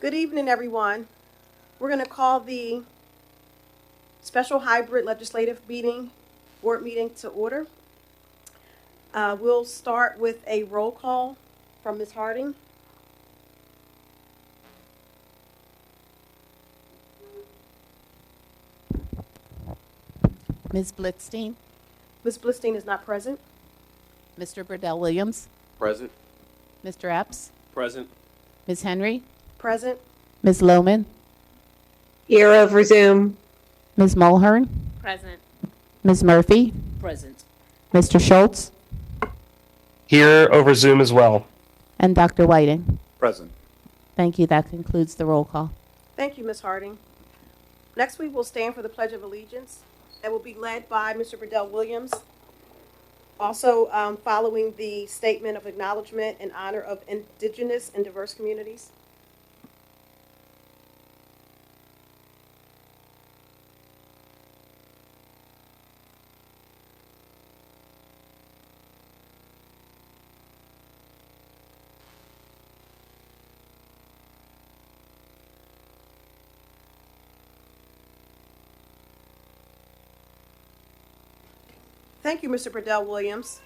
Good evening, everyone. We're going to call the special hybrid legislative board meeting to order. We'll start with a roll call from Ms. Harding. Ms. Blitzstein, Ms. Blitzstein is not present. Mr. Burdell Williams, Present. Mr. Epps, Present. Ms. Henry, Present. Ms. Lohman, Here over Zoom. Ms. Mulhern, Present. Ms. Murphy, Present. Mr. Schultz, Here over Zoom as well. and Dr. Whiting. Present. Thank you. That concludes the roll call. Thank you, Ms. Harding. Next, we will stand for the Pledge of Allegiance. That will be led by Mr. Burdell Williams. Also, following the statement of acknowledgement in honor of indigenous and diverse communities. Thank you, Mr. Burdell Williams.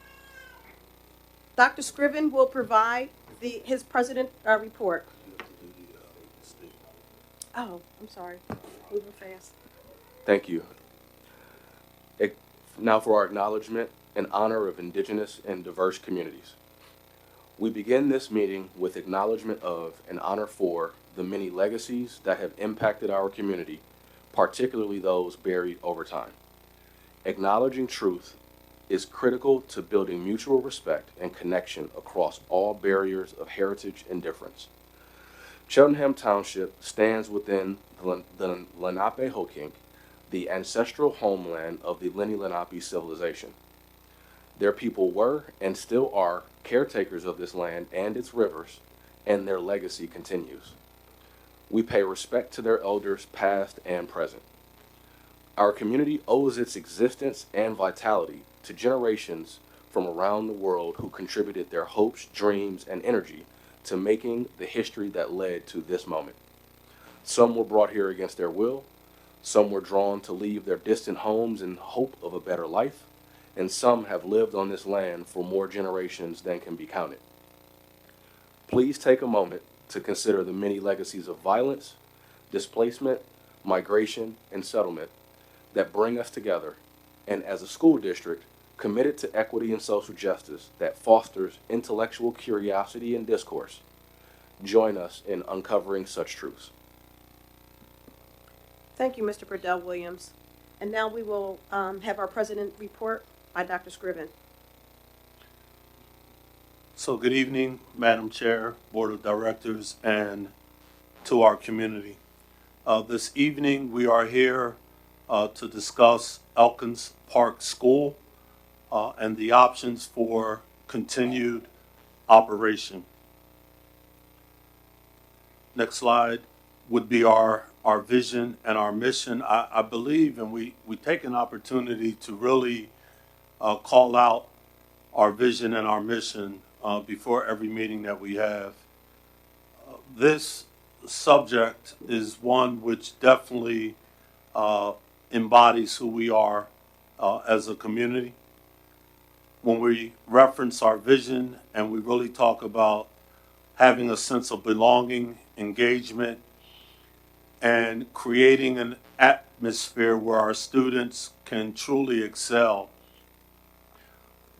Dr. Scriven will provide his president report. Oh, I'm sorry. Moving fast. Thank you. Now for our acknowledgement in honor of indigenous and diverse communities. We begin this meeting with acknowledgement of and honor for the many legacies that have impacted our community, particularly those buried over time. Acknowledging truth is critical to building mutual respect and connection across all barriers of heritage and difference. Cheltenham Township stands within the Lenape-Hoking, the ancestral homeland of the Lenni Lenape civilization. Their people were and still are caretakers of this land and its rivers, and their legacy continues. We pay respect to their elders past and present. Our community owes its existence and vitality to generations from around the world who contributed their hopes, dreams, and energy to making the history that led to this moment. Some were brought here against their will, some were drawn to leave their distant homes in hope of a better life, and some have lived on this land for more generations than can be counted. Please take a moment to consider the many legacies of violence, displacement, migration, and settlement that bring us together, and as a school district, committed to equity and social justice that fosters intellectual curiosity and discourse. Join us in uncovering such truths. Thank you, Mr. Burdell Williams. And now we will have our president report by Dr. Scriven. So good evening, Madam Chair, Board of Directors, and to our community. This evening we are here to discuss Elkins Park School and the options for continued operation. Next slide would be our vision and our mission. I believe, and we take an opportunity to really call out our vision and our mission before every meeting that we have. This subject is one which definitely embodies who we are as a community. When we reference our vision and we really talk about having a sense of belonging, engagement, and creating an atmosphere where our students can truly excel,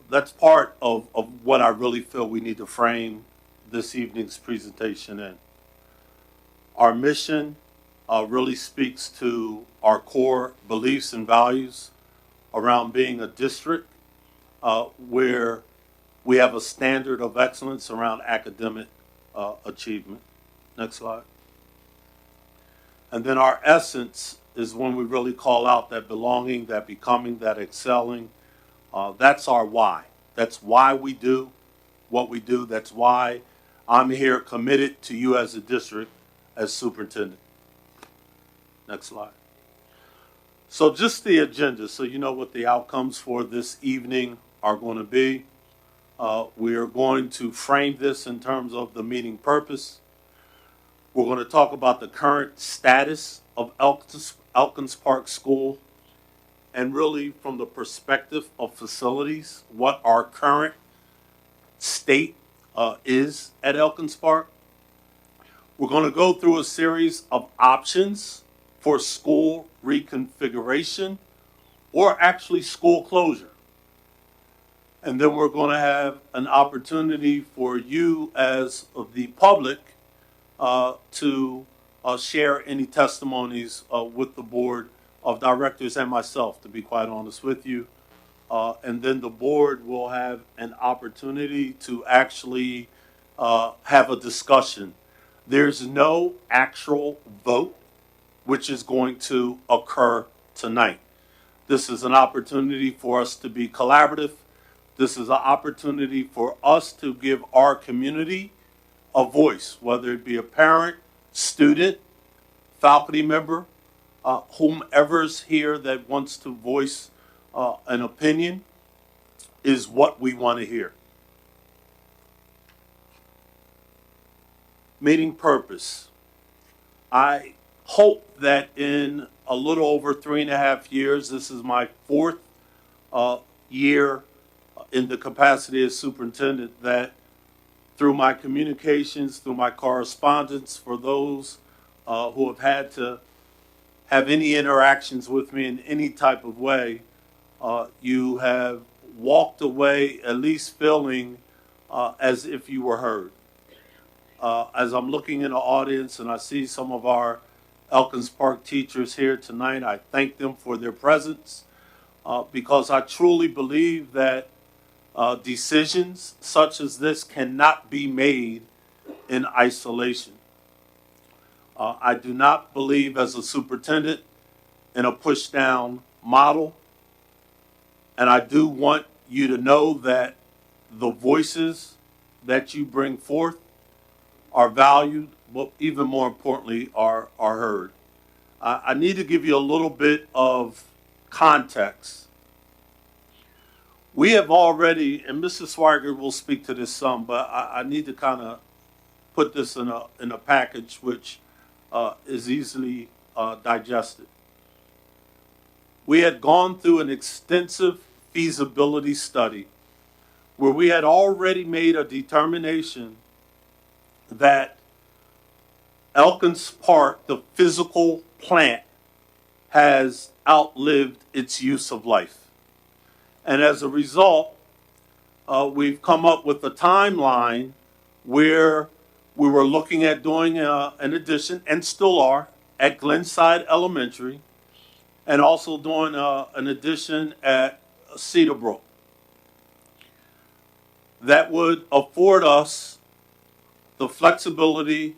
that's part of what I really feel we need to frame this evening's presentation in. Our mission really speaks to our core beliefs and values around being a district where we have a standard of excellence around academic achievement. Next slide. And then our essence is when we really call out that belonging, that becoming, that excelling. That's our why. That's why we do what we do. That's why I'm here committed to you as a district, as superintendent. Next slide. So just the agenda, so you know what the outcomes for this evening are going to be. We are going to frame this in terms of the meeting purpose. We're going to talk about the current status of Elkins Park School, and really from the perspective of facilities, what our current state is at Elkins Park. We're going to go through a series of options for school reconfiguration or actually school closure. And then we're going to have an opportunity for you as of the public to share any testimonies with the board of directors and myself, to be quite honest with you. And then the board will have an opportunity to actually have a discussion. There's no actual vote which is going to occur tonight. This is an opportunity for us to be collaborative. This is an opportunity for us to give our community a voice, whether it be a parent, student, faculty member, whomever's here that wants to voice an opinion is what we want to hear. Meeting purpose. I hope that in a little over 3.5 years, this is my 4th year in the capacity as superintendent, that through my communications, through my correspondence, for those who have had to have any interactions with me in any type of way, you have walked away at least feeling as if you were heard. As I'm looking in the audience and I see some of our Elkins Park teachers here tonight, I thank them for their presence because I truly believe that decisions such as this cannot be made in isolation. I do not believe as a superintendent in a push-down model, and I do want you to know that the voices that you bring forth are valued, but even more importantly, are heard. I need to give you a little bit of context. We have already, and Mrs. Swigert will speak to this some, but I need to kind of put this in a package which is easily digested. We had gone through an extensive feasibility study where we had already made a determination that Elkins Park, the physical plant, has outlived its use of life. And as a result, we've come up with a timeline where we were looking at doing an addition, and still are, at Glenside Elementary, and also doing an addition at Cedarbrook. That would afford us the flexibility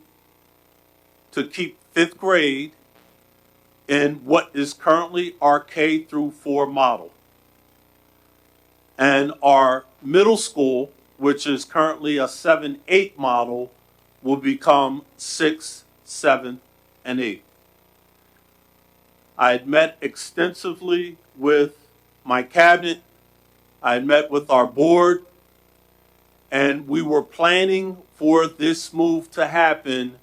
to keep 5th grade in what is currently our K through 4 model. And our middle school, which is currently a 7-8 model, will become 6, 7, and 8. I had met extensively with my cabinet. I had met with our board, and we were planning for this move to happen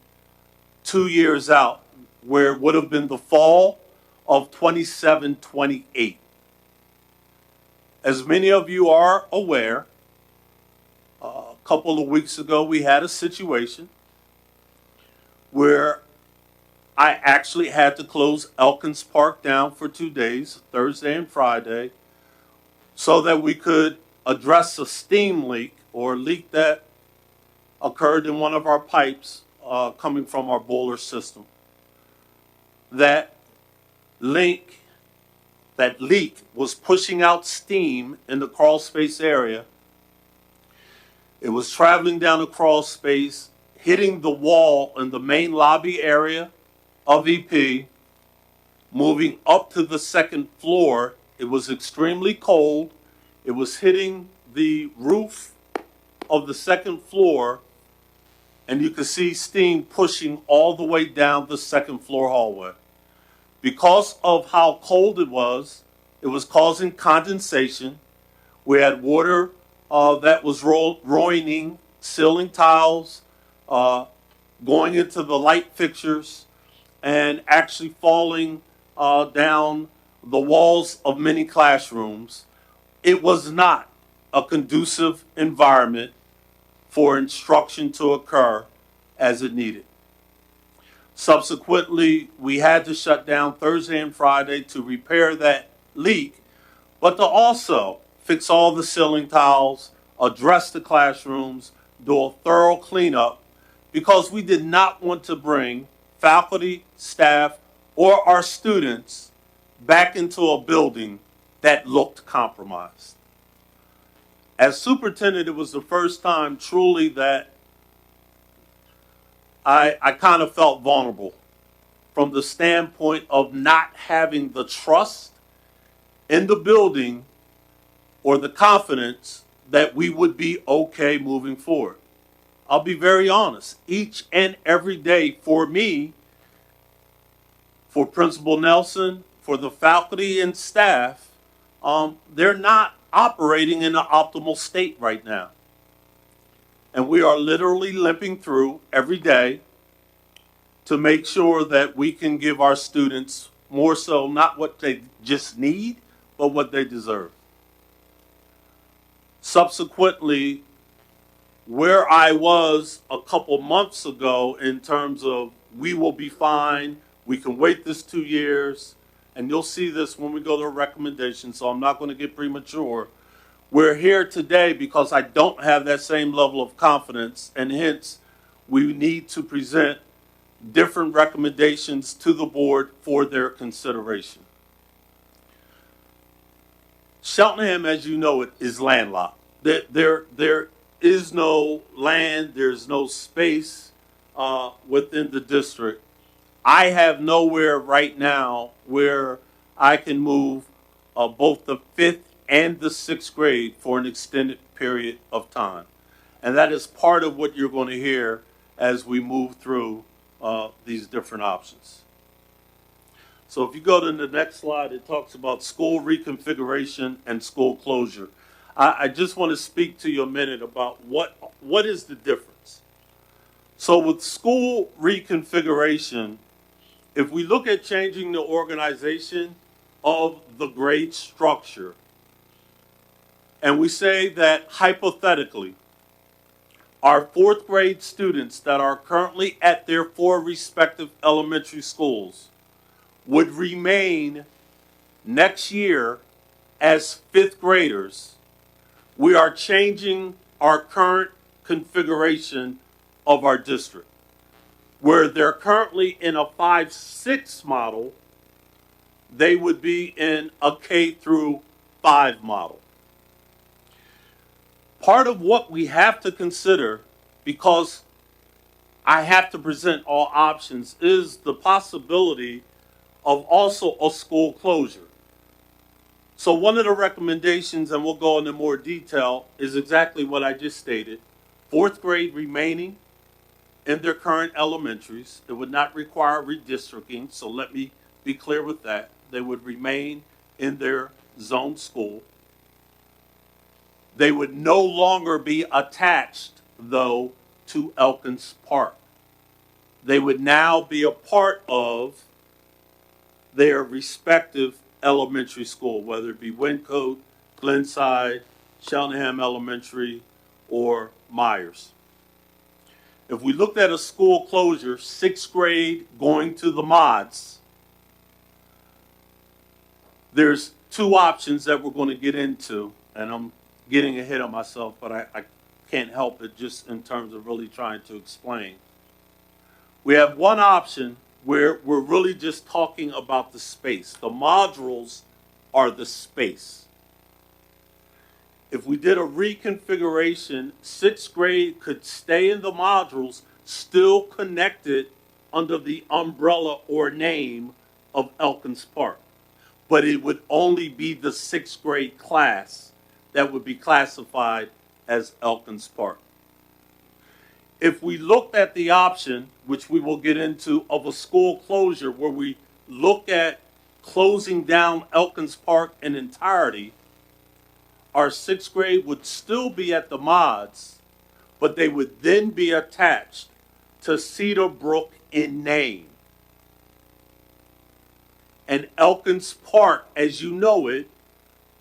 2 years out, where it would have been the fall of 27-28. As many of you are aware, a couple of weeks ago we had a situation where I actually had to close Elkins Park down for 2 days, Thursday and Friday, so that we could address a steam leak or leak that occurred in one of our pipes coming from our boiler system. That leak was pushing out steam in the crawl space area. It was traveling down the crawl space, hitting the wall in the main lobby area of EP, moving up to the 2nd floor. It was extremely cold. It was hitting the roof of the 2nd floor, and you could see steam pushing all the way down the 2nd floor hallway. Because of how cold it was causing condensation. We had water that was ruining ceiling tiles, going into the light fixtures and actually falling down the walls of many classrooms. It was not a conducive environment for instruction to occur as it needed. Subsequently, we had to shut down Thursday and Friday to repair that leak, but to also fix all the ceiling tiles, address the classrooms, do a thorough cleanup, because we did not want to bring faculty, staff, or our students back into a building that looked compromised. As superintendent, it was the first time truly that I kind of felt vulnerable from the standpoint of not having the trust in the building or the confidence that we would be okay moving forward. I'll be very honest, each and every day for me, for Principal Nelson, for the faculty and staff, they're not operating in an optimal state right now. And we are literally limping through every day to make sure that we can give our students more so not what they just need, but what they deserve. Subsequently, where I was a couple months ago in terms of we will be fine, we can wait this 2 years, and you'll see this when we go to recommendations, so I'm not going to get premature. We're here today because I don't have that same level of confidence, and hence we need to present different recommendations to the board for their consideration. Cheltenham, as you know it, is landlocked. There is no land, there's no space within the district. I have nowhere right now where I can move both the 5th and the 6th grade for an extended period of time. And that is part of what you're going to hear as we move through these different options. So if you go to the next slide, it talks about school reconfiguration and school closure. I just want to speak to you a minute about what is the difference. So with school reconfiguration, if we look at changing the organization of the grade structure, and we say that hypothetically, our 4th grade students that are currently at their 4 respective elementary schools would remain next year as 5th graders, we are changing our current configuration of our district. Where they're currently in a 5-6 model, they would be in a K through 5 model. Part of what we have to consider, because I have to present all options, is the possibility of also a school closure. So one of the recommendations, and we'll go into more detail, is exactly what I just stated. 4th grade remaining in their current elementaries. It would not require redistricting, so let me be clear with that. They would remain in their zone school. They would no longer be attached, though, to Elkins Park. They would now be a part of their respective elementary school, whether it be Wyncote, Glenside, Cheltenham Elementary, or Myers. If we looked at a school closure, 6th grade going to the mods, there's 2 options that we're going to get into, and I'm getting ahead of myself, but I can't help it just in terms of really trying to explain. We have one option where we're really just talking about the space. The modules are the space. If we did a reconfiguration, 6th grade could stay in the modules, still connected under the umbrella or name of Elkins Park. But it would only be the 6th grade class that would be classified as Elkins Park. If we looked at the option, which we will get into, of a school closure where we look at closing down Elkins Park in entirety, our 6th grade would still be at the mods, but they would then be attached to Cedarbrook in name. And Elkins Park, as you know it,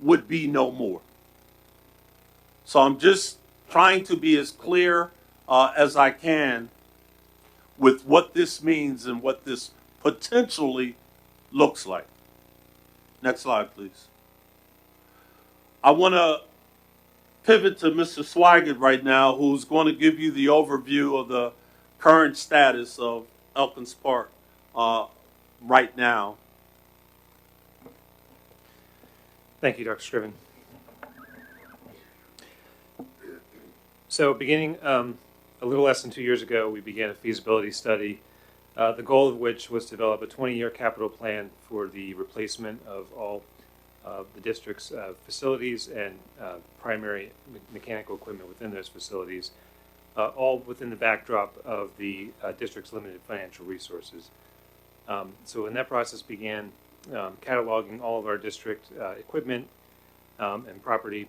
would be no more. So I'm just trying to be as clear as I can with what this means and what this potentially looks like. Next slide, please. I want to pivot to Mr. Swigert right now, who's going to give you the overview of the current status of Elkins Park right now. Thank you, Dr. Scriven. So beginning a little less than 2 years ago, we began a feasibility study, the goal of which was to develop a 20-year capital plan for the replacement of all the district's facilities and primary mechanical equipment within those facilities, all within the backdrop of the district's limited financial resources. So when that process began, cataloging all of our district equipment and property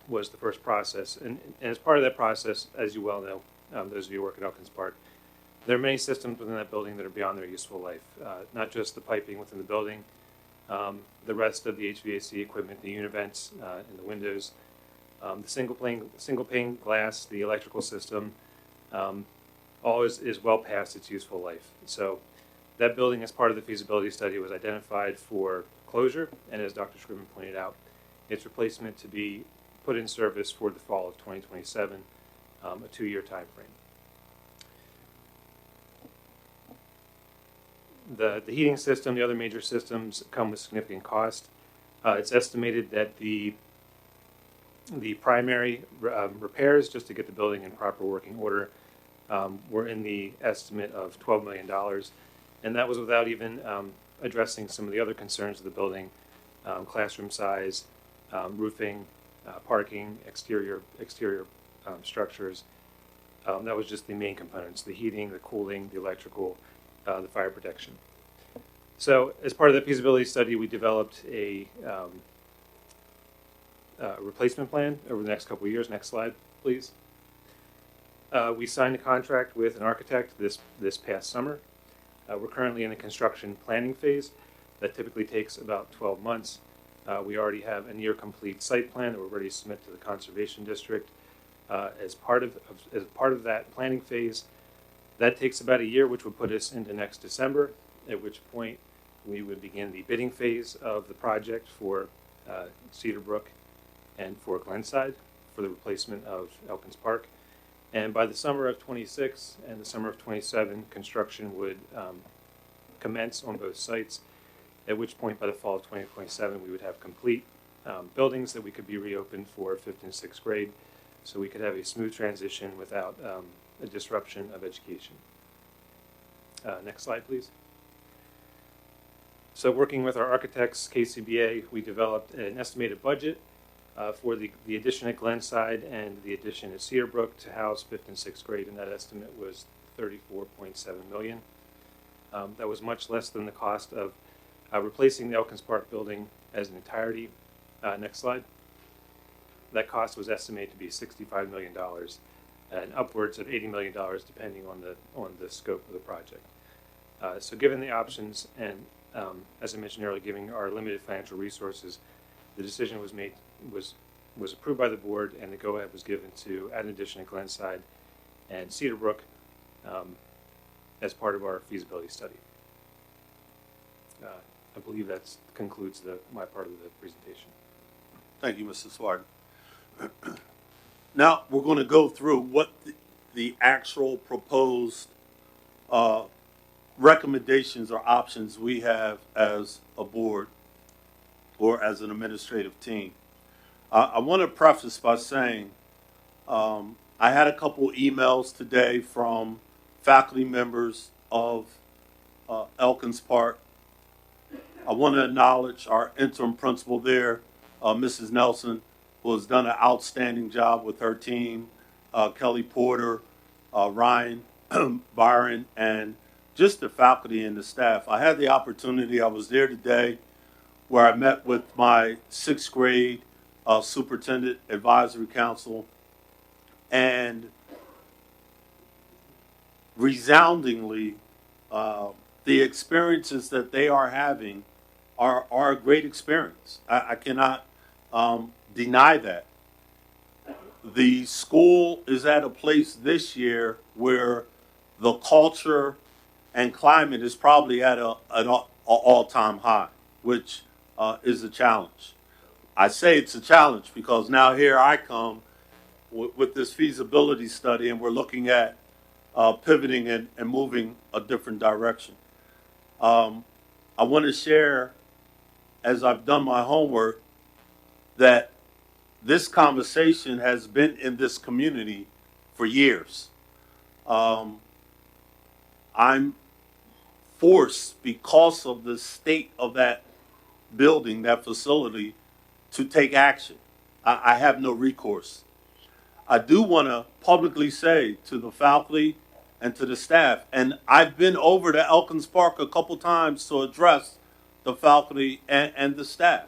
was the first process. And as part of that process, as you well know, those of you who work at Elkins Park, there are many systems within that building that are beyond their useful life, not just the piping within the building, the rest of the HVAC equipment, the univents and the windows, the single pane glass, the electrical system, all is well past its useful life. So that building, as part of the feasibility study, was identified for closure, and as Dr. Scriven pointed out, its replacement to be put in service for the fall of 2027, a 2-year time frame. The heating system, the other major systems come with significant cost. It's estimated that the primary repairs, just to get the building in proper working order, were in the estimate of $12 million. And that was without even addressing some of the other concerns of the building, classroom size, roofing, parking, exterior structures. That was just the main components: the heating, the cooling, the electrical, the fire protection. So as part of the feasibility study, we developed a replacement plan over the next couple of years. Next slide, please. We signed a contract with an architect this past summer. We're currently in the construction planning phase. That typically takes about 12 months. We already have a near complete site plan that we're ready to submit to the Conservation District. As part of that planning phase, that takes about a year, which would put us into next December, at which point we would begin the bidding phase of the project for Cedarbrook and for Glenside for the replacement of Elkins Park. And by the summer of 26 and the summer of 27, construction would commence on both sites, at which point by the fall of 2027, we would have complete buildings that we could be reopened for 5th and 6th grade, so we could have a smooth transition without a disruption of education. Next slide, please. So working with our architects, KCBA, we developed an estimated budget for the addition at Glenside and the addition at Cedarbrook to house 5th and 6th grade, and that estimate was $34.7 million. That was much less than the cost of replacing the Elkins Park building as an entirety. Next slide. That cost was estimated to be $65 million and upwards of $80 million depending on the scope of the project. So given the options and as I mentioned earlier, given our limited financial resources, the decision was approved by the board, and the go-ahead was given to add an addition at Glenside and Cedarbrook as part of our feasibility study. I believe that concludes my part of the presentation. Thank you, Mr. Swart. Now we're going to go through what the actual proposed recommendations or options we have as a board or as an administrative team. I want to preface by saying I had a couple emails today from faculty members of Elkins Park. I want to acknowledge our interim principal there, Mrs. Nelson, who has done an outstanding job with her team, Kelly Porter, Ryan, Byron, and just the faculty and the staff. I had the opportunity, I was there today, where I met with my 6th grade Superintendent Advisory Council, and resoundingly, the experiences that they are having are a great experience. I cannot deny that. The school is at a place this year where the culture and climate is probably at an all-time high, which is a challenge. I say it's a challenge because now here I come with this feasibility study, and we're looking at pivoting and moving a different direction. I want to share, as I've done my homework, that this conversation has been in this community for years. I'm forced, because of the state of that building, that facility, to take action. I have no recourse. I do want to publicly say to the faculty and to the staff, and I've been over to Elkins Park a couple times to address the faculty and the staff.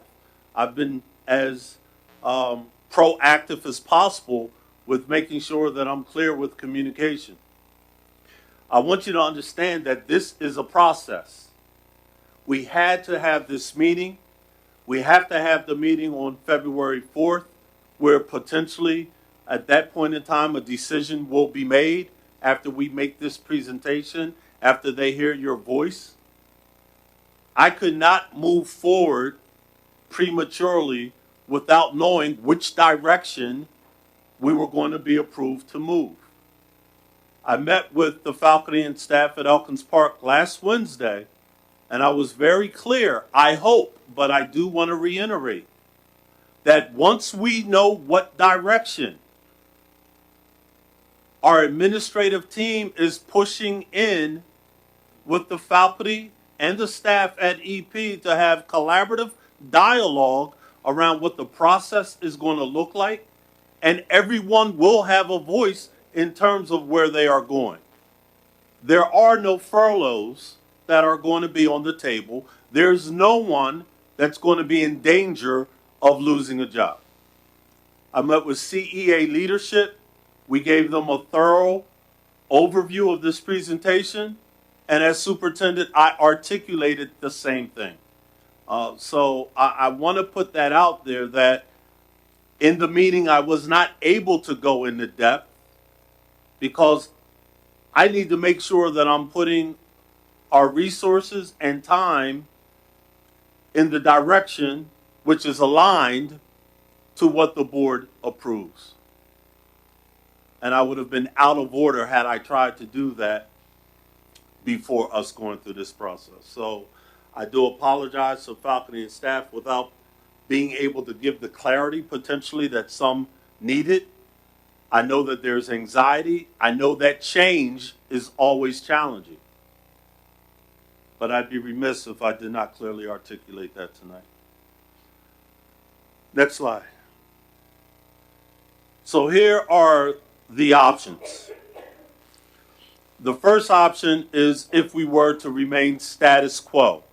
I've been as proactive as possible with making sure that I'm clear with communication. I want you to understand that this is a process. We had to have this meeting. We have to have the meeting on February 4th, where potentially at that point in time a decision will be made after we make this presentation, after they hear your voice. I could not move forward prematurely without knowing which direction we were going to be approved to move. I met with the faculty and staff at Elkins Park last Wednesday, and I was very clear. I hope, but I do want to reiterate, that once we know what direction our administrative team is pushing in with the faculty and the staff at EP to have collaborative dialogue around what the process is going to look like, and everyone will have a voice in terms of where they are going. There are no furloughs that are going to be on the table. There's no one that's going to be in danger of losing a job. I met with CEA leadership. We gave them a thorough overview of this presentation, and as superintendent, I articulated the same thing. So I want to put that out there, that in the meeting I was not able to go into depth because I need to make sure that I'm putting our resources and time in the direction which is aligned to what the board approves. And I would have been out of order had I tried to do that before us going through this process. So I do apologize to faculty and staff without being able to give the clarity potentially that some needed. I know that there's anxiety. I know that change is always challenging. But I'd be remiss if I did not clearly articulate that tonight. Next slide. So here are the options. The first option is if we were to remain status quo.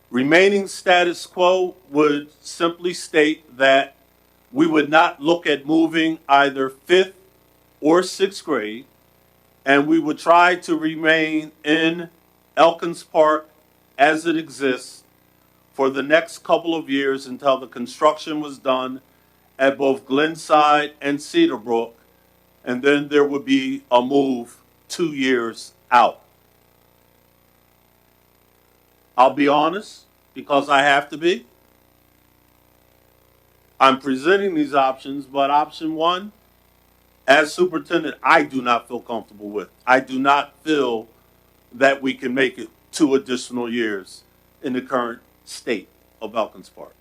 Remaining status quo would simply state that we would not look at moving either 5th or 6th grade, and we would try to remain in Elkins Park as it exists for the next couple of years until the construction was done at both Glenside and Cedarbrook, and then there would be a move 2 years out. I'll be honest, because I have to be. I'm presenting these options, but option one, as superintendent, I do not feel comfortable with. I do not feel that we can make it 2 additional years in the current state of Elkins Park.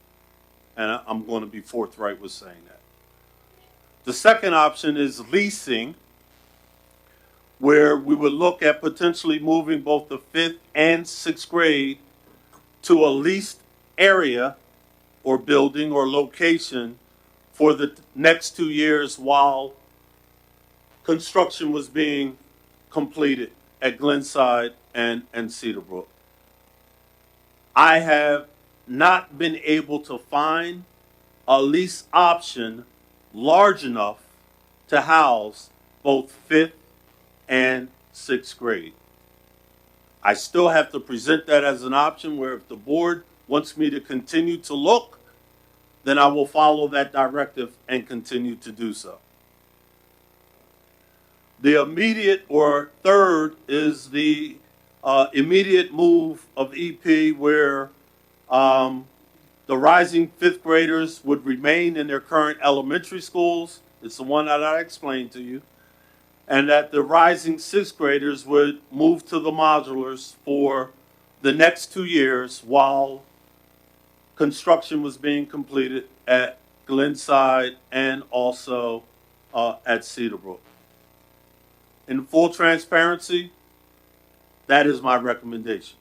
And I'm going to be forthright with saying that. The second option is leasing, where we would look at potentially moving both the 5th and 6th grade to a leased area or building or location for the next 2 years while construction was being completed at Glenside and Cedarbrook. I have not been able to find a lease option large enough to house both 5th and sixth grade. I still have to present that as an option where if the board wants me to continue to look, then I will follow that directive and continue to do so. The immediate or third is the immediate move of EP where the rising fifth graders would remain in their current elementary schools. It's the one that I explained to you. And that the rising sixth graders would move to the modulars for the next 2 years while construction was being completed at Glenside and also at Cedarbrook. In full transparency, that is my recommendation.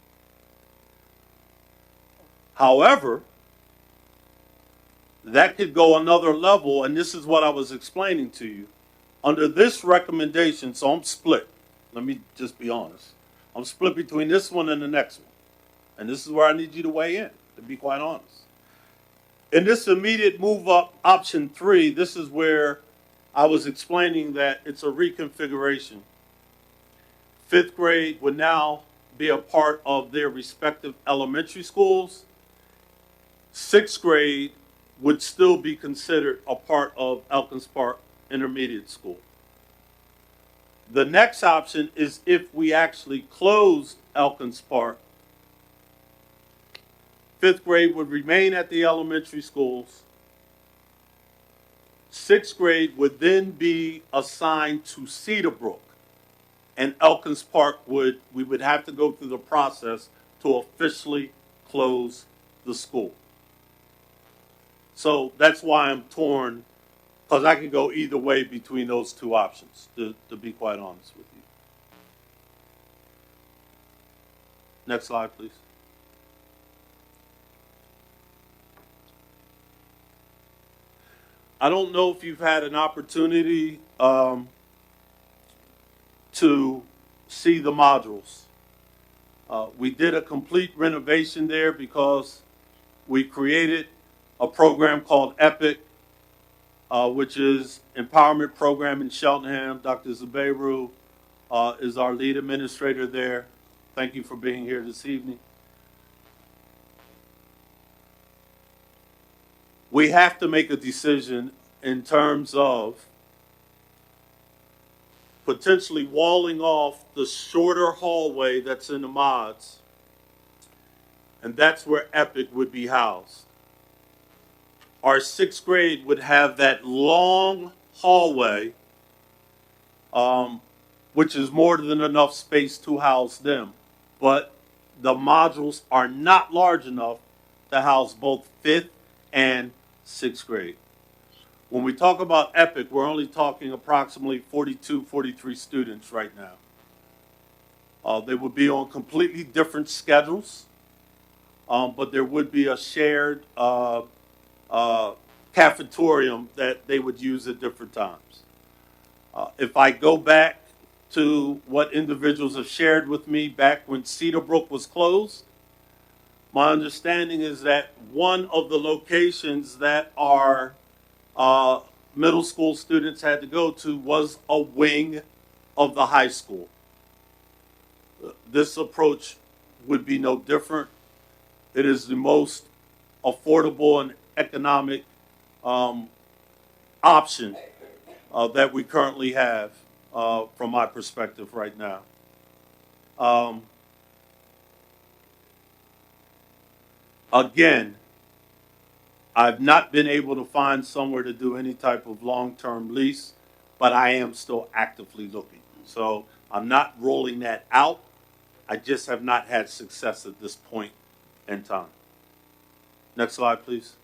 However, that could go another level, and this is what I was explaining to you. Under this recommendation, so I'm split. Let me just be honest. I'm split between this one and the next one. And this is where I need you to weigh in, to be quite honest. In this immediate move up, option 3, this is where I was explaining that it's a reconfiguration. Fifth grade would now be a part of their respective elementary schools. Sixth grade would still be considered a part of Elkins Park Intermediate School. The next option is if we actually closed Elkins Park, fifth grade would remain at the elementary schools. Sixth grade would then be assigned to Cedarbrook, and Elkins Park we would have to go through the process to officially close the school. So that's why I'm torn, because I can go either way between those two options, to be quite honest with you. Next slide, please. I don't know if you've had an opportunity to see the modules. We did a complete renovation there because we created a program called EPIC, which is empowerment program in Cheltenham. Dr. Zubeiru is our lead administrator there. Thank you for being here this evening. We have to make a decision in terms of potentially walling off the shorter hallway that's in the mods, and that's where EPIC would be housed. Our sixth grade would have that long hallway, which is more than enough space to house them, but the modules are not large enough to house both fifth and sixth grade. When we talk about EPIC, we're only talking approximately 42, 43 students right now. They would be on completely different schedules, but there would be a shared cafetorium that they would use at different times. If I go back to what individuals have shared with me back when Cedarbrook was closed, my understanding is that one of the locations that our middle school students had to go to was a wing of the high school. This approach would be no different. It is the most affordable and economic option that we currently have from my perspective right now. Again, I've not been able to find somewhere to do any type of long-term lease, but I am still actively looking. So I'm not rolling that out. I just have not had success at this point in time. Next slide, please.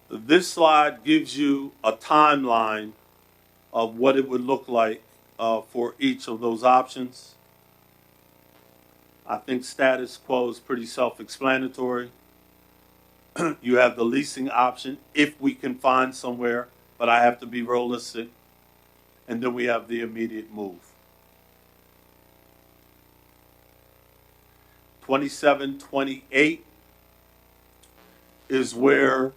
This slide gives you a timeline of what it would look like for each of those options. I think status quo is pretty self-explanatory. You have the leasing option if we can find somewhere, but I have to be realistic. And then we have the immediate move. 27, 28 is where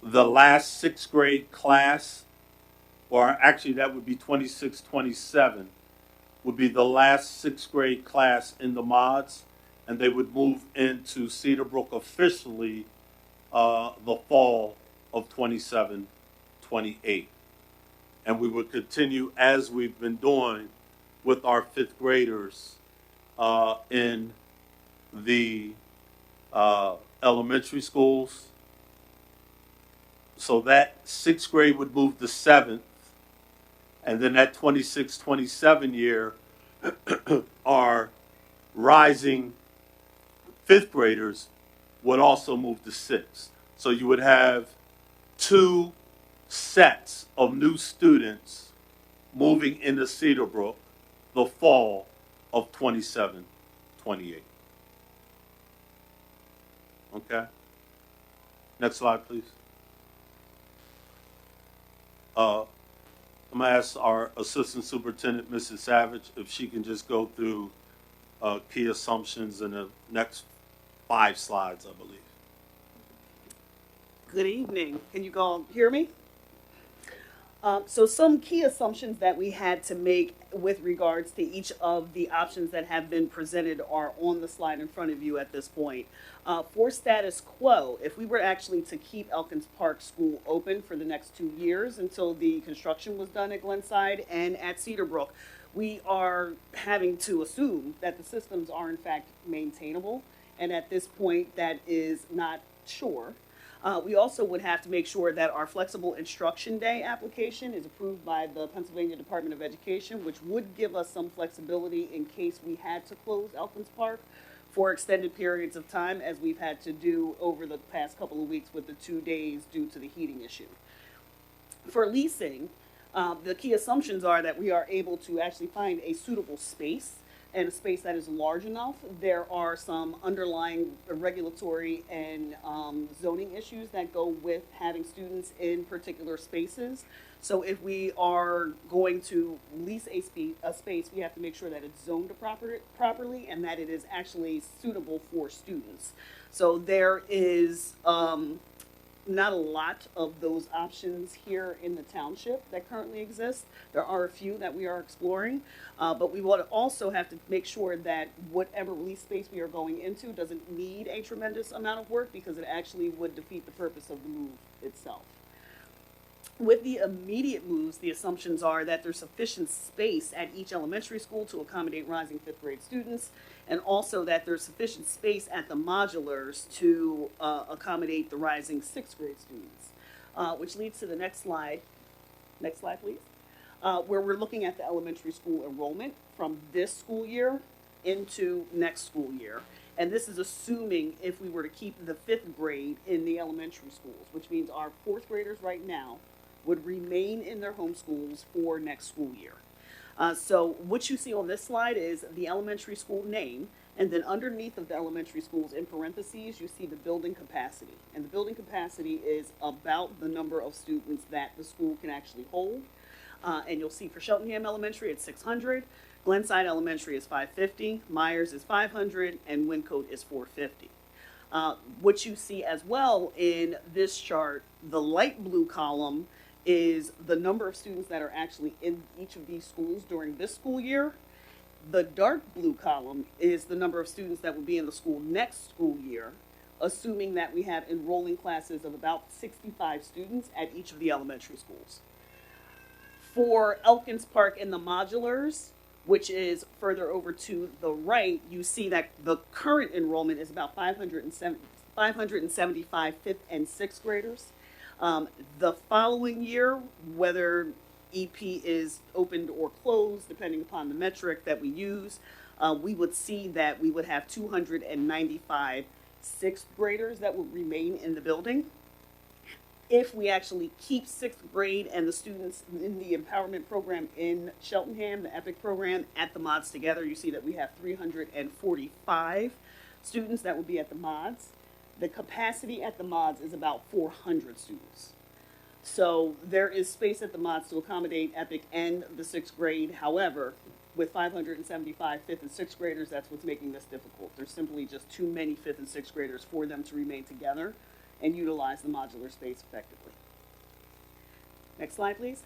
the last sixth grade class or actually that would be 26, 27, would be the last sixth grade class in the mods, and they would move into Cedarbrook officially the fall of 27, 28. And we would continue as we've been doing with our fifth graders in the elementary schools. So that sixth grade would move to seventh, and then that 26, 27 year, our rising fifth graders would also move to sixth. So you would have two sets of new students moving into Cedarbrook the fall of 27, 28. Okay? Next slide, please. I'm going to ask our Assistant Superintendent, Mrs. Savage, if she can just go through key assumptions in the next 5 slides, I believe. Good evening. Can you all hear me? So some key assumptions that we had to make with regards to each of the options that have been presented are on the slide in front of you at this point. For status quo, if we were actually to keep Elkins Park School open for the next 2 years until the construction was done at Glenside and at Cedarbrook, we are having to assume that the systems are in fact maintainable, and at this point that is not sure. We also would have to make sure that our flexible instruction day application is approved by the Pennsylvania Department of Education, which would give us some flexibility in case we had to close Elkins Park for extended periods of time, as we've had to do over the past couple of weeks with the 2 days due to the heating issue. For leasing, the key assumptions are that we are able to actually find a suitable space and a space that is large enough. There are some underlying regulatory and zoning issues that go with having students in particular spaces. So if we are going to lease a space, we have to make sure that it's zoned properly and that it is actually suitable for students. So there is not a lot of those options here in the township that currently exist. There are a few that we are exploring, but we will also have to make sure that whatever lease space we are going into doesn't need a tremendous amount of work, because it actually would defeat the purpose of the move itself. With the immediate moves, the assumptions are that there's sufficient space at each elementary school to accommodate rising fifth grade students, and also that there's sufficient space at the modulars to accommodate the rising sixth grade students. Which leads to the next slide. Next slide, please. Where we're looking at the elementary school enrollment from this school year into next school year. And this is assuming if we were to keep the fifth grade in the elementary schools, which means our fourth graders right now would remain in their home schools for next school year. So what you see on this slide is the elementary school name, and then underneath of the elementary schools in parentheses, you see the building capacity. And the building capacity is about the number of students that the school can actually hold. And you'll see for Cheltenham Elementary, it's 600. Glenside Elementary is 550, Myers is 500, and Wyncote is 450. What you see as well in this chart, the light blue column is the number of students that are actually in each of these schools during this school year. The dark blue column is the number of students that will be in the school next school year, assuming that we have enrolling classes of about 65 students at each of the elementary schools. For Elkins Park and the modulars, which is further over to the right, you see that the current enrollment is about 575 fifth and sixth graders. The following year, whether EP is opened or closed, depending upon the metric that we use, we would see that we would have 295 sixth graders that would remain in the building. If we actually keep sixth grade and the students in the empowerment program in Cheltenham, the EPIC program, at the mods together, you see that we have 345 students that would be at the mods. The capacity at the mods is about 400 students. So there is space at the mods to accommodate EPIC and the sixth grade. However, with 575 fifth and sixth graders, that's what's making this difficult. There's simply just too many fifth and sixth graders for them to remain together and utilize the modular space effectively. Next slide, please.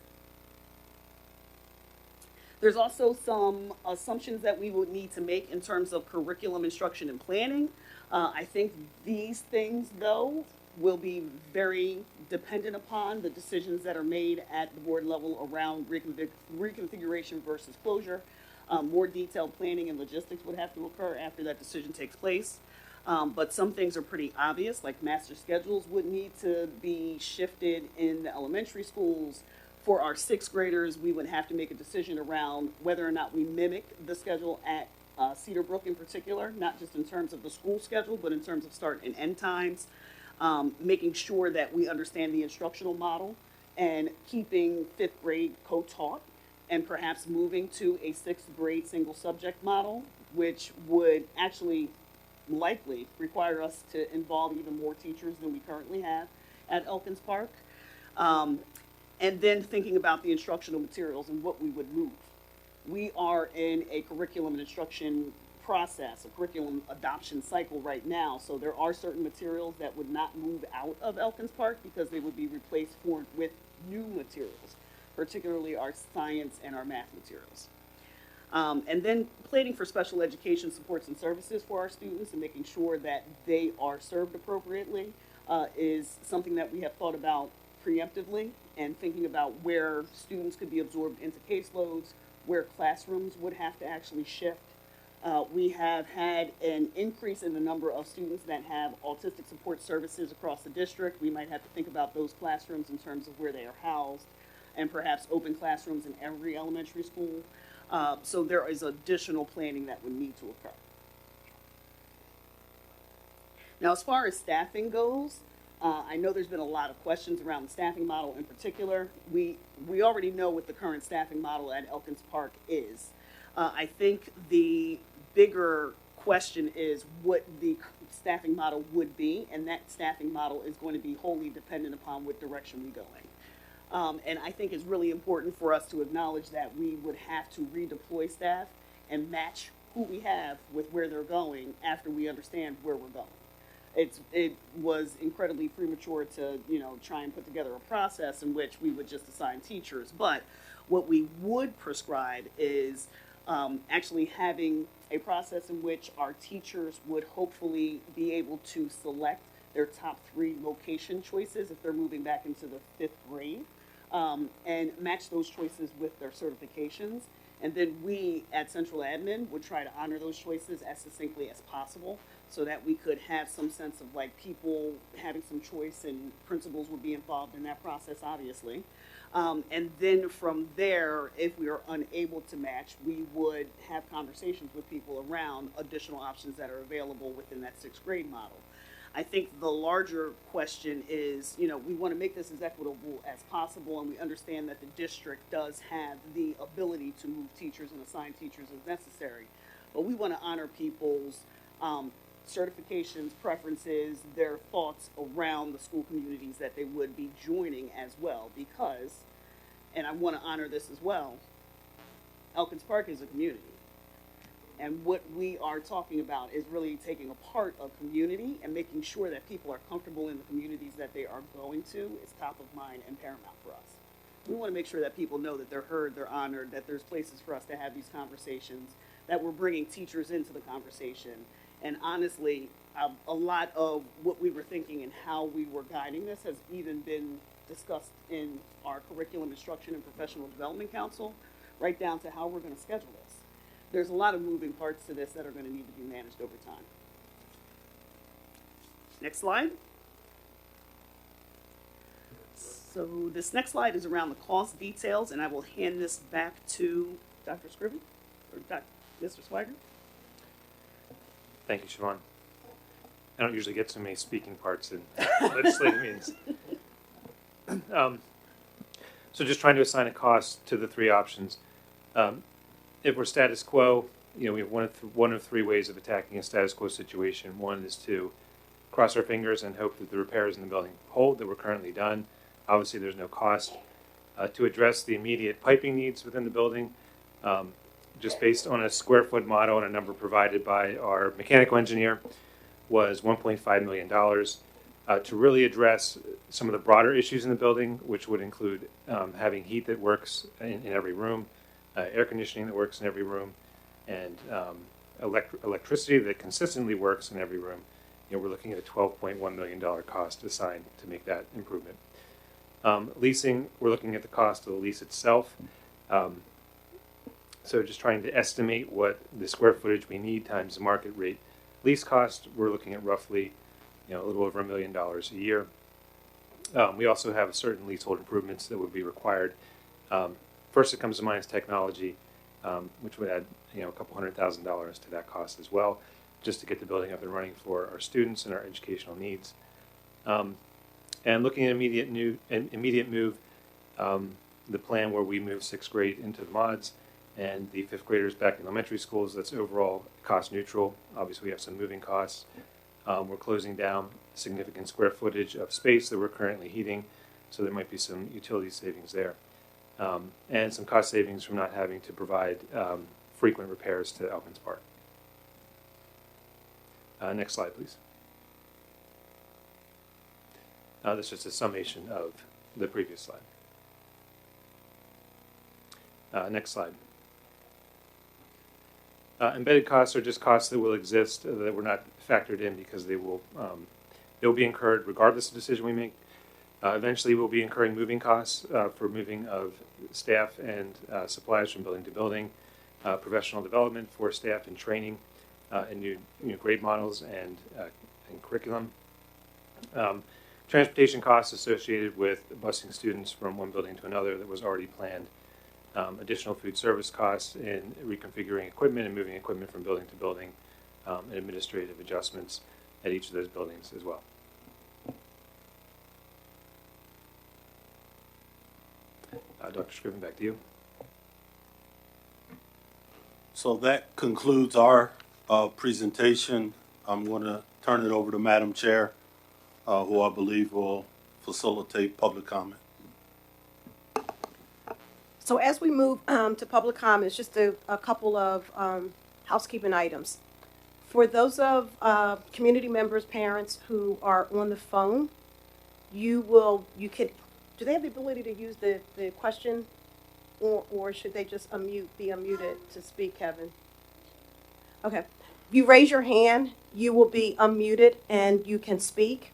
There's also some assumptions that we would need to make in terms of curriculum instruction and planning. I think these things, though, will be very dependent upon the decisions that are made at the board level around reconfiguration versus closure. More detailed planning and logistics would have to occur after that decision takes place. But some things are pretty obvious, like master schedules would need to be shifted in the elementary schools. For our sixth graders, we would have to make a decision around whether or not we mimic the schedule at Cedarbrook in particular, not just in terms of the school schedule, but in terms of start and end times, making sure that we understand the instructional model and keeping fifth grade co-taught, and perhaps moving to a sixth grade single subject model, which would actually likely require us to involve even more teachers than we currently have at Elkins Park. And then thinking about the instructional materials and what we would move. We are in a curriculum and instruction process, a curriculum adoption cycle right now, so there are certain materials that would not move out of Elkins Park because they would be replaced with new materials, particularly our science and our math materials. And then planning for special education supports and services for our students and making sure that they are served appropriately is something that we have thought about preemptively, and thinking about where students could be absorbed into caseloads, where classrooms would have to actually shift. We have had an increase in the number of students that have autistic support services across the district. We might have to think about those classrooms in terms of where they are housed, and perhaps open classrooms in every elementary school. So there is additional planning that would need to occur. Now, as far as staffing goes, I know there's been a lot of questions around the staffing model in particular. We already know what the current staffing model at Elkins Park is. I think the bigger question is what the staffing model would be, and that staffing model is going to be wholly dependent upon what direction we go in. And I think it's really important for us to acknowledge that we would have to redeploy staff and match who we have with where they're going after we understand where we're going. It was incredibly premature to, try and put together a process in which we would just assign teachers. But what we would prescribe is actually having a process in which our teachers would hopefully be able to select their top 3 location choices if they're moving back into the 5th grade, and match those choices with their certifications. And then we at Central Admin would try to honor those choices as succinctly as possible, so that we could have some sense of people having some choice, and principals would be involved in that process, obviously. And then from there, if we are unable to match, we would have conversations with people around additional options that are available within that 6th grade model. I think the larger question is, we want to make this as equitable as possible, and we understand that the district does have the ability to move teachers and assign teachers as necessary. But we want to honor people's certifications, preferences, their thoughts around the school communities that they would be joining as well, because, and I want to honor this as well, Elkins Park is a community. And what we are talking about is really taking apart a community and making sure that people are comfortable in the communities that they are going to is top of mind and paramount for us. We want to make sure that people know that they're heard, they're honored, that there's places for us to have these conversations, that we're bringing teachers into the conversation. And honestly, a lot of what we were thinking and how we were guiding this has even been discussed in our Curriculum Instruction and Professional Development Council, right down to how we're going to schedule this. There's a lot of moving parts to this that are going to need to be managed over time. Next slide. So this next slide is around the cost details, and I will hand this back to Dr. Scriven, or Mr. Swigert. Thank you, Siobhan. I don't usually get so many speaking parts in legislative meetings. So just trying to assign a cost to the 3 options. If we're status quo, we have one of 3 ways of attacking a status quo situation. One is to cross our fingers and hope that the repairs in the building hold that were currently done. Obviously, there's no cost. To address the immediate piping needs within the building, just based on a square foot model and a number provided by our mechanical engineer, was $1.5 million. To really address some of the broader issues in the building, which would include having heat that works in every room, air conditioning that works in every room, and electricity that consistently works in every room. We're looking at a $12.1 million cost assigned to make that improvement. Leasing, we're looking at the cost of the lease itself. So just trying to estimate what the square footage we need times the market rate. Lease cost, we're looking at roughly, a little over $1 million a year. We also have certain leasehold improvements that would be required. First that comes to mind is technology, which would add, a couple $100,000 to that cost as well, just to get the building up and running for our students and our educational needs. And looking at immediate move, the plan where we move sixth grade into the mods and the fifth graders back in elementary schools, that's overall cost neutral. Obviously, we have some moving costs. We're closing down significant square footage of space that we're currently heating, so there might be some utility savings there. And some cost savings from not having to provide frequent repairs to Elkins Park. Next slide, please. This is just a summation of the previous slide. Next slide. Embedded costs are just costs that will exist that were not factored in because they'll be incurred regardless of the decision we make. Eventually, we'll be incurring moving costs for moving of staff and supplies from building to building, professional development for staff and training, and new grade models and curriculum. Transportation costs associated with busing students from one building to another that was already planned. Additional food service costs in reconfiguring equipment and moving equipment from building to building, and administrative adjustments at each of those buildings as well. Dr. Scriven, back to you. So that concludes our presentation. I'm going to turn it over to Madam Chair, who I believe will facilitate public comment. So as we move to public comments, just a couple of housekeeping items. For those of community members, parents who are on the phone, do they have the ability to use the question, or should they just be unmuted to speak, Kevin? Okay. If you raise your hand, you will be unmuted and you can speak.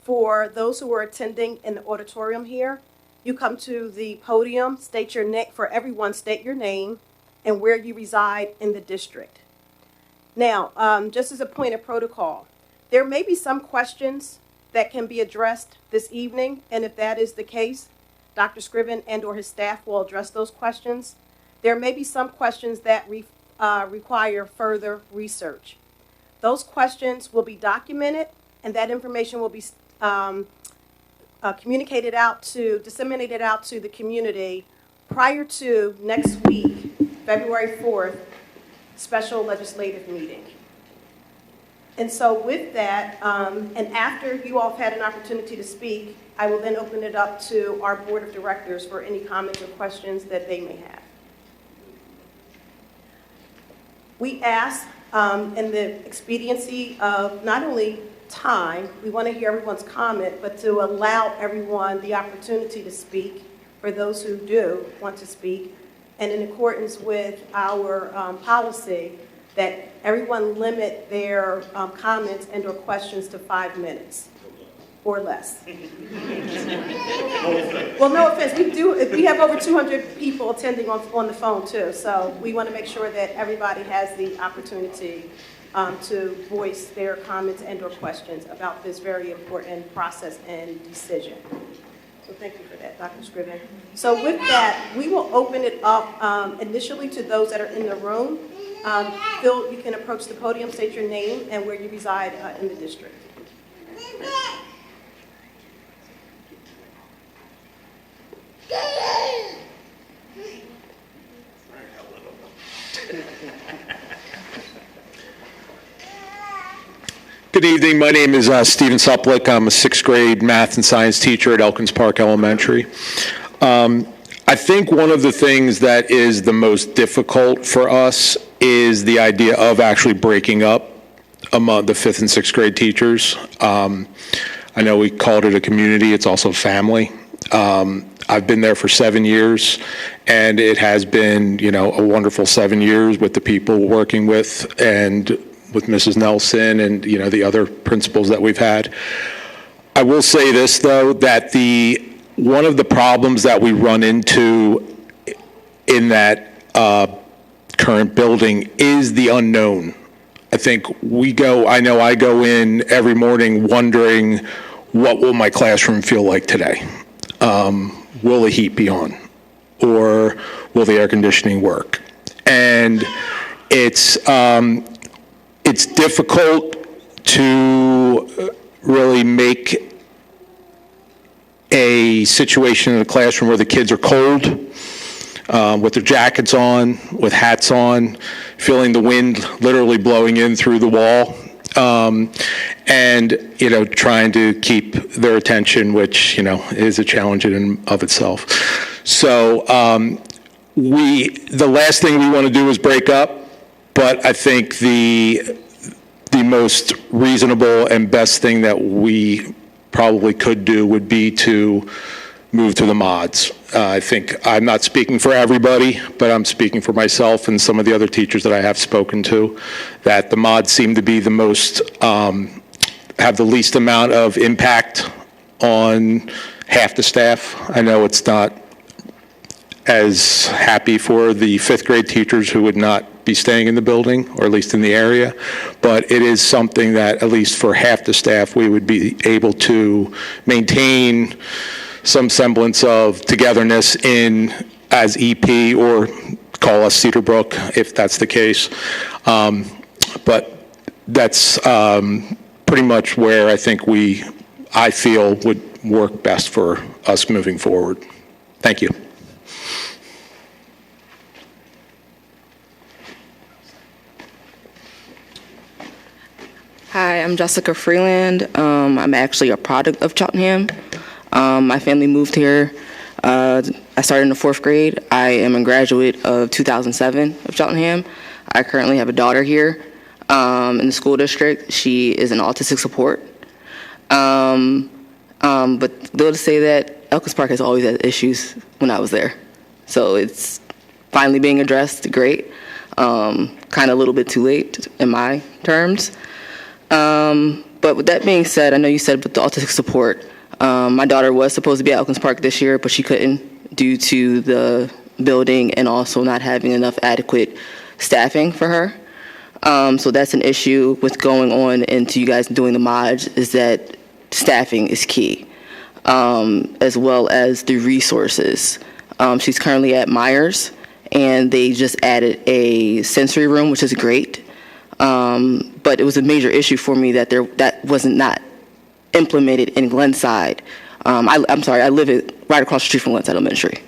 For those who are attending in the auditorium here, you come to the podium, state your name, for everyone, state your name and where you reside in the district. Now, just as a point of protocol, there may be some questions that can be addressed this evening, and if that is the case, Dr. Scriven and or his staff will address those questions. There may be some questions that require further research. Those questions will be documented, and that information will be disseminated out to the community prior to next week, February 4th, special legislative meeting. And so with that, and after you all have had an opportunity to speak, I will then open it up to our board of directors for any comments or questions that they may have. We ask in the expediency of not only time, we want to hear everyone's comment, but to allow everyone the opportunity to speak for those who do want to speak, and in accordance with our policy, that everyone limit their comments and or questions to 5 minutes or less. Well, no offense, we have over 200 people attending on the phone too, so we want to make sure that everybody has the opportunity to voice their comments and or questions about this very important process and decision. So thank you for that, Dr. Scriven. So with that, we will open it up initially to those that are in the room. Phil, you can approach the podium, state your name and where you reside in the district. Good evening. My name is Stephen Suplick. I'm a 6th grade math and science teacher at Elkins Park Elementary. I think one of the things that is the most difficult for us is the idea of actually breaking up among the 5th and 6th grade teachers. I know we called it a community. It's also family. I've been there for 7 years, and it has been, a wonderful 7 years with the people working with and with Mrs. Nelson and, the other principals that we've had. I will say this, though, that one of the problems that we run into in that current building is the unknown. I think I know I go in every morning wondering, what will my classroom feel like today? Will the heat be on? Or will the air conditioning work? And it's difficult to really make a situation in the classroom where the kids are cold, with their jackets on, with hats on, feeling the wind literally blowing in through the wall, and, trying to keep their attention, which, is a challenge in and of itself. So the last thing we want to do is break up, but I think the most reasonable and best thing that we probably could do would be to move to the mods. I think I'm not speaking for everybody, but I'm speaking for myself and some of the other teachers that I have spoken to, that the mods seem to be the most, have the least amount of impact on half the staff. I know it's not as happy for the fifth grade teachers who would not be staying in the building, or at least in the area, but it is something that, at least for half the staff, we would be able to maintain some semblance of togetherness as EP, or call us Cedarbrook if that's the case. But that's pretty much where I think I feel would work best for us moving forward. Thank you. Hi, I'm Jessica Freeland. I'm actually a product of Cheltenham. My family moved here. I started in the 4th grade. I am a graduate of 2007 of Cheltenham. I currently have a daughter here in the school district. She is in autistic support. But though to say that, Elkins Park has always had issues when I was there. So it's finally being addressed, great. Kind of a little bit too late in my terms. But with that being said, I know you said with the autistic support, my daughter was supposed to be at Elkins Park this year, but she couldn't due to the building and also not having enough adequate staffing for her. So that's an issue with going on into you guys doing the mods, is that staffing is key, as well as the resources. She's currently at Myers, and they just added a sensory room, which is great. But it was a major issue for me that that wasn't not implemented in Glenside. I'm sorry, I live right across the street from Glenside Elementary.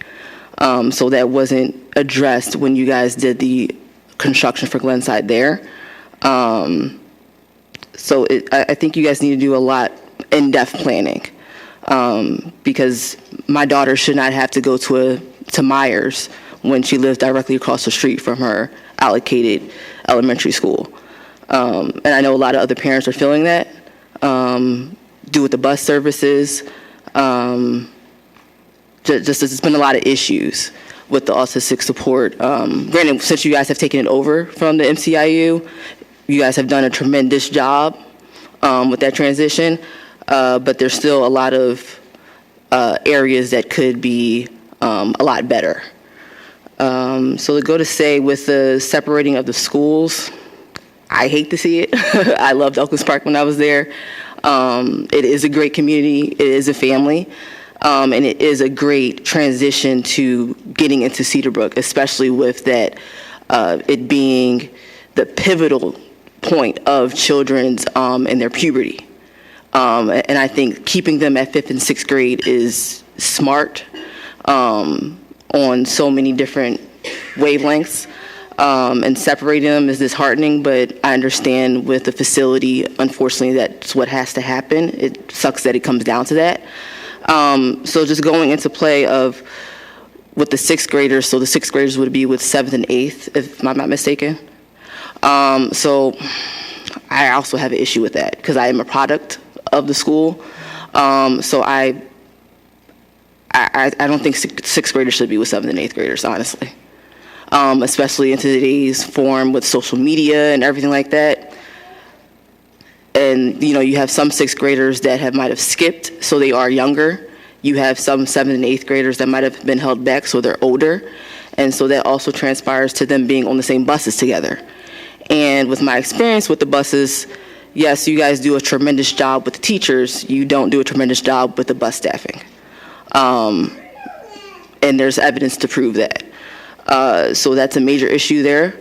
So that wasn't addressed when you guys did the construction for Glenside there. So I think you guys need to do a lot in-depth planning, because my daughter should not have to go to Myers when she lives directly across the street from her allocated elementary school. And I know a lot of other parents are feeling that, due with the bus services. Just there's been a lot of issues with the autistic support. Granted, since you guys have taken it over from the MCIU, you guys have done a tremendous job with that transition, but there's still a lot of areas that could be a lot better. So to go to say with the separating of the schools, I hate to see it. I loved Elkins Park when I was there. It is a great community. It is a family. And it is a great transition to getting into Cedarbrook, especially with that it being the pivotal point of children's in their puberty. And I think keeping them at 5th and 6th grade is smart on so many different wavelengths. And separating them is disheartening, but I understand with the facility, unfortunately, that's what has to happen. It sucks that it comes down to that. So just going into play of with the 6th graders, so the 6th graders would be with 7th and 8th, if I'm not mistaken. So I also have an issue with that because I am a product of the school. So I I don't think sixth graders should be with seventh and eighth graders, honestly. Especially in today's form with social media and everything like that. And, you have some sixth graders that might have skipped, so they are younger. You have some seventh and eighth graders that might have been held back, so they're older. And so that also transpires to them being on the same buses together. And with my experience with the buses, yes, you guys do a tremendous job with the teachers. You don't do a tremendous job with the bus staffing. And there's evidence to prove that. So that's a major issue there.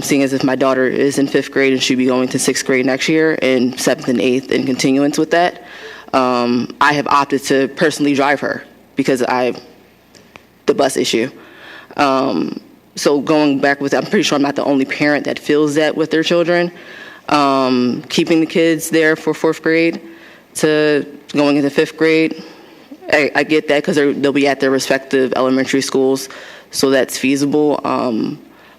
Seeing as if my daughter is in fifth grade and she'll be going to sixth grade next year, and seventh and eighth in continuance with that. I have opted to personally drive her because the bus issue. So going back with, I'm pretty sure I'm not the only parent that feels that with their children. Keeping the kids there for fourth grade to going into fifth grade, I get that because they'll be at their respective elementary schools, so that's feasible.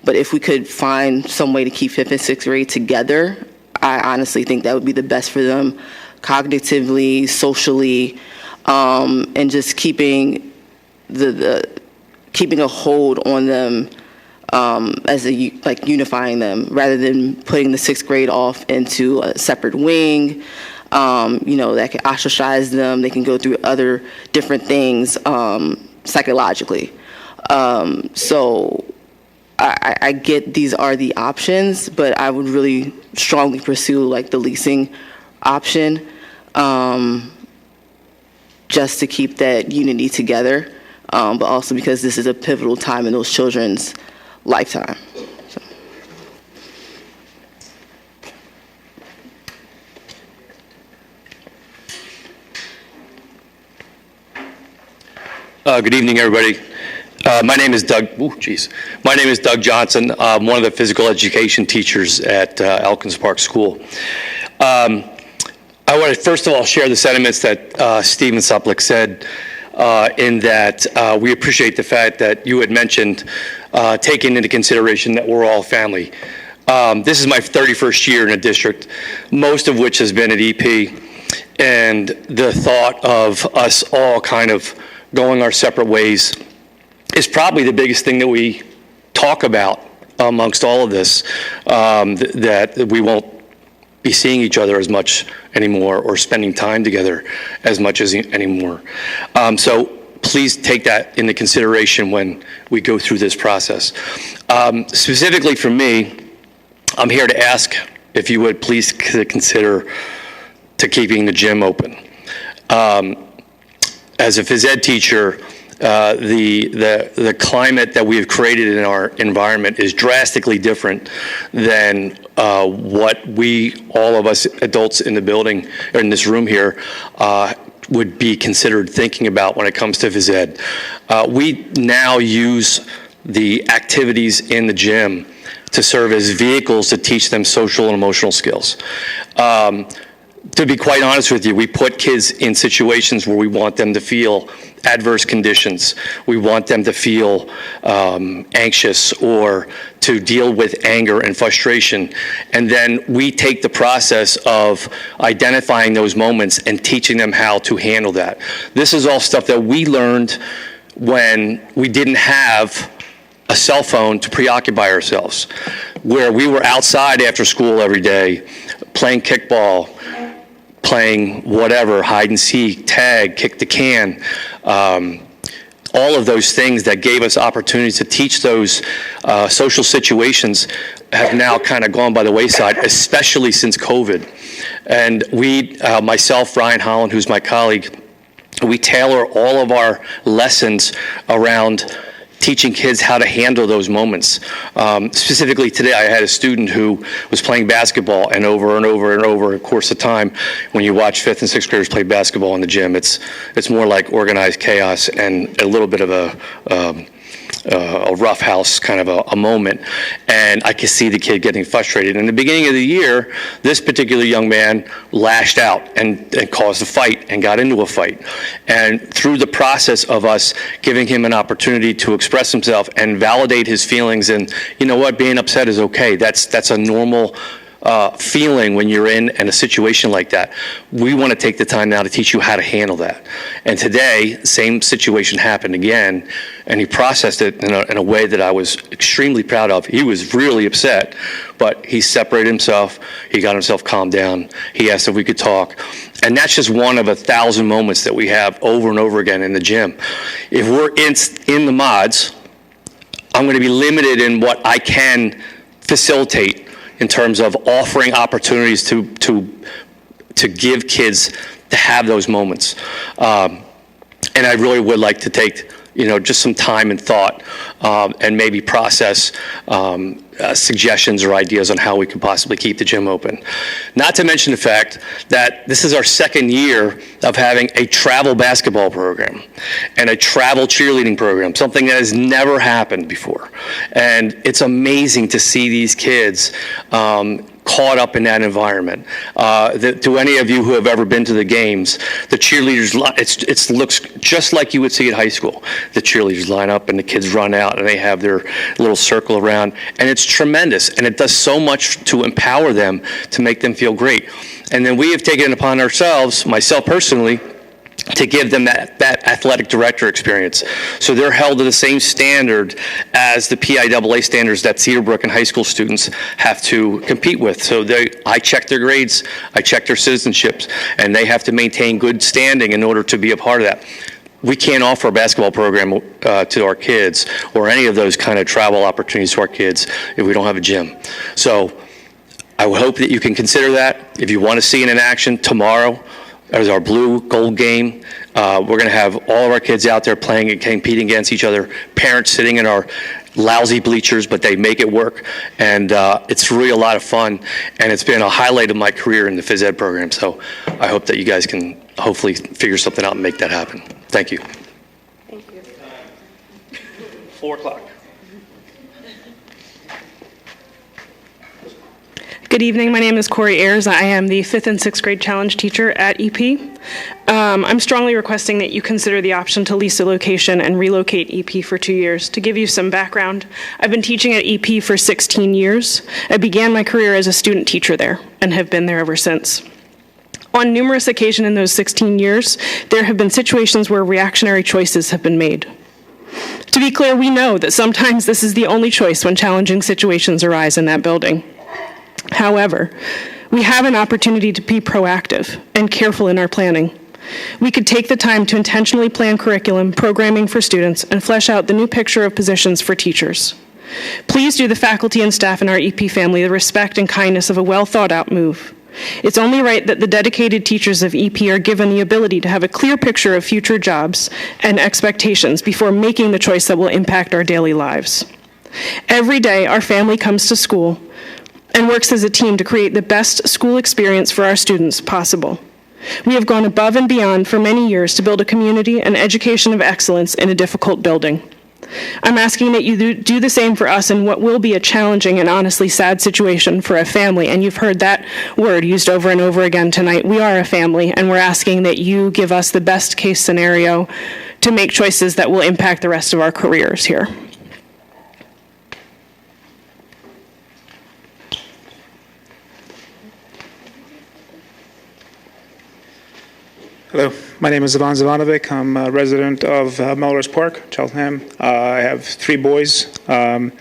But if we could find some way to keep fifth and sixth grade together, I honestly think that would be the best for them, cognitively, socially, and just keeping keeping a hold on them unifying them rather than putting the sixth grade off into a separate wing. That can ostracize them. They can go through other different things psychologically. So I get these are the options, but I would really strongly pursue the leasing option, just to keep that unity together, but also because this is a pivotal time in those children's lifetime. So. Good evening, everybody. My name is Doug. My name is Doug Johnson. I'm one of the physical education teachers at Elkins Park School. I want to first of all share the sentiments that Stephen Suplick said, in that we appreciate the fact that you had mentioned taking into consideration that we're all family. This is my 31st year in a district, most of which has been at EP, and the thought of us all kind of going our separate ways is probably the biggest thing that we talk about amongst all of this, that we won't be seeing each other as much anymore or spending time together as much as anymore. So please take that into consideration when we go through this process. Specifically for me, I'm here to ask if you would please consider to keeping the gym open. As a phys ed teacher, the climate that we have created in our environment is drastically different than what all of us adults in the building, or in this room here, would be considered thinking about when it comes to phys ed. We now use the activities in the gym to serve as vehicles to teach them social and emotional skills. To be quite honest with you, we put kids in situations where we want them to feel adverse conditions. We want them to feel anxious or to deal with anger and frustration. And then we take the process of identifying those moments and teaching them how to handle that. This is all stuff that we learned when we didn't have a cell phone to preoccupy ourselves, where we were outside after school every day, playing kickball, playing whatever, hide and seek, tag, kick the can, all of those things that gave us opportunities to teach those social situations have now kind of gone by the wayside, especially since COVID. And we, myself, Ryan Holland, who's my colleague, we tailor all of our lessons around teaching kids how to handle those moments. Specifically today, I had a student who was playing basketball, and over the course of time, when you watch 5th and 6th graders play basketball in the gym, it's more like organized chaos and a little bit of a rough house kind of a moment. And I could see the kid getting frustrated. In the beginning of the year, this particular young man lashed out and caused a fight and got into a fight. And through the process of us giving him an opportunity to express himself and validate his feelings, and you know what, being upset is okay. That's a normal feeling when you're in a situation like that. We want to take the time now to teach you how to handle that. And today, same situation happened again, and he processed it in a way that I was extremely proud of. He was really upset, but he separated himself. He got himself calmed down. He asked if we could talk. And that's just one of 1,000 moments that we have over and over again in the gym. If we're in the mods, I'm going to be limited in what I can facilitate in terms of offering opportunities to give kids to have those moments. And I really would like to take, just some time and thought and maybe process suggestions or ideas on how we can possibly keep the gym open. Not to mention the fact that this is our second year of having a travel basketball program and a travel cheerleading program, something that has never happened before. And it's amazing to see these kids caught up in that environment. To any of you who have ever been to the games, the cheerleaders, it looks just like you would see at high school. The cheerleaders line up and the kids run out and they have their little circle around, and it's tremendous, and it does so much to empower them, to make them feel great. And then we have taken it upon ourselves, myself personally, to give them that athletic director experience. So they're held to the same standard as the PIAA standards that Cedarbrook and high school students have to compete with. So I check their grades, I check their citizenships, and they have to maintain good standing in order to be a part of that. We can't offer a basketball program to our kids or any of those kind of travel opportunities to our kids if we don't have a gym. So I would hope that you can consider that. If you want to see it in action tomorrow, as our blue gold game, we're going to have all of our kids out there playing and competing against each other, parents sitting in our lousy bleachers, but they make it work, and it's really a lot of fun, and it's been a highlight of my career in the phys ed program. So I hope that you guys can hopefully figure something out and make that happen. Thank you. Thank you. 4 o'clock. Good evening. My name is Corey Ayers. I am the 5th and 6th grade challenge teacher at EP. I'm strongly requesting that you consider the option to lease a location and relocate EP for 2 years. To give you some background, I've been teaching at EP for 16 years. I began my career as a student teacher there and have been there ever since. On numerous occasions in those 16 years, there have been situations where reactionary choices have been made. To be clear, we know that sometimes this is the only choice when challenging situations arise in that building. However, we have an opportunity to be proactive and careful in our planning. We could take the time to intentionally plan curriculum, programming for students, and flesh out the new picture of positions for teachers. Please do the faculty and staff in our EP family the respect and kindness of a well-thought-out move. It's only right that the dedicated teachers of EP are given the ability to have a clear picture of future jobs and expectations before making the choice that will impact our daily lives. Every day, our family comes to school and works as a team to create the best school experience for our students possible. We have gone above and beyond for many years to build a community and education of excellence in a difficult building. I'm asking that you do the same for us in what will be a challenging and honestly sad situation for a family, and you've heard that word used over and over again tonight. We are a family, and we're asking that you give us the best case scenario to make choices that will impact the rest of our careers here. Hello, my name is Ivan Zivanovic. I'm a resident of Melrose Park, Cheltenham. I have 3 boys. One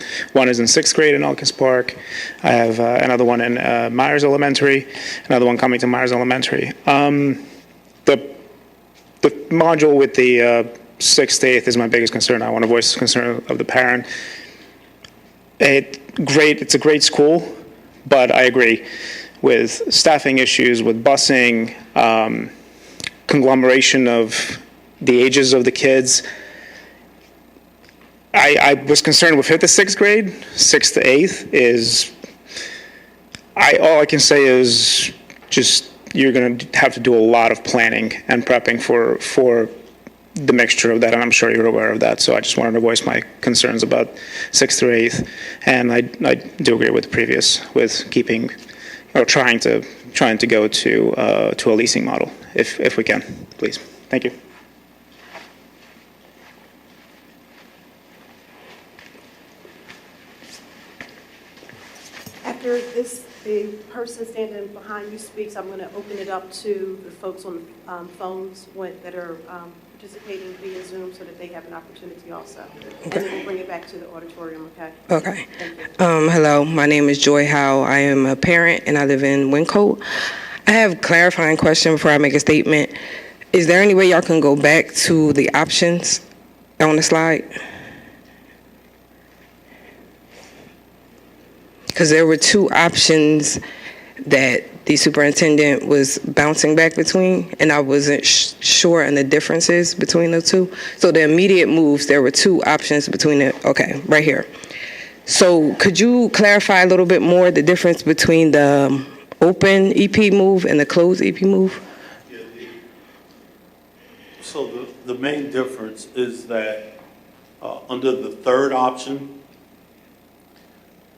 is in 6th grade in Elkins Park. I have another one in Myers Elementary, another one coming to Myers Elementary. The module with the 6th to 8th is my biggest concern. I want to voice the concern of the parent. It's a great school, but I agree with staffing issues, with busing, conglomeration of the ages of the kids. I was concerned with 5th to 6th grade. 6th to 8th is, all I can say is just you're going to have to do a lot of planning and prepping for the mixture of that, and I'm sure you're aware of that. So I just wanted to voice my concerns about 6th through 8th, and I do agree with the previous, with keeping or trying to go to a leasing model if we can, please. Thank you. At after the person standing behind you speaks, I'm going to open it up to the folks on phones that are participating via Zoom so that they have an opportunity also. And then we'll bring it back to the auditorium, okay? Okay. Hello, my name is Joy Howe. I am a parent and I live in Wyncote. I have a clarifying question before I make a statement. Is there any way y'all can go back to the options on the slide? Because there were two options that the superintendent was bouncing back between, and I wasn't sure on the differences between the two. So the immediate moves, there were two options between it. Okay, right here. So could you clarify a little bit more the difference between the open EP move and the closed EP move? Yeah, so the main difference is that under the third option,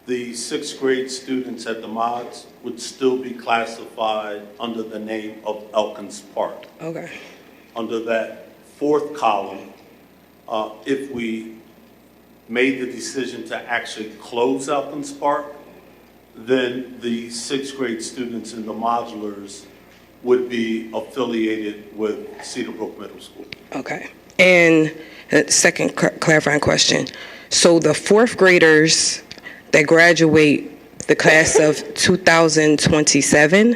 the sixth grade students at the mods would still be classified under the name of Elkins Park. Okay. Under that fourth column, if we made the decision to actually close Elkins Park, then the sixth grade students in the modulars would be affiliated with Cedarbrook Middle School. Okay. And second clarifying question. So the fourth graders that graduate the class of 2027,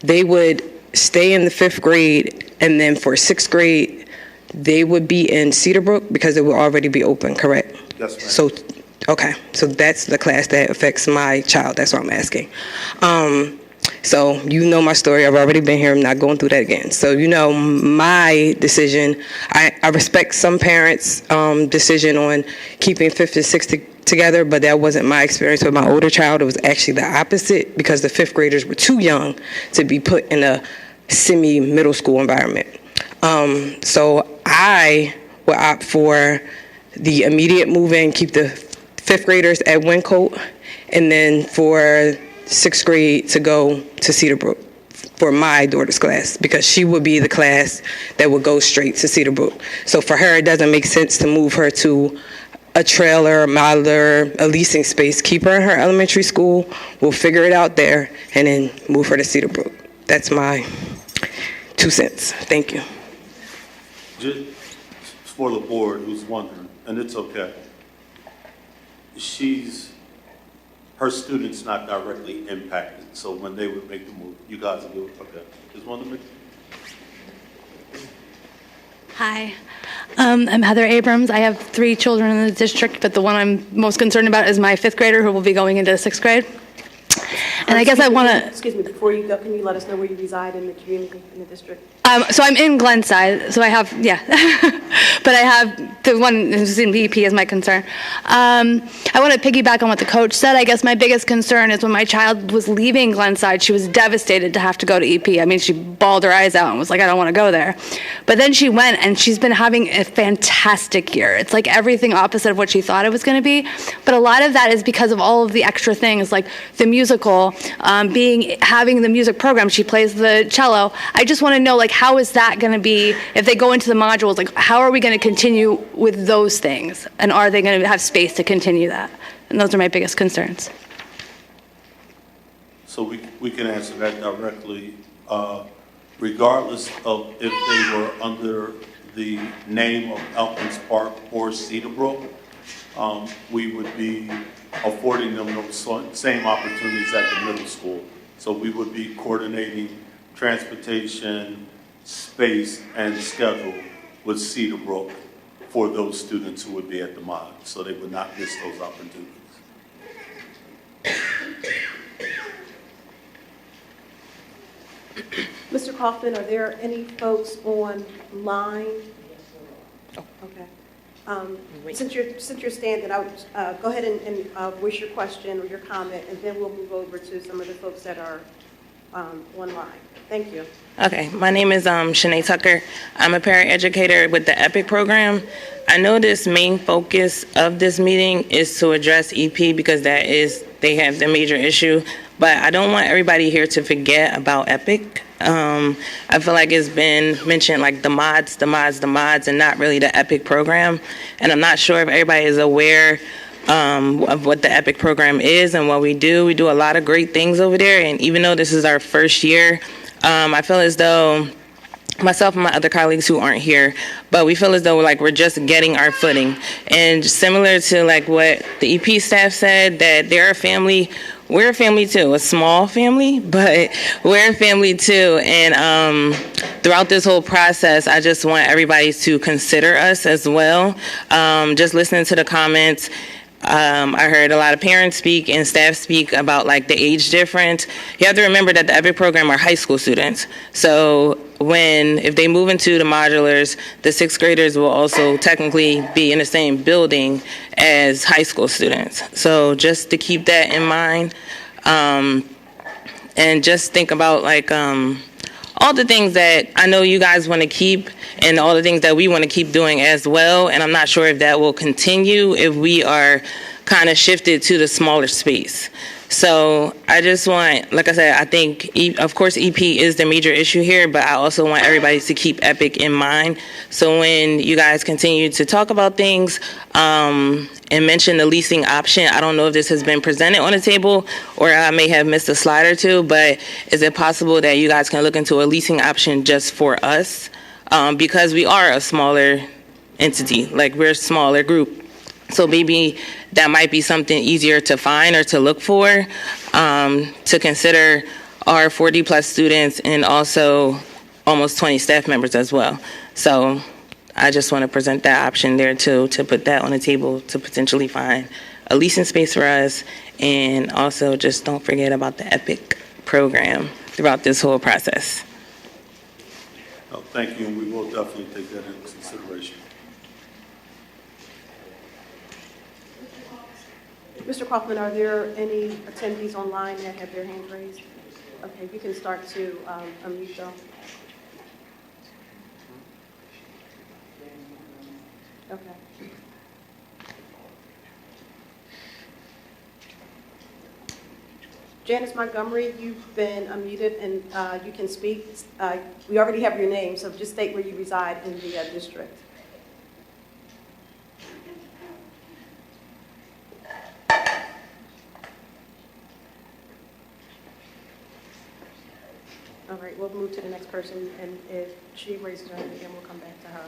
they would stay in the fifth grade, and then for sixth grade, they would be in Cedarbrook because it will already be open, correct? That's right. So, okay, so that's the class that affects my child. That's what I'm asking. So you know my story. I've already been here. I'm not going through that again. So you know my decision. I respect some parents' decision on keeping fifth and sixth together, but that wasn't my experience with my older child. It was actually the opposite because the fifth graders were too young to be put in a semi-middle school environment. So I would opt for the immediate move-in, keep the fifth graders at Wyncote, and then for sixth grade to go to Cedarbrook for my daughter's class, because she would be the class that would go straight to Cedarbrook. So for her, it doesn't make sense to move her to a trailer, a modular, a leasing space. Keep her in her elementary school. We'll figure it out there, and then move her to Cedarbrook. That's my 2 cents. Thank you. Just for the board who's wondering, and it's okay, her student's not directly impacted, so when they would make the move, you guys will do it, okay. Just wanted to make. Hi, I'm Heather Abrams. I have 3 children in the district, but the one I'm most concerned about is my 5th grader who will be going into 6th grade. And I guess I want to... Excuse me, before you go, can you let us know where you reside in the community, in the district? So I'm in Glenside, so I have, yeah. But I have the one who's in EP is my concern. I want to piggyback on what the coach said. I guess my biggest concern is when my child was leaving Glenside, she was devastated to have to go to EP. I mean, she bawled her eyes out and was like, I don't want to go there. But then she went, and she's been having a fantastic year. It's like everything opposite of what she thought it was going to be. But a lot of that is because of all of the extra things, like the musical, having the music program. She plays the cello. I just want to know, like, how is that going to be, if they go into the modules, like, how are we going to continue with those things? And are they going to have space to continue that? And those are my biggest concerns. So we can answer that directly. Regardless of if they were under the name of Elkins Park or Cedarbrook, we would be affording them those same opportunities at the middle school. So we would be coordinating transportation, space, and schedule with Cedarbrook for those students who would be at the mod, so they would not miss those opportunities. Mr. Kaufman, are there any folks online? Oh, okay. Since you're standing, I would go ahead and voice your question or your comment, and then we'll move over to some of the folks that are online. Thank you. Okay, my name is Shanae Tucker. I'm a parent educator with the EPIC program. I know this main focus of this meeting is to address EP because they have the major issue, but I don't want everybody here to forget about EPIC. I feel like it's been mentioned like the mods, and not really the EPIC program. And I'm not sure if everybody is aware of what the EPIC program is and what we do. We do a lot of great things over there, and even though this is our first year, I feel as though myself and my other colleagues who aren't here, but we feel as though we're just getting our footing. And similar to what the EP staff said, that they're a family. We're a family too, a small family, but we're a family too. And throughout this whole process, I just want everybody to consider us as well. Just listening to the comments, I heard a lot of parents speak and staff speak about the age difference. You have to remember that the EPIC program are high school students. So if they move into the modulars, the sixth graders will also technically be in the same building as high school students. So just to keep that in mind, and just think about all the things that I know you guys want to keep and all the things that we want to keep doing as well. And I'm not sure if that will continue if we are kind of shifted to the smaller space. So I just want, like I said, I think, of course, EP is the major issue here, but I also want everybody to keep EPIC in mind. So when you guys continue to talk about things and mention the leasing option, I don't know if this has been presented on the table or I may have missed a slide or two, but is it possible that you guys can look into a leasing option just for us? Because we are a smaller entity, we're a smaller group. So maybe that might be something easier to find or to look for, to consider our 40 plus students and also almost 20 staff members as well. So I just want to present that option there too, to put that on the table to potentially find a leasing space for us. And also just don't forget about the EPIC program throughout this whole process. Oh, thank you, and we will definitely take that into consideration. Mr. Kaufman, are there any attendees online that have their hands raised? Okay, you can start to unmute them. Okay. Janice Montgomery, you've been unmuted and you can speak. We already have your name, so just state where you reside in the district. All right, we'll move to the next person, and if she raises her hand again, we'll come back to her.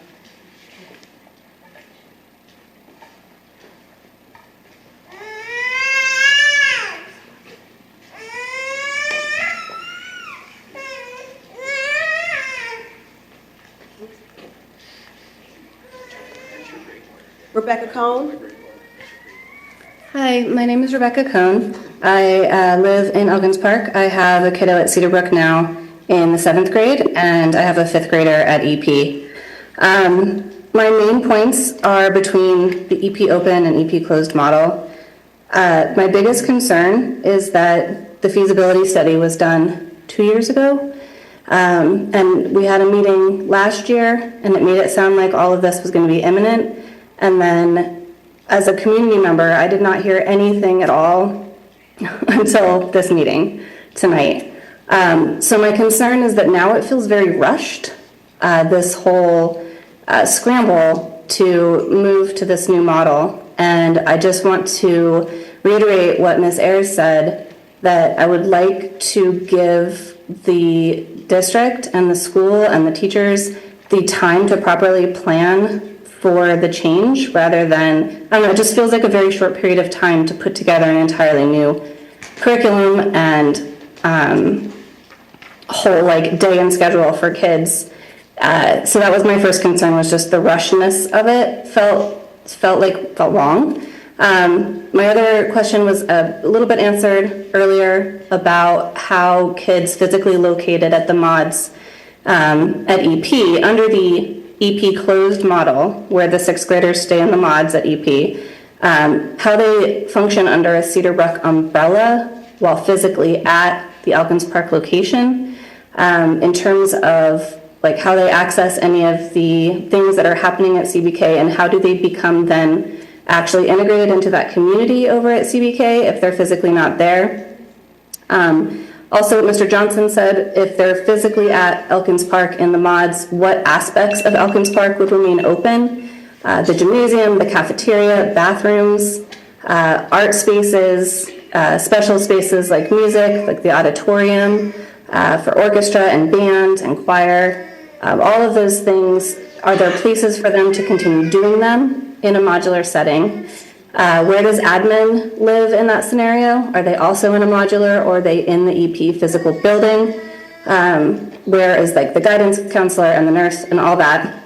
Rebecca Cohn. Hi, my name is Rebecca Cohn. I live in Elkins Park. I have a kiddo at Cedarbrook now in the 7th grade, and I have a 5th grader at EP. My main points are between the EP open and EP closed model. My biggest concern is that the feasibility study was done 2 years ago, and we had a meeting last year, and it made it sound like all of this was going to be imminent, and then as a community member, I did not hear anything at all until this meeting tonight. So my concern is that now it feels very rushed, this whole scramble to move to this new model. And I just want to reiterate what Ms. Ayers said, that I would like to give the district and the school and the teachers the time to properly plan for the change, rather than, I don't know, it just feels like a very short period of time to put together an entirely new curriculum and whole day and schedule for kids. So that was my first concern, was just the rushness of it. Felt wrong. My other question was a little bit answered earlier about how kids physically located at the mods at EP under the EP closed model, where the 6th graders stay in the mods at EP, how they function under a Cedarbrook umbrella while physically at the Elkins Park location, in terms of how they access any of the things that are happening at CBK, and how do they become then actually integrated into that community over at CBK if they're physically not there. Also, Mr. Johnson said if they're physically at Elkins Park in the mods, what aspects of Elkins Park would remain open? The gymnasium, the cafeteria, bathrooms. art spaces, special spaces like music, like the auditorium, for orchestra and band and choir. All of those things, are there places for them to continue doing them in a modular setting? Where does admin live in that scenario? Are they also in a modular, or are they in the EP physical building? Where is like the guidance counselor and the nurse and all that?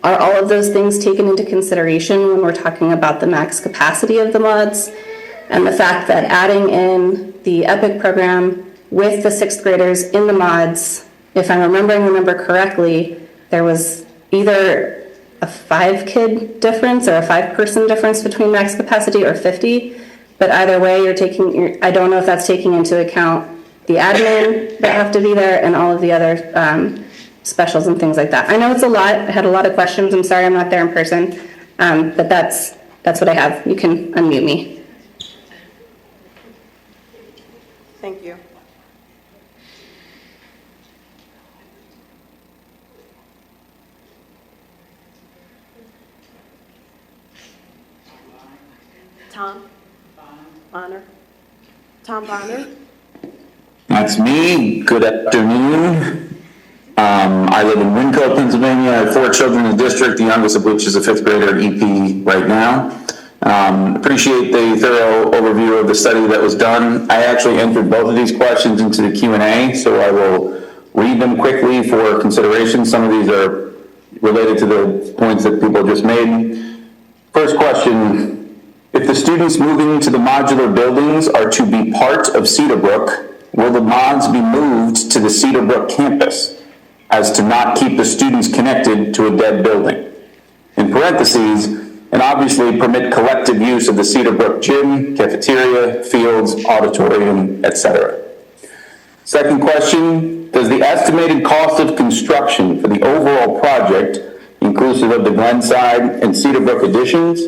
Are all of those things taken into consideration when we're talking about the max capacity of the mods? And the fact that adding in the EPIC program with the 6th graders in the mods, if I'm remembering the number correctly, there was either a 5-kid difference or a 5-person difference between max capacity or 50. But either way, I don't know if that's taking into account the admin that have to be there and all of the other specials and things like that. I know it's a lot. I had a lot of questions. I'm sorry I'm not there in person, but that's what I have. You can unmute me. Thank you. Tom Bonner. Tom Bonner. That's me. Good afternoon. I live in Winco, Pennsylvania. I have 4 children in the district, the youngest of which is a 5th grader at EP right now. Appreciate the thorough overview of the study that was done. I actually entered both of these questions into the Q&A, so I will read them quickly for consideration. Some of these are related to the points that people just made. First question. If the students moving into the modular buildings are to be part of Cedarbrook, will the mods be moved to the Cedarbrook campus as to not keep the students connected to a dead building? In parentheses, and obviously permit collective use of the Cedarbrook gym, cafeteria, fields, auditorium, etc. Second question, does the estimated cost of construction for the overall project, inclusive of the Glenside and Cedarbrook additions,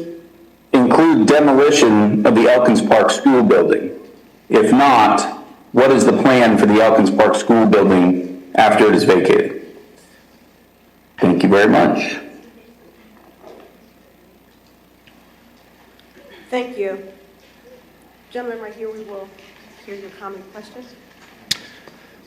include demolition of the Elkins Park School building? If not, what is the plan for the Elkins Park School building after it is vacated? Thank you very much. Thank you. Gentlemen, right here, we will hear your comment questions.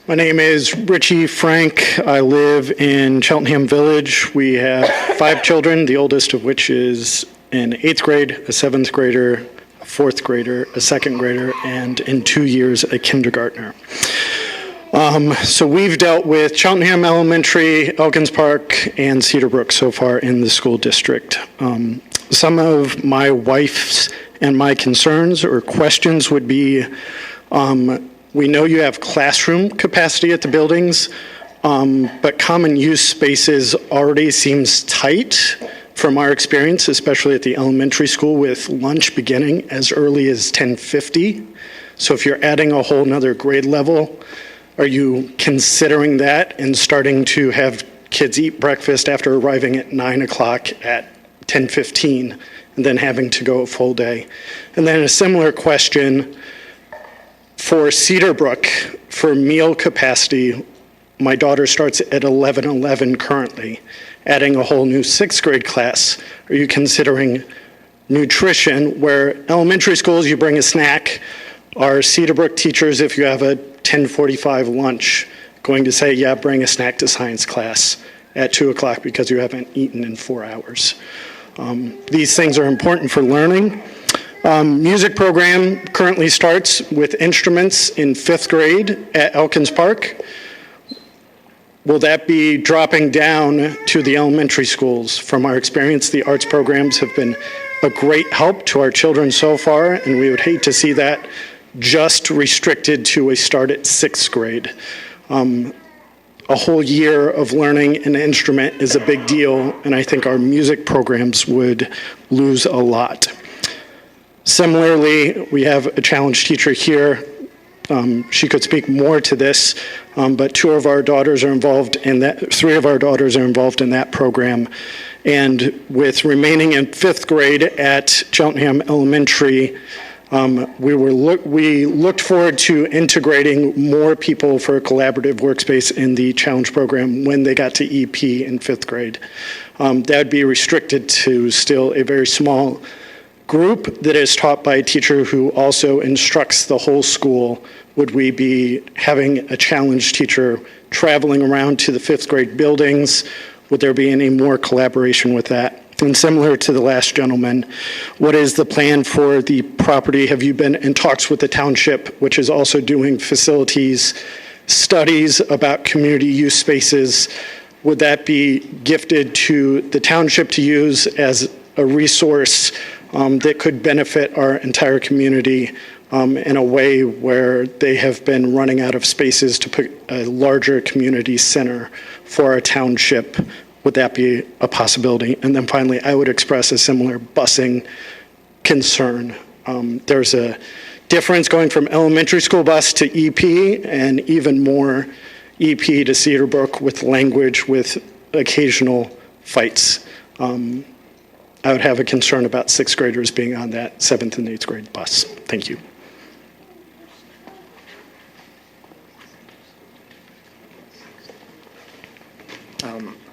My name is Richie Frank. I live in Cheltenham Village. We have 5 children, the oldest of which is in 8th grade, a 7th grader, a 4th grader, a 2nd grader, and in 2 years, a kindergartner. So we've dealt with Cheltenham Elementary, Elkins Park, and Cedarbrook so far in the school district. Some of my wife's and my concerns or questions would be, we know you have classroom capacity at the buildings, but common use spaces already seems tight from our experience, especially at the elementary school with lunch beginning as early as 10:50. So if you're adding a whole nother grade level, are you considering that and starting to have kids eat breakfast after arriving at 9 o'clock at 10:15 and then having to go a full day? And then a similar question for Cedarbrook, for meal capacity, my daughter starts at 11:11 currently, adding a whole new 6th grade class. Are you considering nutrition, where elementary schools you bring a snack? Are Cedarbrook teachers, if you have a 10:45 lunch, going to say, yeah, bring a snack to science class at 2 o'clock because you haven't eaten in 4 hours? These things are important for learning. Music program currently starts with instruments in 5th grade at Elkins Park. Will that be dropping down to the elementary schools? From our experience, the arts programs have been a great help to our children so far, and we would hate to see that just restricted to a start at 6th grade. A whole year of learning an instrument is a big deal, and I think our music programs would lose a lot. Similarly, we have a challenge teacher here. She could speak more to this, but 2 of our daughters are involved in that, 3 of our daughters are involved in that program. And with remaining in 5th grade at Cheltenham Elementary, we looked forward to integrating more people for a collaborative workspace in the challenge program when they got to EP in 5th grade. That would be restricted to still a very small group that is taught by a teacher who also instructs the whole school? Would we be having a challenge teacher traveling around to the fifth grade buildings? Would there be any more collaboration with that? And similar to the last gentleman, what is the plan for the property? Have you been in talks with the township, which is also doing facilities studies about community use spaces? Would that be gifted to the township to use as a resource that could benefit our entire community in a way where they have been running out of spaces to put a larger community center for our township? Would that be a possibility? And then finally, I would express a similar busing concern. There's a difference going from elementary school bus to EP, and even more EP to Cedarbrook with language, with occasional fights. I would have a concern about sixth graders being on that seventh and eighth grade bus. Thank you.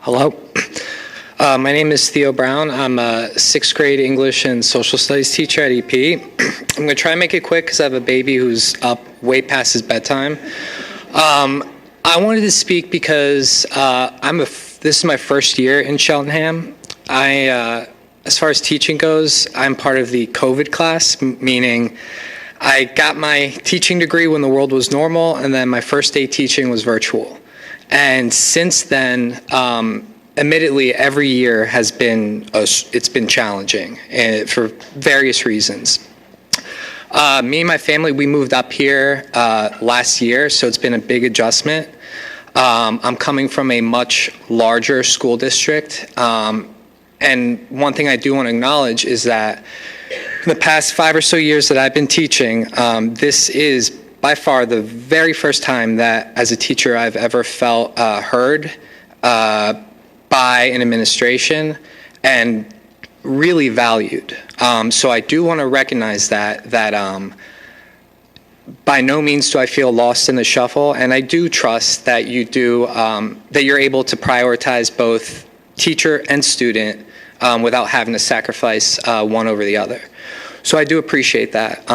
Hello. My name is Theo Brown. I'm a sixth grade English and social studies teacher at EP. I'm going to try and make it quick because I have a baby who's up way past his bedtime. I wanted to speak because this is my first year in Cheltenham. As far as teaching goes, I'm part of the COVID class, meaning I got my teaching degree when the world was normal, and then my first day teaching was virtual. And since then, admittedly, every year has been it's been challenging for various reasons. Me and my family, we moved up here last year, so it's been a big adjustment. I'm coming from a much larger school district, and one thing I do want to acknowledge is that in the past 5 or so years that I've been teaching, this is by far the very first time that as a teacher I've ever felt heard by an administration and really valued. So I do want to recognize that by no means do I feel lost in the shuffle, and I do trust that you do, that you're able to prioritize both teacher and student without having to sacrifice one over the other. So I do appreciate that.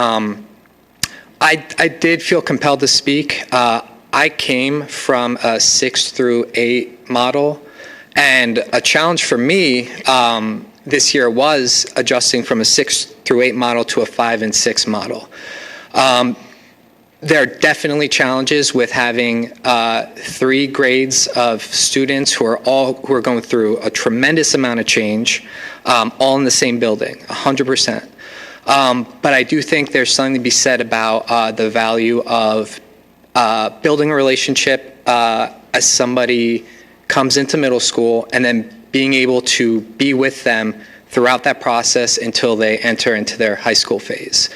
I did feel compelled to speak. I came from a 6 through 8 model, and a challenge for me this year was adjusting from a 6 through 8 model to a 5 and 6 model. There are definitely challenges with having 3 grades of students who are going through a tremendous amount of change, all in the same building, 100%. But I do think there's something to be said about the value of building a relationship as somebody comes into middle school and then being able to be with them throughout that process until they enter into their high school phase.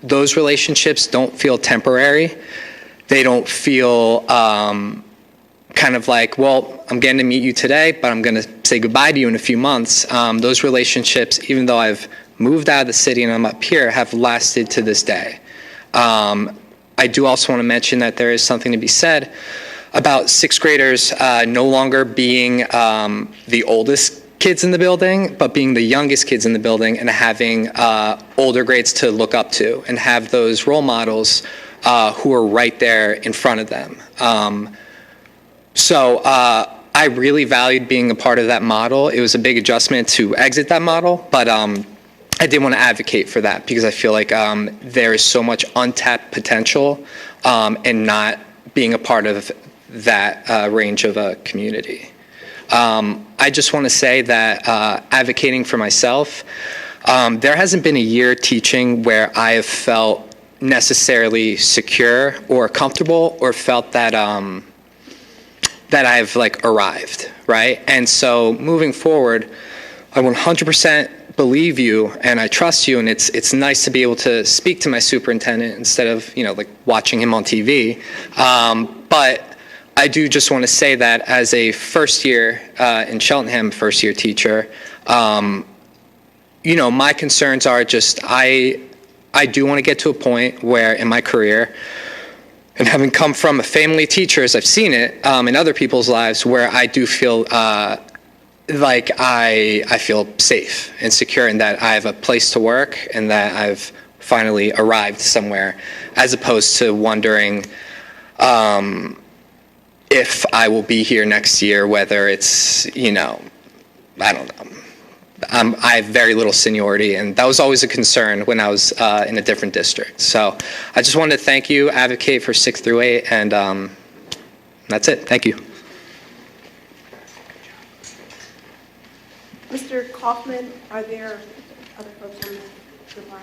Those relationships don't feel temporary. They don't feel kind of like, well, I'm getting to meet you today, but I'm going to say goodbye to you in a few months. Those relationships, even though I've moved out of the city and I'm up here, have lasted to this day. I do also want to mention that there is something to be said about sixth graders no longer being the oldest kids in the building, but being the youngest kids in the building and having older grades to look up to and have those role models who are right there in front of them. So I really valued being a part of that model. It was a big adjustment to exit that model, but I did want to advocate for that because I feel like there is so much untapped potential in not being a part of that range of a community. I just want to say that advocating for myself, there hasn't been a year teaching where I have felt necessarily secure or comfortable or felt that that I've like arrived, right? And so moving forward, I 100% believe you and I trust you, and it's nice to be able to speak to my superintendent instead of like watching him on TV. But I do just want to say that as a first year in Cheltenham, first year teacher, my concerns are just I do want to get to a point where in my career, and having come from a family of teachers, I've seen it in other people's lives where I do feel like I feel safe and secure in that I have a place to work and that I've finally arrived somewhere, as opposed to wondering if I will be here next year, whether it's, I don't know. I have very little seniority, and that was always a concern when I was in a different district. So I just wanted to thank you, advocate for 6 through 8, and that's it. Thank you. Mr. Kaufman, are there other folks on the line?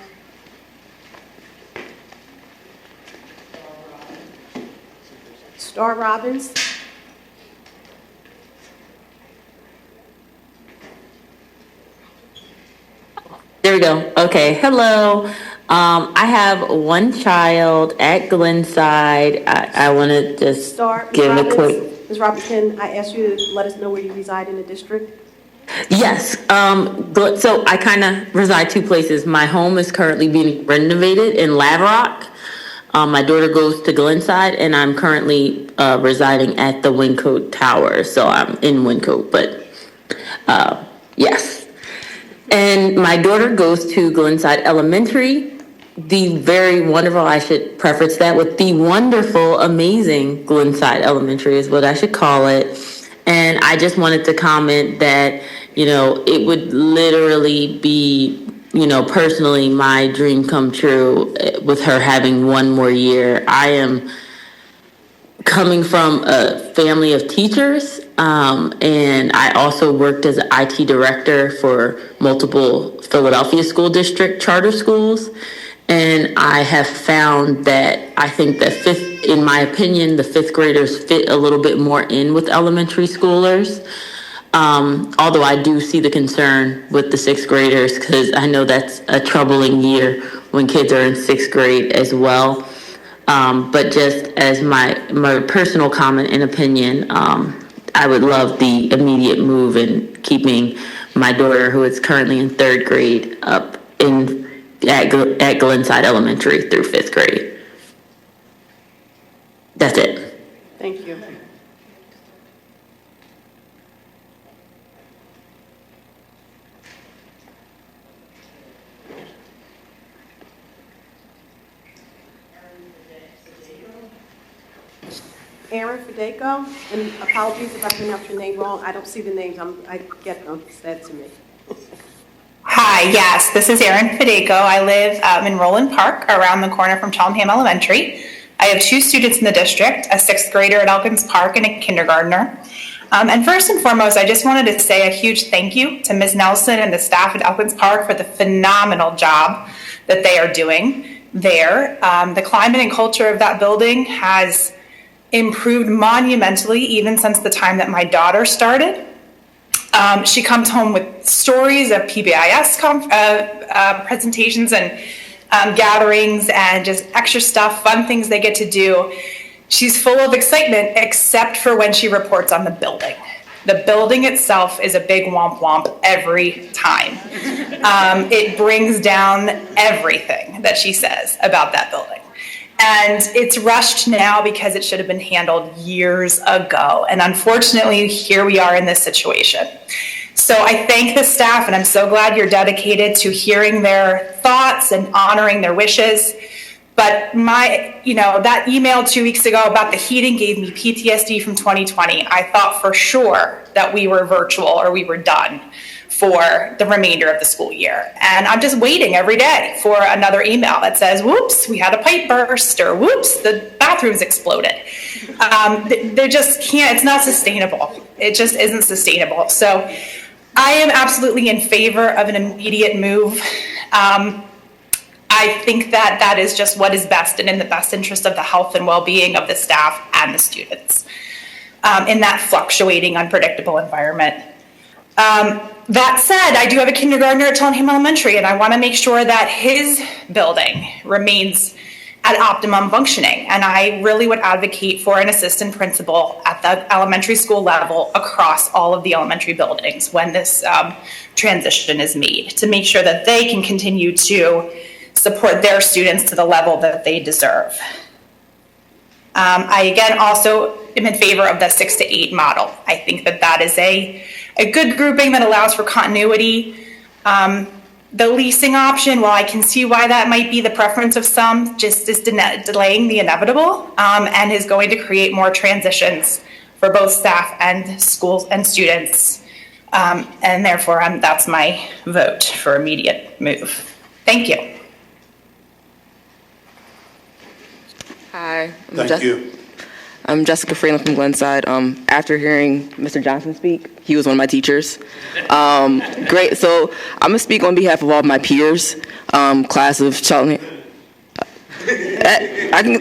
Star Robbins? There we go. Okay. Hello. I have one child at Glenside. I want to just give a quick. Ms. Robinson, I asked you to let us know where you reside in the district. Yes. So I kind of reside 2 places. My home is currently being renovated in Lavrock. My daughter goes to Glenside, and I'm currently residing at the Wyncote Tower. So I'm in Wyncote, but yes. And my daughter goes to Glenside Elementary, the very wonderful, I should preface that with the wonderful, amazing Glenside Elementary is what I should call it. And I just wanted to comment that, it would literally be, personally my dream come true with her having one more year. I am coming from a family of teachers, and I also worked as an IT director for multiple Philadelphia school district charter schools. And I have found that I think that in my opinion, the 5th graders fit a little bit more in with elementary schoolers. Although I do see the concern with the 6th graders, because I know that's a troubling year when kids are in 6th grade as well. But just as my personal comment and opinion, I would love the immediate move in keeping my daughter, who is currently in 3rd grade, up at Glenside Elementary through 5th grade. That's it. Thank you. Aaron Fideko, and apologies if I pronounce your name wrong. I don't see the names. I get them said to me. Hi, yes, this is Erin Fideko. I live in Roland Park, around the corner from Cheltenham Elementary. I have 2 students in the district, a 6th grader at Elkins Park and a kindergartner. And first and foremost, I just wanted to say a huge thank you to Ms. Nelson and the staff at Elkins Park for the phenomenal job that they are doing there. The climate and culture of that building has improved monumentally even since the time that my daughter started. She comes home with stories of PBIS presentations and gatherings and just extra stuff, fun things they get to do. She's full of excitement, except for when she reports on the building. The building itself is a big womp womp every time. It brings down everything that she says about that building. And it's rushed now because it should have been handled years ago. And unfortunately, here we are in this situation. So I thank the staff, and I'm so glad you're dedicated to hearing their thoughts and honoring their wishes. But that email 2 weeks ago about the heating gave me PTSD from 2020. I thought for sure that we were virtual or we were done for the remainder of the school year. And I'm just waiting every day for another email that says, whoops, we had a pipe burst, or whoops, the bathroom's exploded. They just can't, it's not sustainable. It just isn't sustainable. So I am absolutely in favor of an immediate move. I think that that is just what is best and in the best interest of the health and well-being of the staff and the students in that fluctuating, unpredictable environment. That said, I do have a kindergartner at Cheltenham Elementary, and I want to make sure that his building remains at optimum functioning. And I really would advocate for an assistant principal at the elementary school level across all of the elementary buildings when this transition is made, to make sure that they can continue to support their students to the level that they deserve. I again also am in favor of the 6 to 8 model. I think that that is a good grouping that allows for continuity. The leasing option, while I can see why that might be the preference of some, just is delaying the inevitable and is going to create more transitions for both staff and schools and students. And therefore, that's my vote for immediate move. Thank you. Hi. Thank you. I'm Jessica Freeland from Glenside. After hearing Mr. Johnson speak, he was one of my teachers. Great. So I'm gonna speak on behalf of all of my peers, class of Cheltenham. In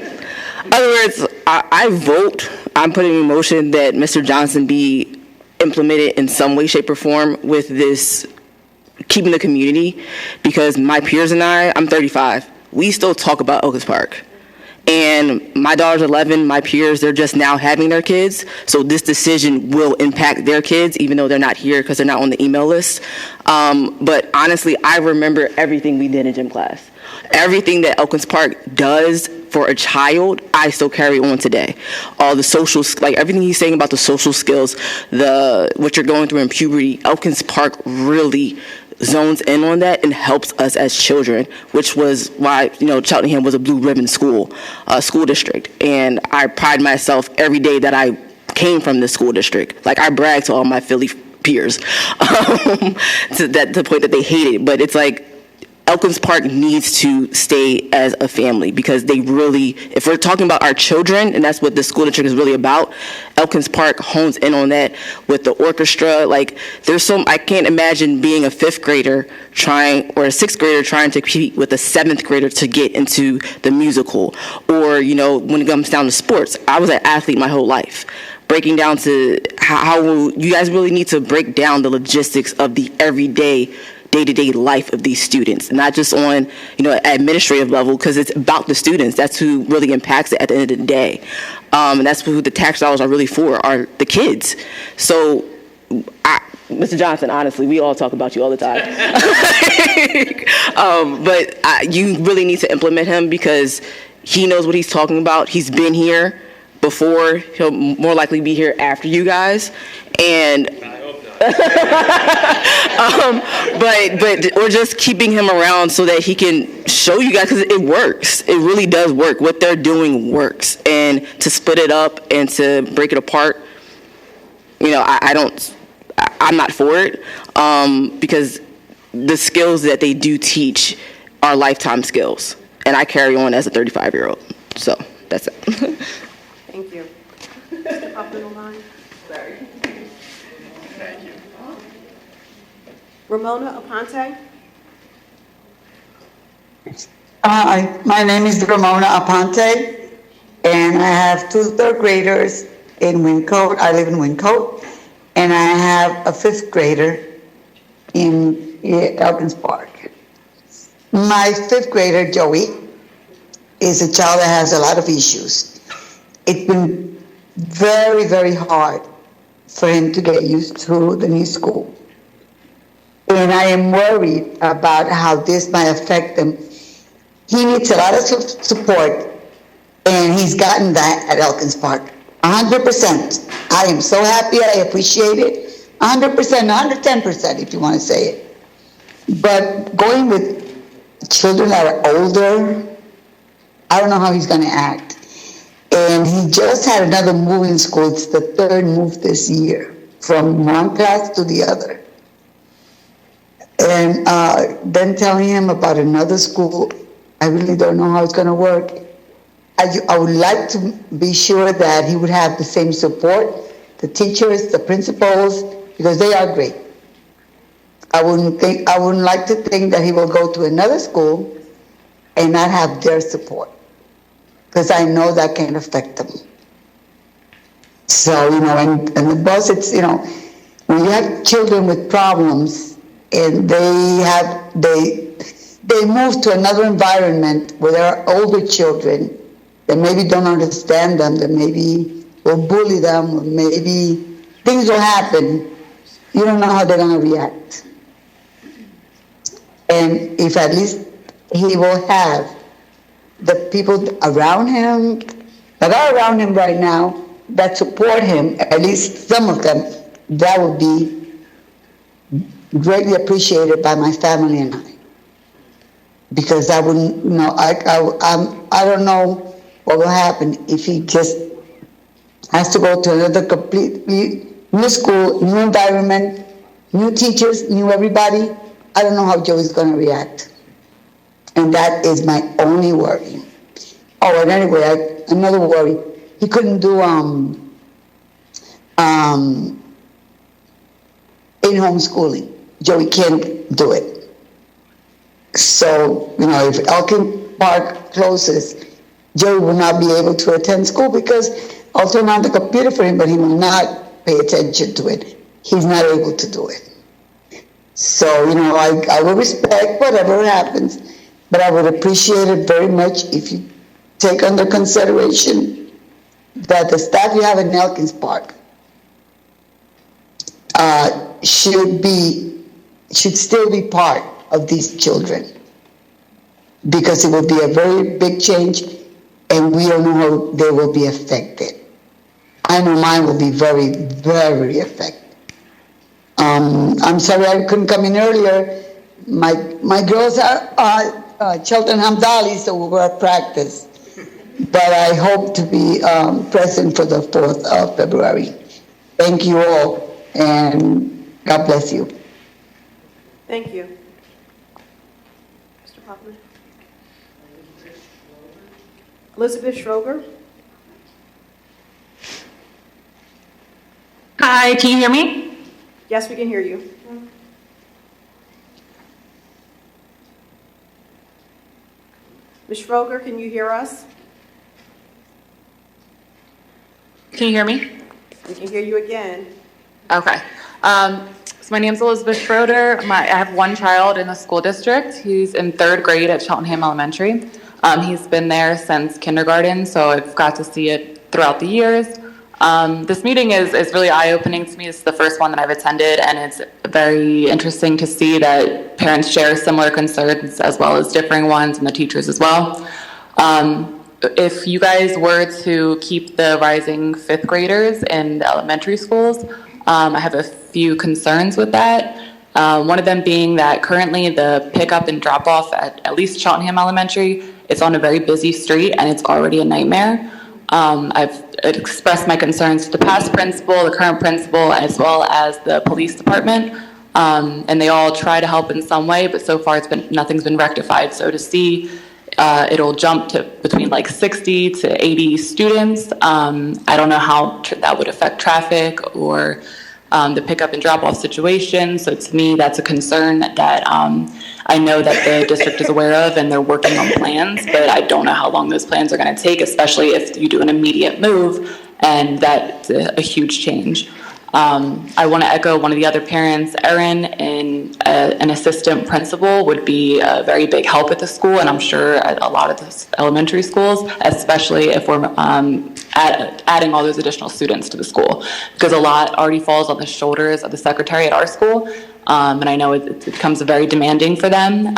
other words, I vote. I'm putting in motion that Mr. Johnson be implemented in some way, shape, or form with this keeping the community, because my peers and I'm 35. We still talk about Elkins Park. And my daughter's 11, my peers, they're just now having their kids. So this decision will impact their kids, even though they're not here because they're not on the email list. But honestly, I remember everything we did in gym class. Everything that Elkins Park does for a child, I still carry on today. All the social, like everything he's saying about the social skills, what you're going through in puberty, Elkins Park really zones in on that and helps us as children, which was why, Cheltenham was a blue ribbon school district. And I pride myself every day that I came from this school district. Like, I brag to all my Philly peers to the point that they hate it. But it's like, Elkins Park needs to stay as a family, because they really, if we're talking about our children, and that's what the school district is really about, Elkins Park hones in on that with the orchestra. Like, I can't imagine being a 5th grader or a 6th grader trying to compete with a 7th grader to get into the musical. Or, when it comes down to sports, I was an athlete my whole life. Breaking down to how you guys really need to break down the logistics of the everyday day-to-day life of these students, not just on administrative level, because it's about the students. That's who really impacts it at the end of the day, and that's who the tax dollars are really for, are the kids. So Mr. Johnson, honestly, we all talk about you all the time. But you really need to implement him, because he knows what he's talking about. He's been here before. He'll more likely be here after you guys. And but we're just keeping him around so that he can show you guys, because it works. It really does work. What they're doing works. And to split it up and to break it apart, I'm not for it, because the skills that they do teach are lifetime skills. And I carry on as a 35-year-old. So that's it. Thank you. Step up in the line. Sorry. Thank you. Ramona Aponte. Hi, my name is Ramona Aponte, and I have 2 3rd graders in Wyncote. I live in Wyncote, and I have a 5th grader in Elkins Park. My 5th grader, Joey, is a child that has a lot of issues. It's been very, very hard for him to get used to the new school. And I am worried about how this might affect him. He needs a lot of support, and he's gotten that at Elkins Park. 100%. I am so happy. I appreciate it. 100%, 110%, if you want to say it. But going with children that are older, I don't know how he's going to act. And he just had another move in school. It's the 3rd move this year, from one class to the other. And then telling him about another school, I really don't know how it's going to work. I would like to be sure that he would have the same support, the teachers, the principals, because they are great. I wouldn't like to think that he will go to another school and not have their support, because I know that can affect them. So, and the bus, it's, when you have children with problems, and they move to another environment where there are older children that maybe don't understand them, that maybe will bully them, or maybe things will happen. You don't know how they're going to react. And if at least he will have the people around him that are around him right now that support him, at least some of them, that would be greatly appreciated by my family and I. Because I wouldn't, you know, I don't know what will happen if he just has to go to another completely new school, new environment, new teachers, new everybody. I don't know how Joey's going to react. And that is my only worry. Oh, and anyway, another worry. He couldn't do in-home schooling. Joey can't do it. So, you know, if Elkins Park closes, Joey will not be able to attend school because I'll turn on the computer for him, but he will not pay attention to it. He's not able to do it. So, you know, I will respect whatever happens, but I would appreciate it very much if you take under consideration that the staff you have in Elkins Park should still be part of these children, because it will be a very big change and we don't know how they will be affected. I know mine will be very, very affected. I'm sorry I couldn't come in earlier. My girls are Cheltenham Dolly, so we were at practice. But I hope to be present for the 4th of February. Thank you all, and God bless you. Thank you. Mr. Hoffman. Elizabeth Schroger. Hi, can you hear me? Yes, we can hear you. Ms. Schroger, can you hear us? Can you hear me? We can hear you again. Okay. So my name is Elizabeth Schroeder. I have one child in the school district. He's in 3rd grade at Cheltenham Elementary. He's been there since kindergarten, so I've got to see it throughout the years. This meeting is really eye-opening to me. It's the first one that I've attended, and it's very interesting to see that parents share similar concerns as well as differing ones, and the teachers as well. If you guys were to keep the rising 5th graders in the elementary schools, I have a few concerns with that. One of them being that currently the pickup and drop-off at least Cheltenham Elementary, it's on a very busy street and it's already a nightmare. I've expressed my concerns to the past principal, the current principal, as well as the police department, and they all try to help in some way, but so far nothing's been rectified. So to see it'll jump to between like 60 to 80 students, I don't know how that would affect traffic or the pickup and drop-off situation. So to me, that's a concern that I know that the district is aware of, and they're working on plans, but I don't know how long those plans are going to take, especially if you do an immediate move, and that's a huge change. I want to echo one of the other parents, Erin, and an assistant principal would be a very big help at the school, and I'm sure at a lot of the elementary schools, especially if we're adding all those additional students to the school, because a lot already falls on the shoulders of the secretary at our school, and I know it becomes very demanding for them.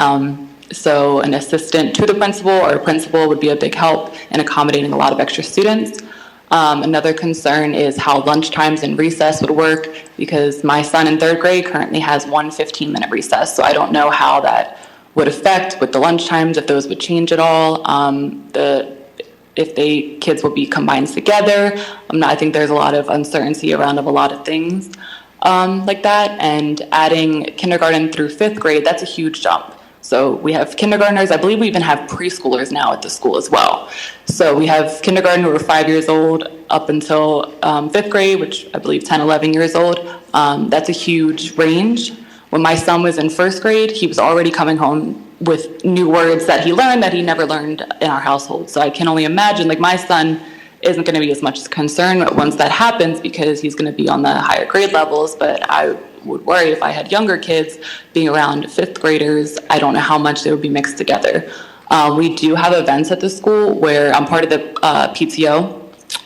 So an assistant to the principal or a principal would be a big help in accommodating a lot of extra students. Another concern is how lunch times and recess would work, because my son in 3rd grade currently has one 15-minute recess, so I don't know how that would affect with the lunch times, if those would change at all, if kids will be combined together. I think there's a lot of uncertainty around a lot of things like that, and adding kindergarten through 5th grade, that's a huge jump. So we have kindergartners, I believe we even have preschoolers now at the school as well. So we have kindergarten who are 5 years old up until 5th grade, which I believe 10, 11 years old. That's a huge range. When my son was in 1st grade, he was already coming home with new words that he learned that he never learned in our household. So I can only imagine, like, my son isn't going to be as much concern once that happens, because he's going to be on the higher grade levels, but I would worry if I had younger kids being around 5th graders. I don't know how much they would be mixed together. We do have events at the school where I'm part of the PTO,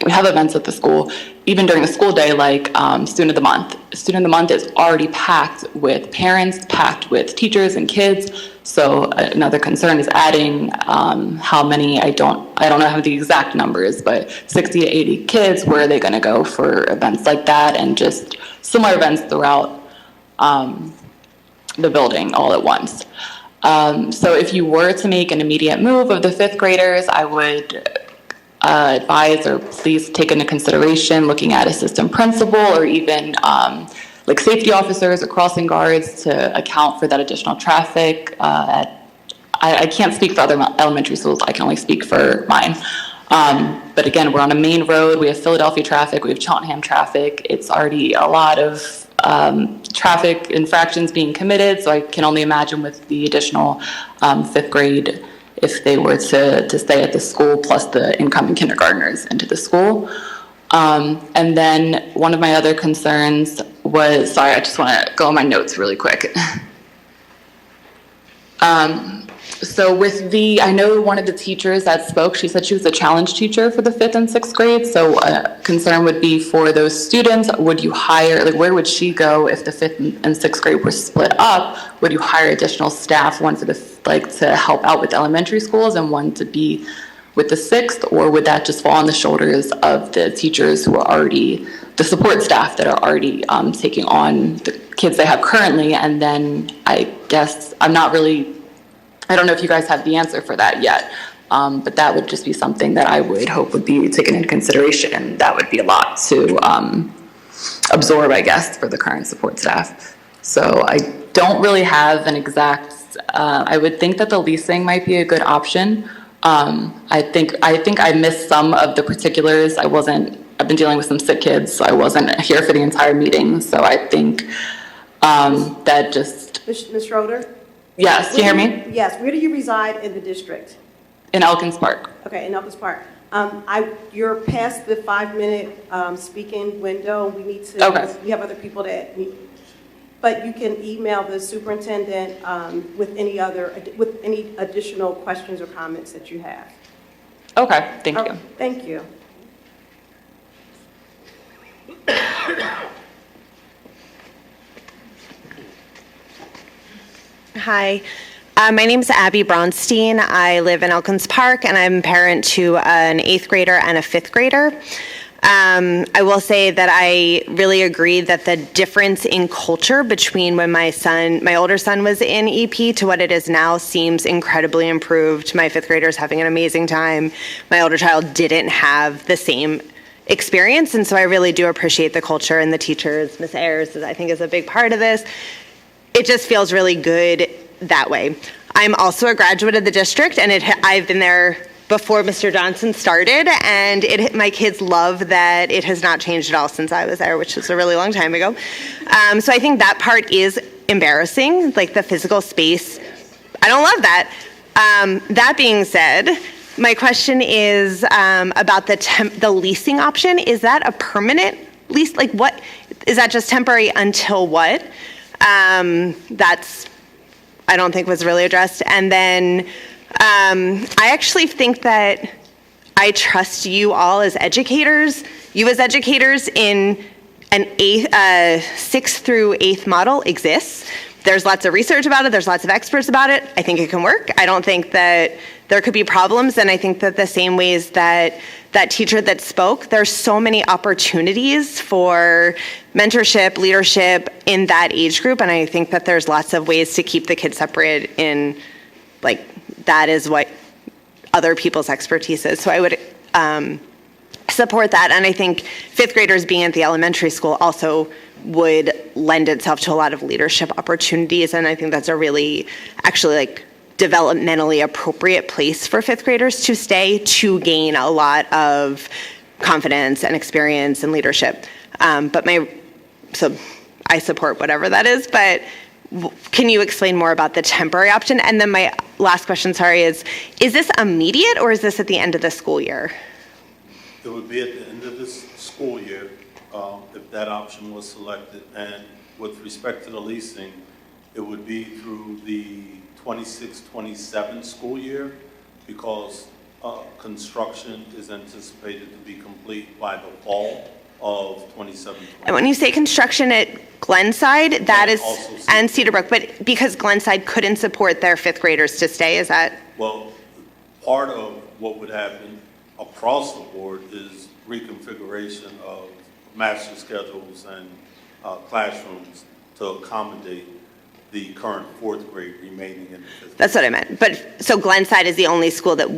we have events at the school, even during the school day, like Student of the Month. Student of the Month is already packed with parents, packed with teachers and kids. So another concern is adding how many, I don't have the exact numbers, but 60 to 80 kids, where are they going to go for events like that, and just similar events throughout the building all at once. So if you were to make an immediate move of the fifth graders, I would advise or please take into consideration looking at assistant principal or even like safety officers or crossing guards to account for that additional traffic. I can't speak for other elementary schools, I can only speak for mine. But again, we're on a main road, we have Philadelphia traffic, we have Cheltenham traffic, it's already a lot of traffic infractions being committed, so I can only imagine with the additional fifth grade if they were to stay at the school plus the incoming kindergartners into the school. And then one of my other concerns was, sorry, I just want to go on my notes really quick. So with I know one of the teachers that spoke, she said she was a challenge teacher for the 5th and 6th grade. So a concern would be for those students, would you hire, like where would she go if the 5th and 6th grade were split up? Would you hire additional staff, one for to help out with elementary schools and one to be with the 6th, or would that just fall on the shoulders of the teachers who are already, the support staff that are already taking on the kids they have currently? And then I guess I don't know if you guys have the answer for that yet, but that would just be something that I would hope would be taken into consideration, and that would be a lot to absorb, I guess, for the current support staff. So I don't really have an exact, I would think that the leasing might be a good option. I think I missed some of the particulars. I've been dealing with some sick kids, so I wasn't here for the entire meeting. So I think that just... Ms. Schroeder? Yes, can you hear me? Yes, where do you reside in the district? In Elkins Park. Okay, in Elkins Park. You're past the 5-minute speaking window. We need to, okay. We have other people that need, but you can email the superintendent with any additional questions or comments that you have. Okay, thank you. Thank you. Hi, my name is Abby Bronstein. I live in Elkins Park, and I'm a parent to an 8th grader and a 5th grader. I will say that I really agree that the difference in culture between when my older son was in EP to what it is now seems incredibly improved. My 5th grader is having an amazing time. My older child didn't have the same experience, and so I really do appreciate the culture and the teachers. Ms. Ayers, I think, is a big part of this. It just feels really good that way. I'm also a graduate of the district, and I've been there before Mr. Johnson started, and my kids love that it has not changed at all since I was there, which was a really long time ago. So I think that part is embarrassing, like the physical space. I don't love that. That being said, my question is about the leasing option. Is that a permanent lease? Like what, is that just temporary until what? That's, I don't think was really addressed. And then I actually think that I trust you all as educators. You as educators in an 6th through 8th model exists. There's lots of research about it. There's lots of experts about it. I think it can work. I don't think that there could be problems. And I think that the same ways that that teacher that spoke, there's so many opportunities for mentorship, leadership in that age group. And I think that there's lots of ways to keep the kids separate in, like, that is what other people's expertise is. So I would support that. And I think 5th graders being at the elementary school also would lend itself to a lot of leadership opportunities. And I think that's a really, actually, like, developmentally appropriate place for 5th graders to stay to gain a lot of confidence and experience and leadership. So I support whatever that is, but can you explain more about the temporary option? And then my last question, sorry, is this immediate or is this at the end of the school year? It would be at the end of this school year if that option was selected. And with respect to the leasing, it would be through the 26-27 school year, because construction is anticipated to be complete by the fall of 2017. And when you say construction at Glenside, that is, and Cedarbrook, but because Glenside couldn't support their fifth graders to stay, is that? Well, part of what would happen across the board is reconfiguration of master schedules and classrooms to accommodate the current fourth grade remaining in the fifth grade. That's what I meant. But, so Glenside is the only school that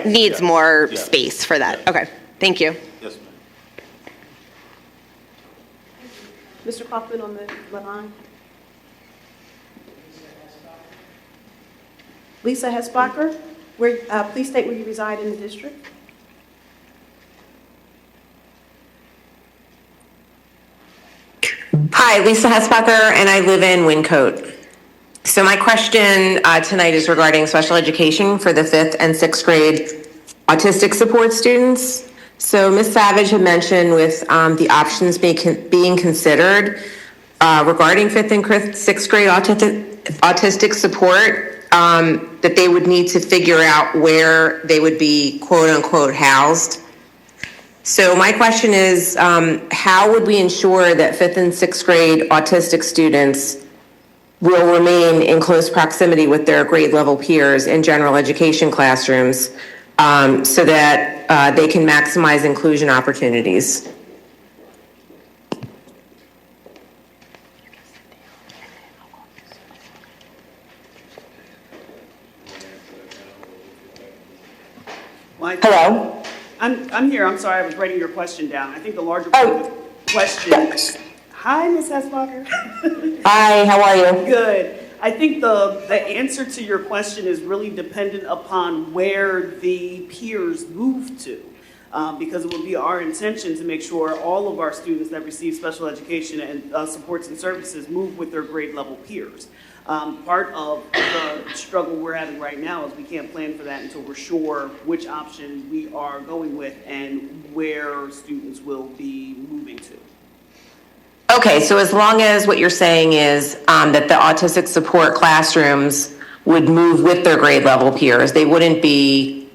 needs more space for that? Okay, thank you. Yes, ma'am. Mr. Kaufman on the line. Lisa Hesbacher, please state where you reside in the district. Hi, Lisa Hesbacher, and I live in Wyncote. So my question tonight is regarding special education for the 5th and 6th grade autistic support students. So Ms. Savage had mentioned with the options being considered regarding 5th and 6th grade autistic support, that they would need to figure out where they would be quote unquote housed. So my question is, how would we ensure that 5th and 6th grade autistic students will remain in close proximity with their grade level peers in general education classrooms so that they can maximize inclusion opportunities? Hello? I'm here. I'm sorry. I was writing your question down. I think the larger part of the question. Hi, Ms. Hesbacher. Hi, how are you? Good. I think the answer to your question is really dependent upon where the peers move to. Because it would be our intention to make sure all of our students that receive special education and supports and services move with their grade level peers. Part of the struggle we're having right now is we can't plan for that until we're sure which option we are going with and where students will be moving to. Okay, so as long as what you're saying is that the autistic support classrooms would move with their grade level peers, they wouldn't be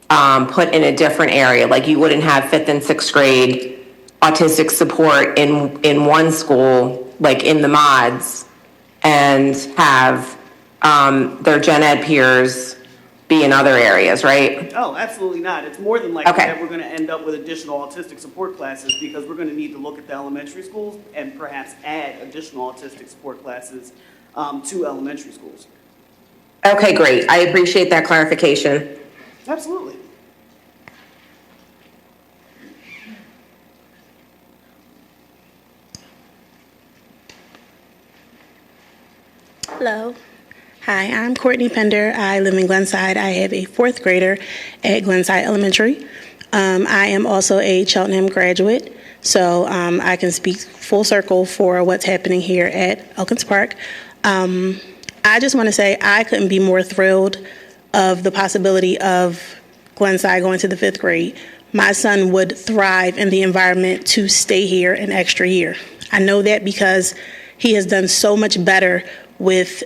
put in a different area. Like you wouldn't have 5th and 6th grade autistic support in one school, like in the mods, and have their gen ed peers be in other areas, right? Oh, absolutely not. It's more than likely that we're going to end up with additional autistic support classes because we're going to need to look at the elementary schools and perhaps add additional autistic support classes to elementary schools. Okay, great. I appreciate that clarification. Absolutely. Hello. Hi, I'm Courtney Pender. I live in Glenside. I have a 4th grader at Glenside Elementary. I am also a Cheltenham graduate, so I can speak full circle for what's happening here at Elkins Park. I just want to say I couldn't be more thrilled of the possibility of Glenside going to the 5th grade. My son would thrive in the environment to stay here an extra year. I know that because he has done so much better with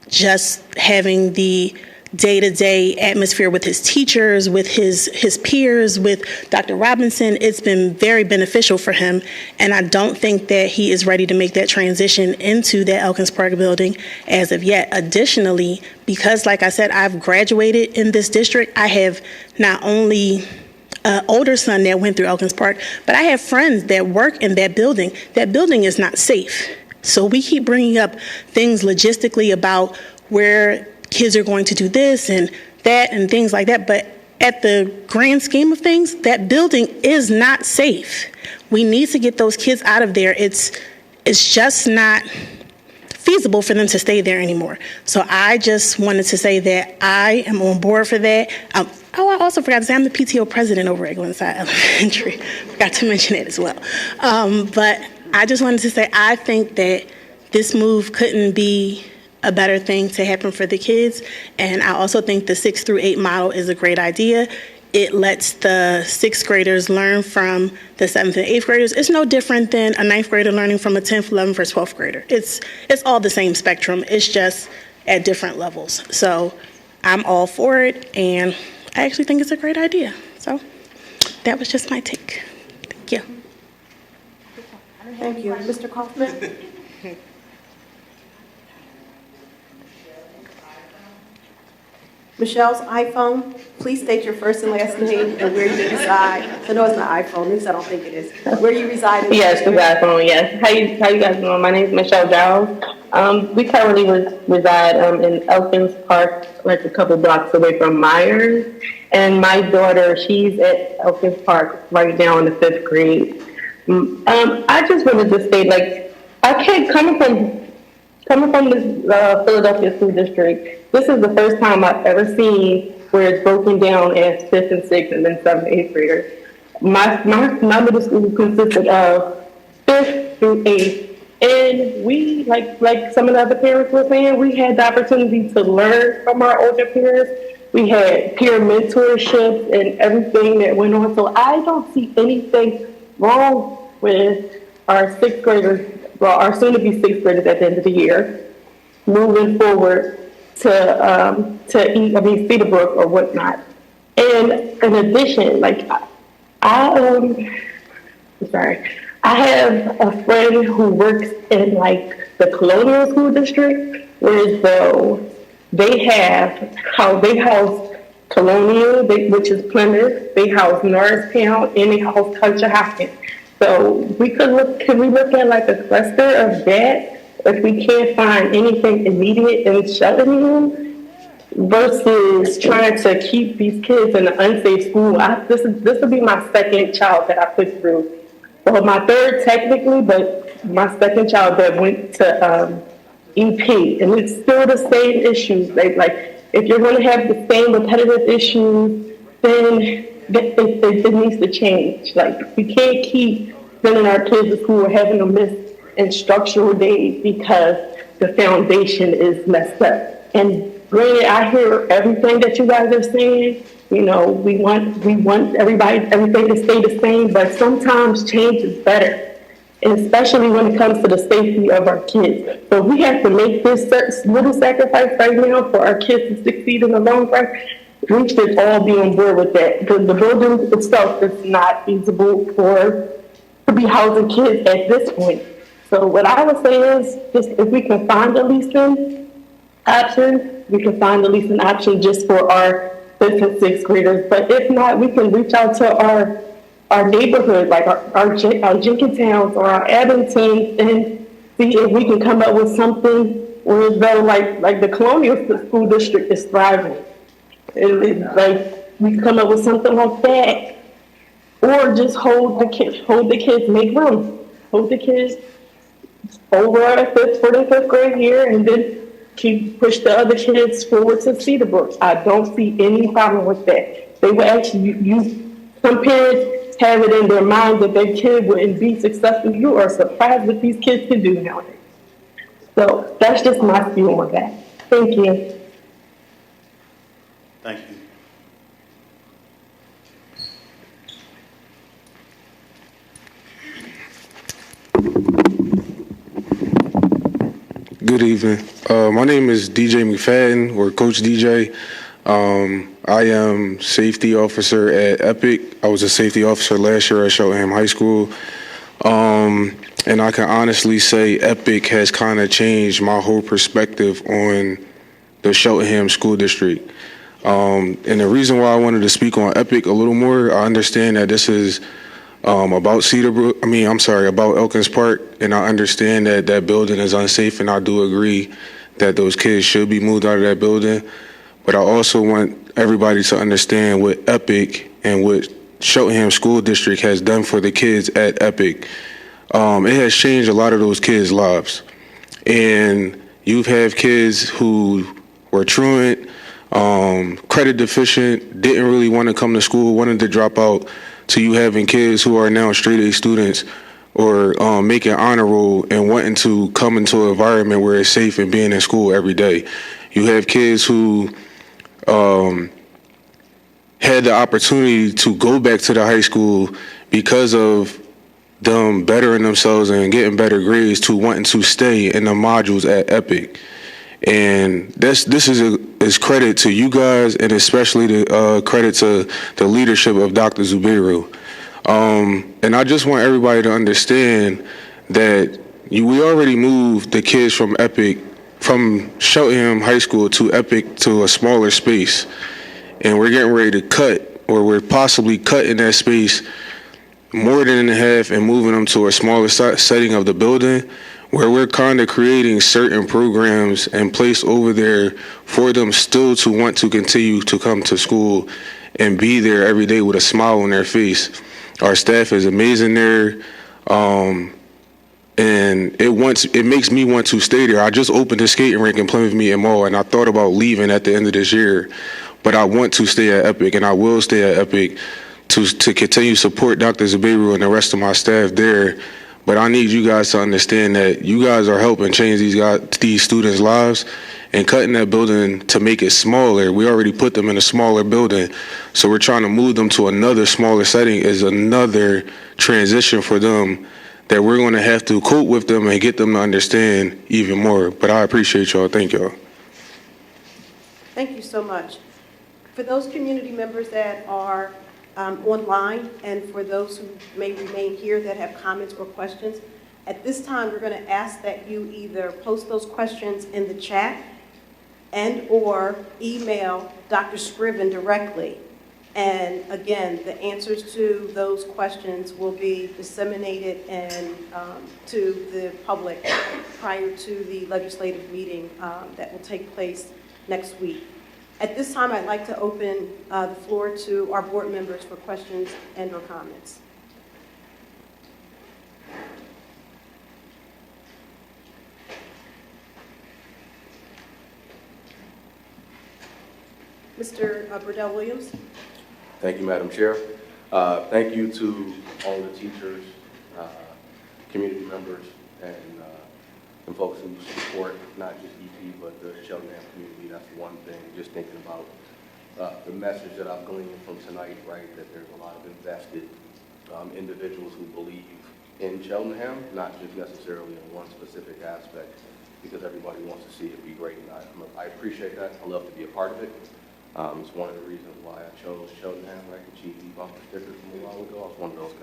just having the day-to-day atmosphere with his teachers, with his peers, with Dr. Robinson. It's been very beneficial for him, and I don't think that he is ready to make that transition into that Elkins Park building as of yet. Additionally, because like I said, I've graduated in this district, I have not only an older son that went through Elkins Park, but I have friends that work in that building. That building is not safe. So we keep bringing up things logistically about where kids are going to do this and that and things like that. But at the grand scheme of things, that building is not safe. We need to get those kids out of there. It's just not feasible for them to stay there anymore. So I just wanted to say that I am on board for that. I also forgot to say I'm the PTO president over at Glenside Elementary. Forgot to mention that as well. But I just wanted to say I think that this move couldn't be a better thing to happen for the kids. And I also think the 6th through 8 model is a great idea. It lets the 6th graders learn from the 7th and 8th graders. It's no different than a 9th grader learning from a 10th, 11th, or 12th grader. It's all the same spectrum. It's just at different levels. So I'm all for it, and I actually think it's a great idea. So that was just my take. Thank you. Thank you. Mr. Kaufman? Michelle's iPhone, please state your first and last name and where you reside. I know it's not iPhone, at least I don't think it is. Where you reside in Yes, the iPhone, yes. How you guys doing? My name is Michelle Giles. We currently reside in Elkins Park, like a couple blocks away from Myers. And my daughter, she's at Elkins Park right now in the 5th grade. I just wanted to state, like, I can't, coming from this Philadelphia school district, this is the first time I've ever seen where it's broken down as 5th and 6th and then 7th and 8th graders. My middle school consisted of 5th through 8th, and we, like some of the other parents were saying, we had the opportunity to learn from our older peers. We had peer mentorships and everything that went on. So I don't see anything wrong with our 6th graders, well, our soon-to-be 6th graders at the end of the year, moving forward to Cedarbrook or whatnot. And in addition, like I'm sorry, I have a friend who works in like the Colonial School District, whereas though they house Colonial, which is Plymouth, they house Norristown, and they house Culture Hopkins. So can we look at like a cluster of that if we can't find anything immediate in Cheltenham versus trying to keep these kids in an unsafe school? This will be my second child that I put through. Well, my third technically, but my second child that went to EP, and it's still the same issues. Like if you're going to have the same repetitive issues, then it needs to change. Like we can't keep sending our kids to school or having them miss instructional days because the foundation is messed up. And granted, I hear everything that you guys are saying. You know, we want everything to stay the same, but sometimes change is better, and especially when it comes to the safety of our kids. So we have to make this little sacrifice right now for our kids to succeed in the long run. We should all be on board with that, because the building itself is not feasible to be housing kids at this point. So what I would say is, just if we can find a leasing option, we can find a leasing option just for our 5th and 6th graders. But if not, we can reach out to our neighborhood, like our Jenkintown or our Abington, and see if we can come up with something where though like the Colonial School District is thriving. Like we can come up with something like that, or just hold the kids, make room, hold the kids over for the 5th grade year, and then push the other kids forward to Cedarbrook. I don't see any problem with that. They will actually some parents have it in their mind that their kid wouldn't be successful. You are surprised what these kids can do nowadays. So that's just my view on that. Thank you. Thank you. Good evening. My name is DJ McFadden, or Coach DJ. I am safety officer at Epic. I was a safety officer last year at Cheltenham High School. And I can honestly say Epic has kind of changed my whole perspective on the Cheltenham School District. And the reason why I wanted to speak on Epic a little more, I understand that this is about about Elkins Park, and I understand that that building is unsafe, and I do agree that those kids should be moved out of that building. But I also want everybody to understand what Epic and what Cheltenham School District has done for the kids at Epic. It has changed a lot of those kids' lives. And you have kids who were truant, credit deficient, didn't really want to come to school, wanted to drop out, to you having kids who are now straight A students or making honor roll and wanting to come into an environment where it's safe and being in school every day. You have kids who had the opportunity to go back to the high school because of them bettering themselves and getting better grades, to wanting to stay in the modules at Epic. And this is credit to you guys, and especially the credit to the leadership of Dr. Zubeiru. And I just want everybody to understand that we already moved the kids from Cheltenham High School to Epic to a smaller space. And we're getting ready to cut, or we're possibly cutting that space more than in half and moving them to a smaller setting of the building, where we're kind of creating certain programs and place over there for them still to want to continue to come to school and be there every day with a smile on their face. Our staff is amazing there, and it makes me want to stay there. I just opened a skating rink in Plymouth Meeting Mall, and I thought about leaving at the end of this year, but I want to stay at Epic, and I will stay at Epic to continue to support Dr. Zubeiru and the rest of my staff there. But I need you guys to understand that you guys are helping change these students' lives, and cutting that building to make it smaller. We already put them in a smaller building, so we're trying to move them to another smaller setting is another transition for them that we're going to have to cope with them and get them to understand even more. But I appreciate y'all. Thank y'all. Thank you so much. For those community members that are online, and for those who may remain here that have comments or questions, at this time we're going to ask that you either post those questions in the chat and or email Dr. Scriven directly. And again, the answers to those questions will be disseminated and to the public prior to the legislative meeting that will take place next week. At this time, I'd like to open the floor to our board members for questions and or comments. Mr. Burdell Williams. Thank you, Madam Chair. Thank you to all the teachers, community members, and folks who support not just EP, but the Cheltenham community. That's one thing. Just thinking about the message that I've gleaned from tonight, right, that there's a lot of invested individuals who believe in Cheltenham, not just necessarily in one specific aspect, because everybody wants to see it be great. And I appreciate that. I love to be a part of it. It's one of the reasons why I chose Cheltenham, right? The cheesy bumper sticker from a while ago. I was one of those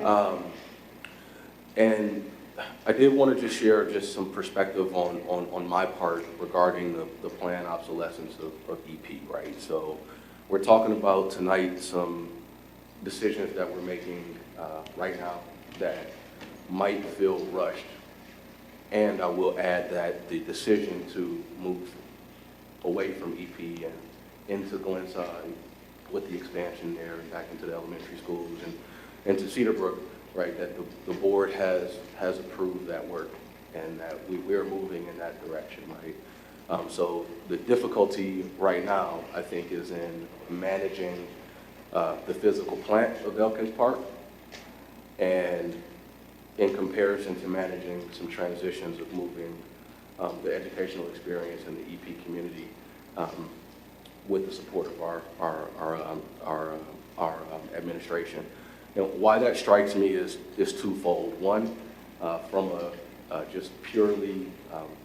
guys. And I did want to just share just some perspective on my part regarding the planned obsolescence of EP, right? So we're talking about tonight some decisions that we're making right now that might feel rushed. And I will add that the decision to move away from EP and into Glenside with the expansion there and back into the elementary schools and to Cedarbrook, right, that the board has approved that work and that we're moving in that direction, right? So the difficulty right now, I think, is in managing the physical plant of Elkins Park and in comparison to managing some transitions of moving the educational experience in the EP community with the support of our administration. You know, why that strikes me is twofold. One, from a just purely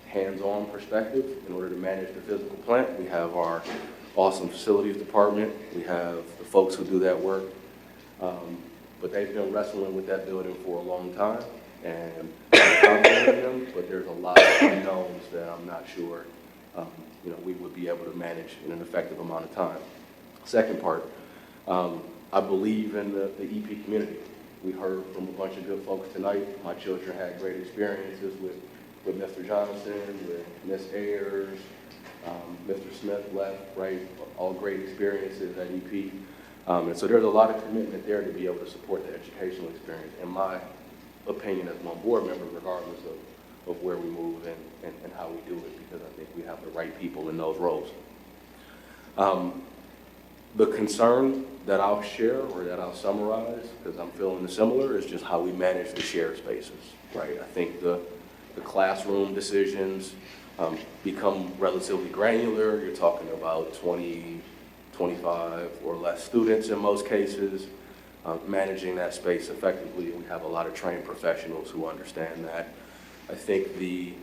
hands-on perspective, in order to manage the physical plant, we have our awesome facilities department. We have the folks who do that work. But they've been wrestling with that building for a long time, and I'm confident in them, but there's a lot of unknowns that I'm not sure we would be able to manage in an effective amount of time. Second part, I believe in the EP community. We heard from a bunch of good folks tonight. My children had great experiences with Mr. Johnson, with Miss Ayers, Mr. Smith left, right? All great experiences at EP. And so there's a lot of commitment there to be able to support the educational experience, in my opinion, as one board member, regardless of where we move and how we do it, because I think we have the right people in those roles. The concern that I'll share, or that I'll summarize, because I'm feeling similar, is just how we manage the shared spaces, right? I think the classroom decisions become relatively granular. You're talking about 20, 25 or less students in most cases. Managing that space effectively, we have a lot of trained professionals who understand that. I think the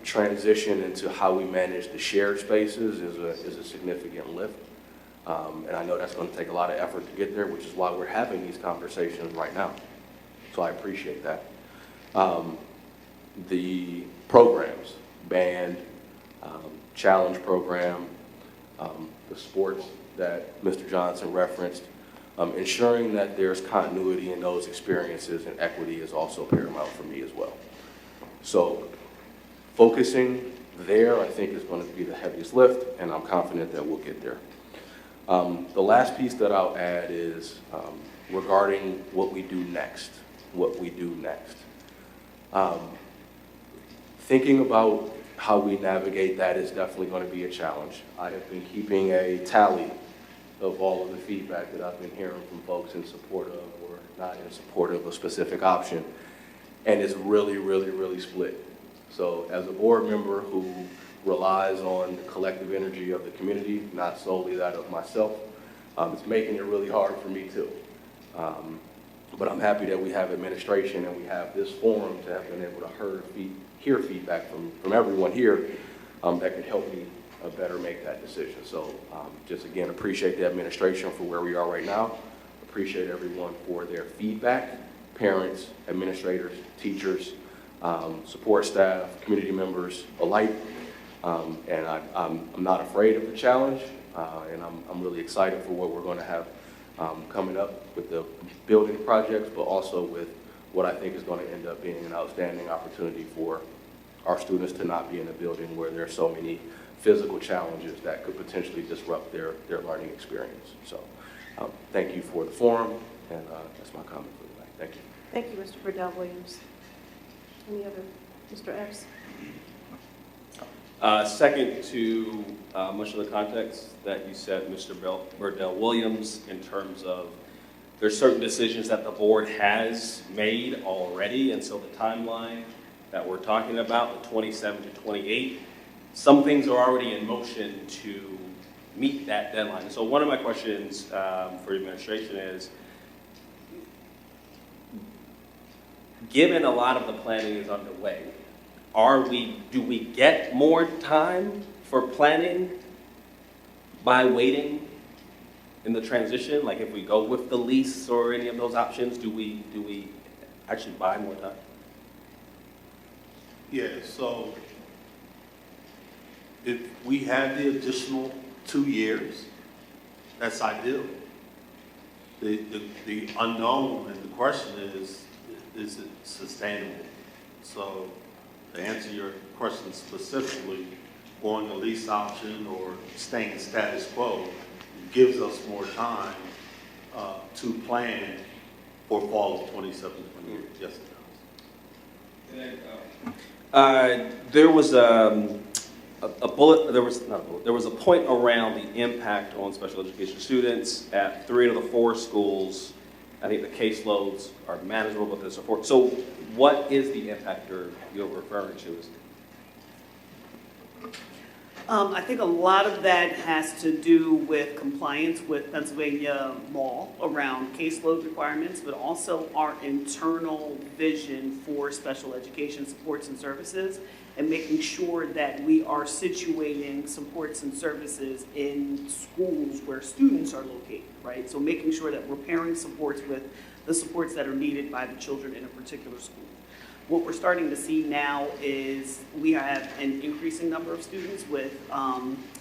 transition into how we manage the shared spaces is a significant lift. And I know that's going to take a lot of effort to get there, which is why we're having these conversations right now. So I appreciate that. The programs, band, challenge program, the sports that Mr. Johnson referenced, ensuring that there's continuity in those experiences and equity is also paramount for me as well. So focusing there, I think, is going to be the heaviest lift, and I'm confident that we'll get there. The last piece that I'll add is regarding what we do next. Thinking about how we navigate that is definitely going to be a challenge. I have been keeping a tally of all of the feedback that I've been hearing from folks in support of or not in support of a specific option, and it's really, really, really split. So as a board member who relies on the collective energy of the community, not solely that of myself, it's making it really hard for me too. But I'm happy that we have administration and we have this forum to have been able to hear feedback from everyone here that could help me better make that decision. So just again, appreciate the administration for where we are right now. Appreciate everyone for their feedback, parents, administrators, teachers, support staff, community members alike. And I'm not afraid of the challenge, and I'm really excited for what we're going to have coming up with the building projects, but also with what I think is going to end up being an outstanding opportunity for our students to not be in a building where there are so many physical challenges that could potentially disrupt their learning experience. So thank you for the forum, and that's my comment for tonight. Thank you. Thank you, Mr. Burdell Williams. Any other, Mr. Epps? Second to much of the context that you said, Mr. Burdell Williams, in terms of there's certain decisions that the board has made already, and so the timeline that we're talking about, the 27 to 28, some things are already in motion to meet that deadline. So one of my questions for administration is, given a lot of the planning is underway, do we get more time for planning by waiting in the transition? Like if we go with the lease or any of those options, do we actually buy more time? Yeah, so if we had the additional 2 years, that's ideal. The unknown and the question is it sustainable? So to answer your question specifically, going a lease option or staying status quo gives us more time to plan for fall of 27, 28. Yes, it does. There was there was a point around the impact on special education students at 3 of the 4 schools. I think the caseloads are manageable with the support. So what is the impact you're referring to? I think a lot of that has to do with compliance with Pennsylvania law around caseload requirements, but also our internal vision for special education supports and services, and making sure that we are situating supports and services in schools where students are located, right? So making sure that we're pairing supports with the supports that are needed by the children in a particular school. What we're starting to see now is we have an increasing number of students with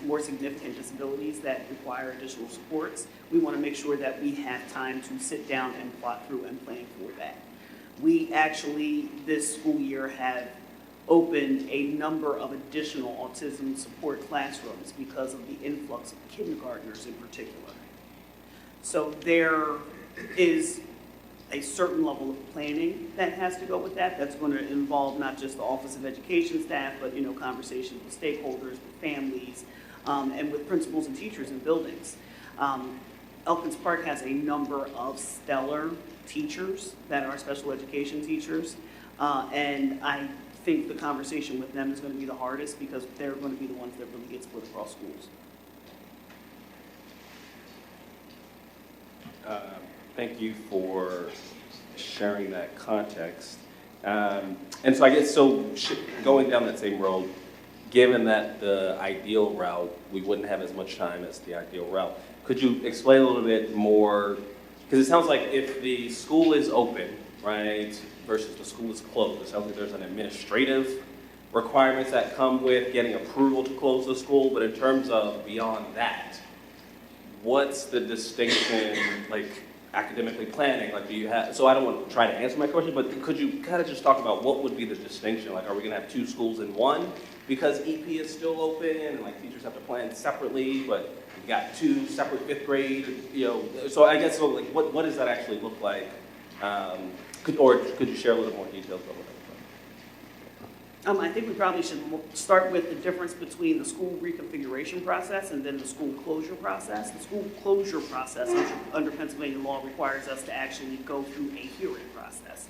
more significant disabilities that require additional supports. We want to make sure that we have time to sit down and plot through and plan for that. We actually, this school year, have opened a number of additional autism support classrooms because of the influx of kindergartners in particular. So there is a certain level of planning that has to go with that. That's going to involve not just the Office of Education staff, but conversations with stakeholders, with families, and with principals and teachers in buildings. Elkins Park has a number of stellar teachers that are special education teachers, and I think the conversation with them is going to be the hardest because they're going to be the ones that really get split across schools. Thank you for sharing that context. And so I guess, going down that same road, given that the ideal route, we wouldn't have as much time as the ideal route, could you explain a little bit more? Because it sounds like if the school is open, right, versus the school is closed, it sounds like there's an administrative requirements that come with getting approval to close the school, but in terms of beyond that, what's the distinction, like academically planning, like do you have, so I don't want to try to answer my question, but could you kind of just talk about what would be the distinction? Like, are we going to have two schools in one because EP is still open and like teachers have to plan separately, but we got two separate fifth grade, so I guess, so like what does that actually look like? Could you share a little more details about what that looks like? I think we probably should start with the difference between the school reconfiguration process and then the school closure process. The school closure process under Pennsylvania law requires us to actually go through a hearing process.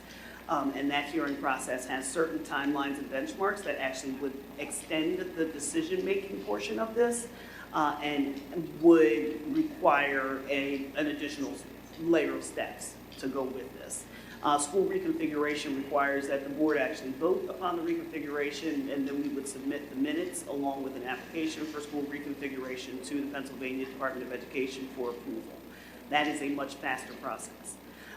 And that hearing process has certain timelines and benchmarks that actually would extend the decision-making portion of this and would require an additional layer of steps to go with this. School reconfiguration requires that the board actually vote upon the reconfiguration, and then we would submit the minutes along with an application for school reconfiguration to the Pennsylvania Department of Education for approval. That is a much faster process.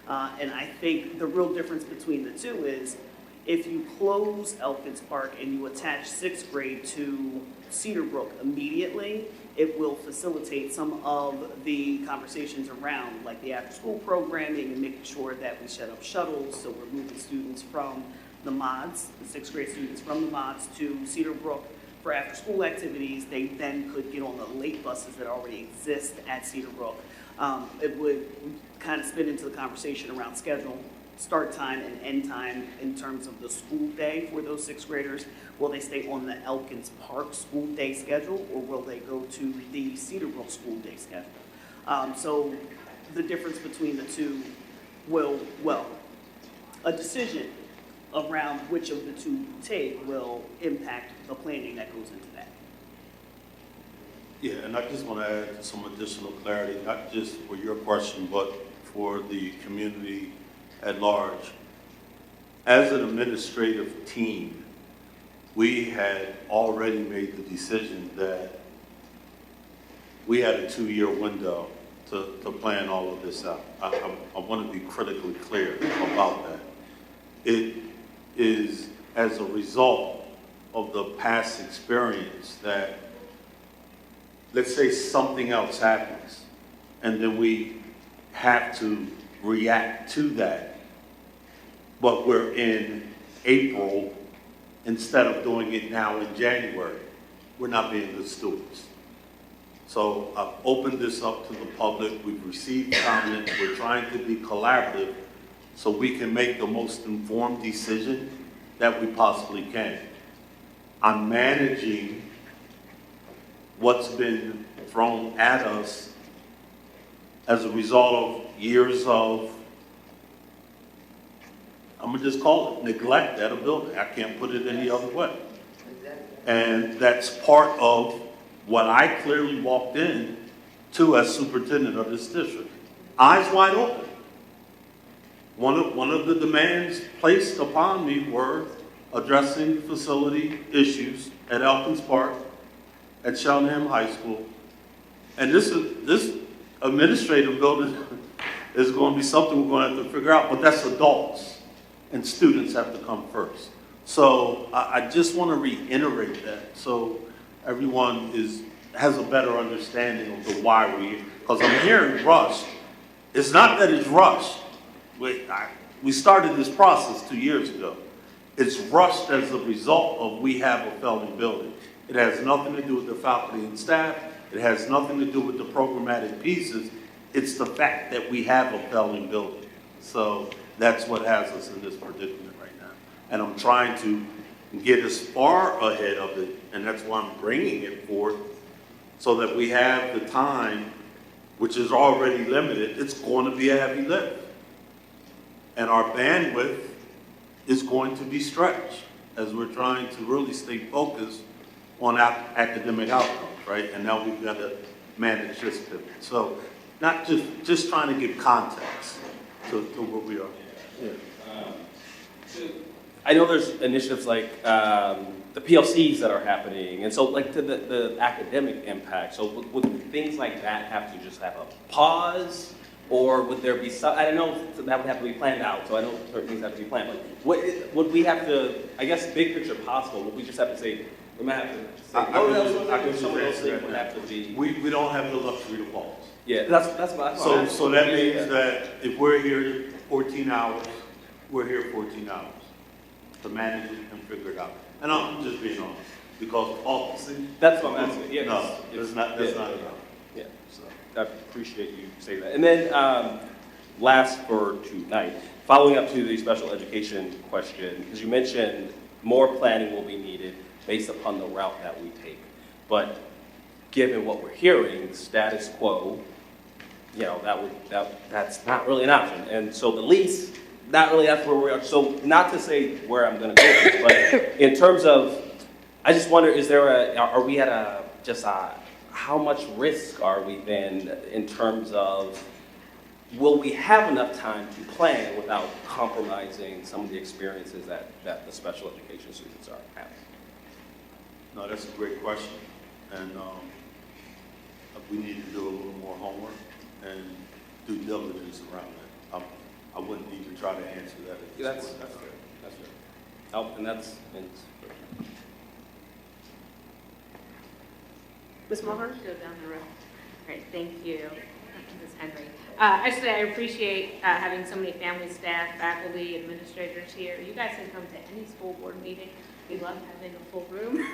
And I think the real difference between the two is if you close Elkins Park and you attach sixth grade to Cedarbrook immediately, it will facilitate some of the conversations around like the after-school programming and making sure that we set up shuttles, so we're moving students from the mods, the sixth grade students from the mods to Cedarbrook for after-school activities. They then could get on the late buses that already exist at Cedarbrook. It would kind of spin into the conversation around schedule, start time and end time in terms of the school day for those sixth graders. Will they stay on the Elkins Park school day schedule, or will they go to the Cedarbrook school day schedule? So the difference between the two a decision around which of the two you take will impact the planning that goes into that. Yeah, and I just want to add some additional clarity, not just for your question, but for the community at large. As an administrative team, we had already made the decision that we had a 2-year window to plan all of this out. I want to be critically clear about that. It is as a result of the past experience that, let's say something else happens, and then we have to react to that, but we're in April instead of doing it now in January. We're not being good stewards. So I've opened this up to the public. We've received comments. We're trying to be collaborative so we can make the most informed decision that we possibly can. I'm managing what's been thrown at us as a result of years of, I'm gonna just call it neglect at a building. I can't put it any other way. And that's part of what I clearly walked in to as superintendent of this district. Eyes wide open. One of the demands placed upon me were addressing facility issues at Elkins Park, at Cheltenham High School. And this administrative building is going to be something we're going to have to figure out, but that's adults, and students have to come first. So I just want to reiterate that so everyone has a better understanding of the why because I'm hearing rushed. It's not that it's rushed. We started this process 2 years ago. It's rushed as a result of we have a failing building. It has nothing to do with the faculty and staff. It has nothing to do with the programmatic pieces. It's the fact that we have a failing building. So that's what has us in this predicament right now. And I'm trying to get as far ahead of it, and that's why I'm bringing it forth, so that we have the time, which is already limited. It's going to be a heavy lift. And our bandwidth is going to be stretched as we're trying to really stay focused on academic outcomes, right? And now we've got to manage this pivot. So not just trying to give context to where we are. Yeah. I know there's initiatives like the PLCs that are happening, and so like to the academic impact. So would things like that have to just have a pause, or would there be some? I don't know if that would have to be planned out. So I know certain things have to be planned. But would we have to? I guess big picture possible. Would we just have to say we might have to say? Some of those things would have to be. We don't have the luxury to pause. Yeah, that's what. So that means that if we're here 14 hours, we're here 14 hours to manage it and figure it out. And I'm just being honest, because obviously. That's what I'm asking. Yeah, no, that's not enough. Yeah, so I appreciate you saying that. And then last for tonight, following up to the special education question, because you mentioned more planning will be needed based upon the route that we take. But given what we're hearing, status quo, you know, that's not really an option. And so the lease, not really that's where we are. So not to say where I'm going to go, but in terms of, I just wonder, are we at how much risk are we then in terms of, will we have enough time to plan without compromising some of the experiences that the special education students are having? No, that's a great question. And we need to do a little more homework and due diligence around that. I wouldn't even try to answer that. That's fair. That's fair. Oh, and that's. Ms. Mulhern? Go down the road. Great, thank you, Ms. Henry. Actually, I appreciate having so many family, staff, faculty, administrators here. You guys can come to any school board meeting. We love having a full room.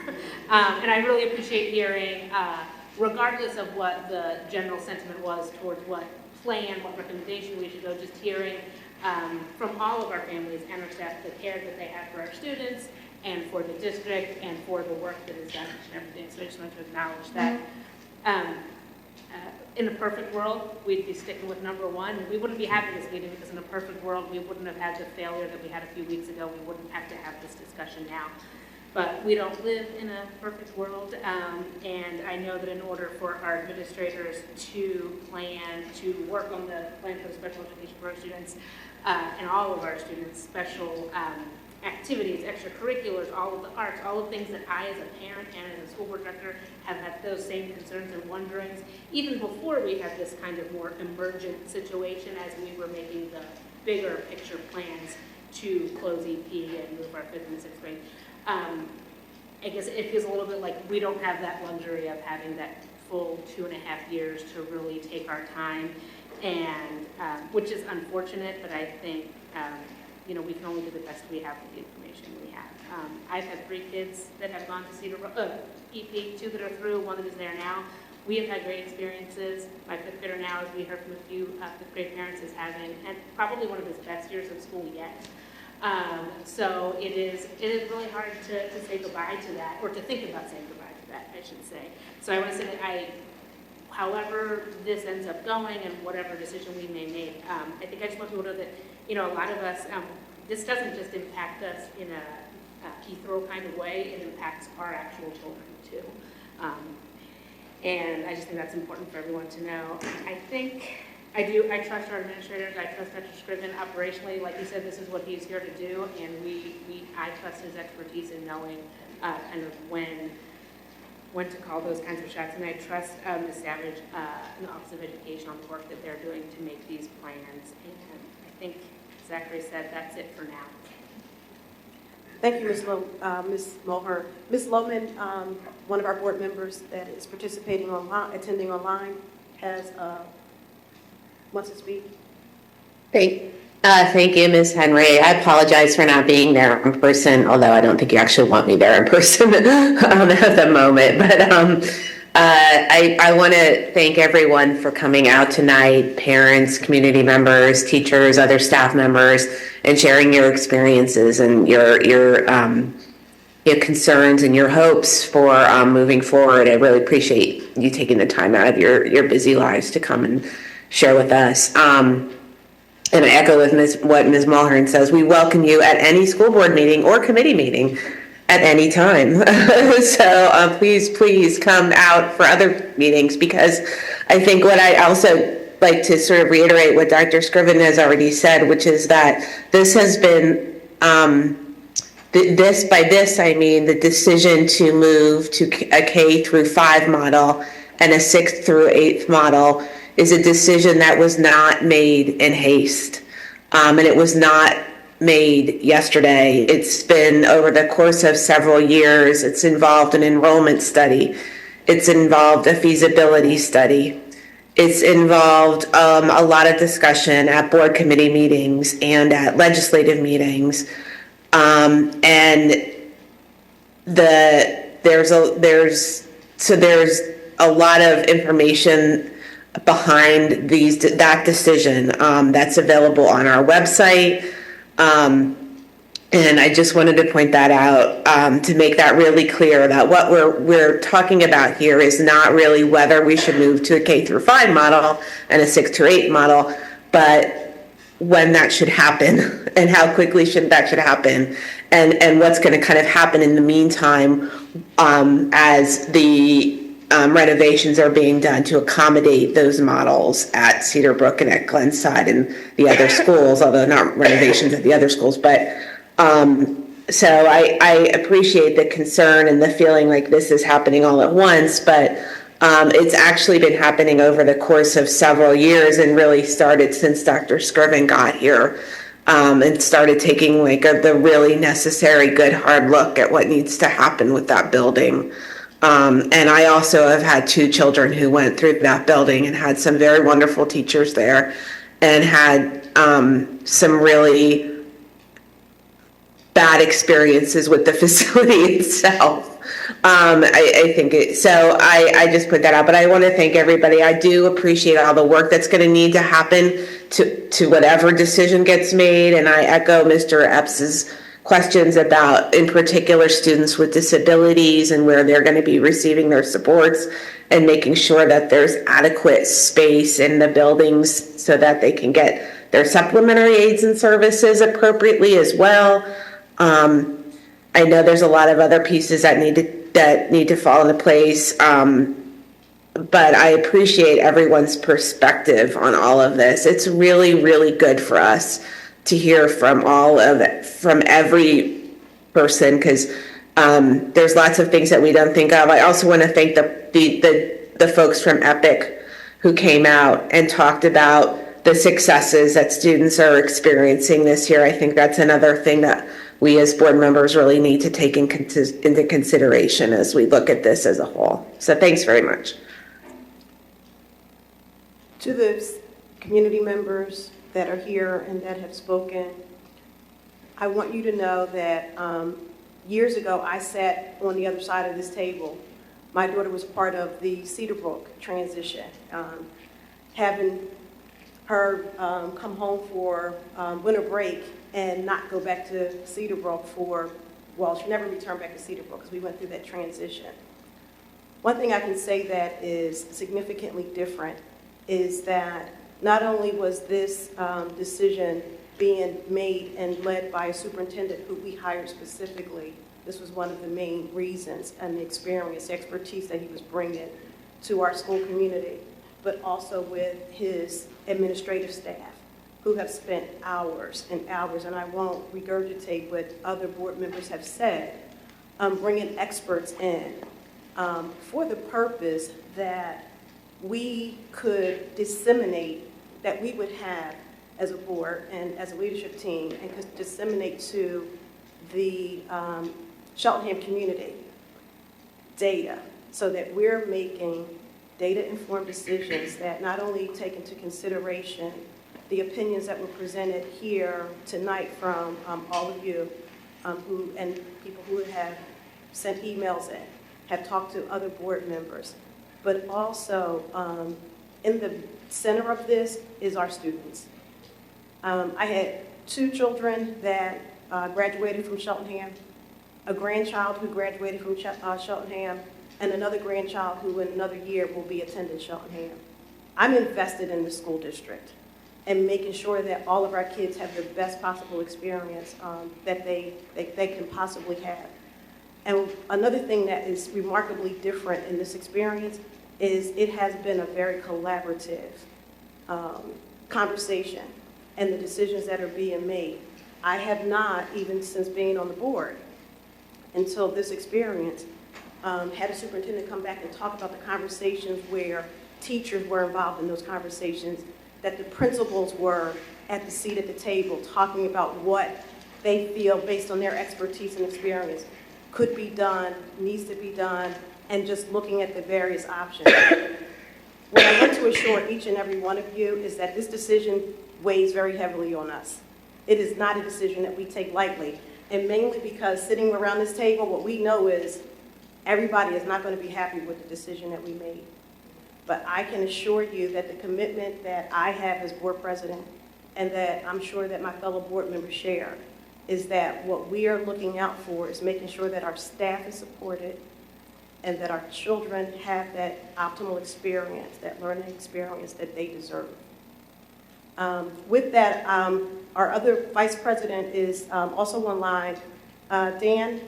And I really appreciate hearing, regardless of what the general sentiment was towards what plan, what recommendation we should go, just hearing from all of our families and our staff the care that they have for our students and for the district and for the work that is done each and every day. So I just want to acknowledge that. In a perfect world, we'd be sticking with number one. We wouldn't be having this meeting because in a perfect world, we wouldn't have had the failure that we had a few weeks ago. We wouldn't have to have this discussion now. But we don't live in a perfect world, and I know that in order for our administrators to plan, to work on the plan for the special education for our students, and all of our students, special activities, extracurriculars, all of the arts, all of the things that I as a parent and as a school board director have had those same concerns and wonderings, even before we had this kind of more emergent situation as we were making the bigger picture plans to close EP and move our 5th and 6th grade. I guess it feels a little bit like we don't have that luxury of having that full 2.5 years to really take our time, and which is unfortunate, but I think you know, we can only do the best we have with the information we have. I've had 3 kids that have gone to Cedarbrook, EP, 2 that are through, 1 that is there now. We have had great experiences. My 5th grader now, as we heard from a few 5th grade parents, is having and probably one of his best years of school yet. So it is really hard to say goodbye to that, or to think about saying goodbye to that, I should say. So I want to say that however this ends up going and whatever decision we may make, I think I just want people to know that, you know, a lot of us, this doesn't just impact us in a ethereal kind of way, it impacts our actual children too. And I just think that's important for everyone to know. I trust our administrators, I trust Dr. Scriven operationally. Like you said, this is what he's here to do, and I trust his expertise in knowing kind of when to call those kinds of shots, and I trust Ms. Savage in the Office of Education on the work that they're doing to make these plans, and I think Zachary said that's it for now. Thank you, Ms. Mulhern. Ms. Lohman, one of our board members that is participating online, attending online, wants to speak. Thank you, Ms. Henry. I apologize for not being there in person, although I don't think you actually want me there in person at the moment. But I want to thank everyone for coming out tonight, parents, community members, teachers, other staff members, and sharing your experiences and your concerns and your hopes for moving forward. I really appreciate you taking the time out of your busy lives to come and share with us. And I echo with what Ms. Mulhern says. We welcome you at any school board meeting or committee meeting at any time. So please come out for other meetings, because I think what I also like to sort of reiterate what Dr. Scriven has already said, which is that this has been By this, I mean the decision to move to a K through 5 model and a 6th through 8th model is a decision that was not made in haste. And it was not made yesterday. It's been over the course of several years. It's involved an enrollment study. It's involved a feasibility study. It's involved a lot of discussion at board committee meetings and at legislative meetings. And there's a lot of information behind that decision that's available on our website. And I just wanted to point that out to make that really clear that what we're talking about here is not really whether we should move to a K through 5 model and a 6 through 8 model, but when that should happen and how quickly that should happen, and what's going to kind of happen in the meantime as the renovations are being done to accommodate those models at Cedarbrook and at Glenside and the other schools, although not renovations at the other schools. But so I appreciate the concern and the feeling like this is happening all at once, but it's actually been happening over the course of several years and really started since Dr. Scriven got here and started taking the really necessary good hard look at what needs to happen with that building. And I also have had 2 children who went through that building and had some very wonderful teachers there and had some really bad experiences with the facility itself. I think so I just put that out, but I want to thank everybody. I do appreciate all the work that's going to need to happen to whatever decision gets made. And I echo Mr. Epps's questions about, in particular, students with disabilities and where they're going to be receiving their supports and making sure that there's adequate space in the buildings so that they can get their supplementary aids and services appropriately as well. I know there's a lot of other pieces that need to fall into place, but I appreciate everyone's perspective on all of this. It's really, really good for us to hear from from every person, because there's lots of things that we don't think of. I also want to thank the folks from EPIC who came out and talked about the successes that students are experiencing this year. I think that's another thing that we as board members really need to take into consideration as we look at this as a whole. So thanks very much. To the community members that are here and that have spoken, I want you to know that years ago I sat on the other side of this table. My daughter was part of the Cedarbrook transition. Having her come home for winter break and not go back to Cedarbrook she never returned back to Cedarbrook because we went through that transition. One thing I can say that is significantly different is that not only was this decision being made and led by a superintendent who we hired specifically, this was one of the main reasons, and the experience, the expertise that he was bringing to our school community, but also with his administrative staff, who have spent hours and hours, and I won't regurgitate what other board members have said, bringing experts in for the purpose that we could disseminate, that we would have as a board and as a leadership team, and could disseminate to the Cheltenham community data, so that we're making data-informed decisions that not only take into consideration the opinions that were presented here tonight from all of you and people who have sent emails in, have talked to other board members, but also in the center of this is our students. I had 2 children that graduated from Cheltenham, a grandchild who graduated from Cheltenham, and another grandchild who in another year will be attending Cheltenham. I'm invested in the school district and making sure that all of our kids have the best possible experience that they can possibly have. And another thing that is remarkably different in this experience is it has been a very collaborative conversation, and the decisions that are being made I have not, even since being on the board, until this experience, had a superintendent come back and talk about the conversations where teachers were involved in those conversations, that the principals were at the seat at the table talking about what they feel based on their expertise and experience could be done, needs to be done, and just looking at the various options. What I want to assure each and every one of you is that this decision weighs very heavily on us. It is not a decision that we take lightly, and mainly because sitting around this table, what we know is everybody is not going to be happy with the decision that we made. But I can assure you that the commitment that I have as board president, and that I'm sure that my fellow board members share, is that what we are looking out for is making sure that our staff is supported and that our children have that optimal experience, that learning experience that they deserve. With that, our other vice president is also online. Dan?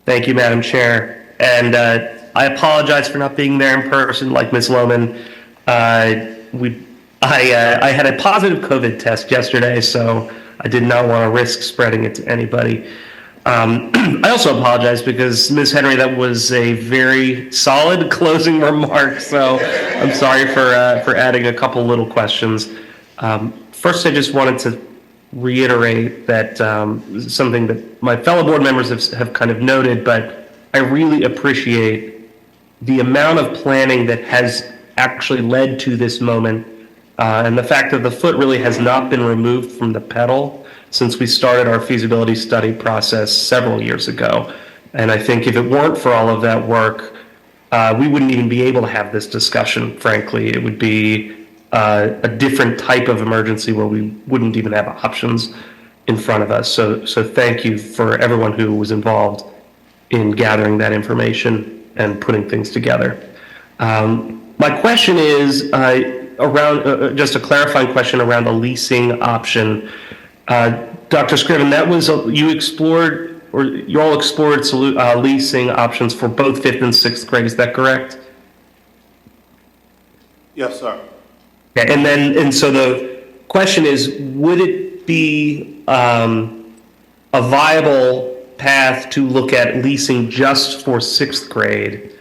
Thank you, Madam Chair. And I apologize for not being there in person like Ms. Lohman. I had a positive COVID test yesterday, so I did not want to risk spreading it to anybody. I also apologize because, Ms. Henry, that was a very solid closing remark, so I'm sorry for adding a couple little questions. First, I just wanted to reiterate that something that my fellow board members have kind of noted, but I really appreciate the amount of planning that has actually led to this moment, and the fact that the foot really has not been removed from the pedal since we started our feasibility study process several years ago. And I think if it weren't for all of that work, we wouldn't even be able to have this discussion, frankly. It would be a different type of emergency where we wouldn't even have options in front of us. So thank you for everyone who was involved in gathering that information and putting things together. My question is around just a clarifying question around the leasing option. Dr. Scriven, that was you explored, or you all explored leasing options for both 5th and 6th grade. Is that correct? Yes, sir. Okay, and so the question is, would it be a viable path to look at leasing just for 6th grade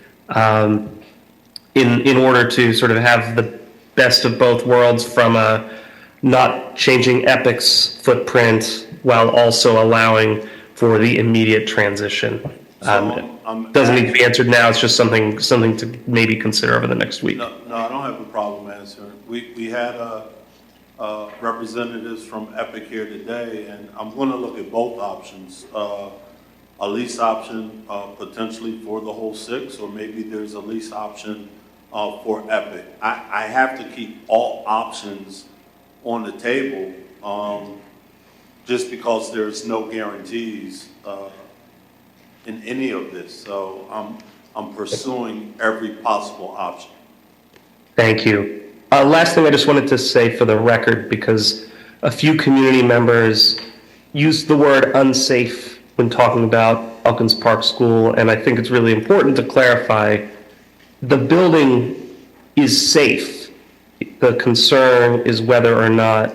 in order to sort of have the best of both worlds from a not changing EPIC's footprint while also allowing for the immediate transition? Doesn't need to be answered now. It's just something to maybe consider over the next week. No, I don't have a problem answering. We had representatives from EPIC here today, and I'm going to look at both options. A lease option potentially for the whole 6, or maybe there's a lease option for EPIC. I have to keep all options on the table just because there's no guarantees in any of this. So I'm pursuing every possible option. Thank you. Last thing I just wanted to say for the record, because a few community members used the word unsafe when talking about Elkins Park School, and I think it's really important to clarify the building is safe. The concern is whether or not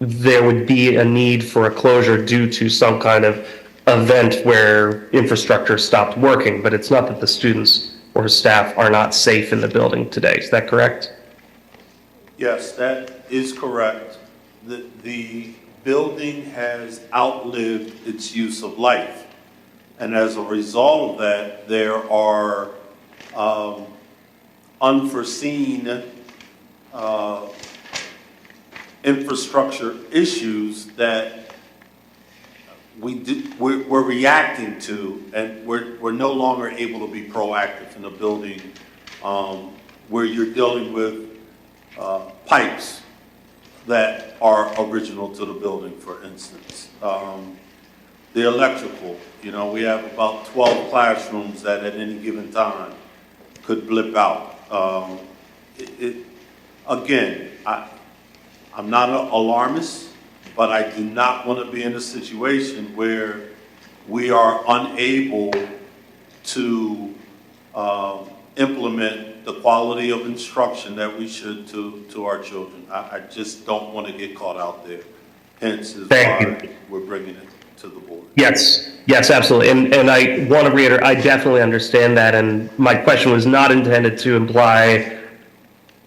there would be a need for a closure due to some kind of event where infrastructure stopped working, but it's not that the students or staff are not safe in the building today. Is that correct? Yes, that is correct. The building has outlived its use of life. And as a result of that, there are unforeseen infrastructure issues that we're reacting to, and we're no longer able to be proactive in a building where you're dealing with pipes that are original to the building, for instance. The electrical, we have about 12 classrooms that at any given time could blip out. Again, I'm not an alarmist, but I do not want to be in a situation where we are unable to implement the quality of instruction that we should to our children. I just don't want to get caught out there. Hence is why we're bringing it to the board. Yes, absolutely. And I want to reiterate, I definitely understand that. And my question was not intended to imply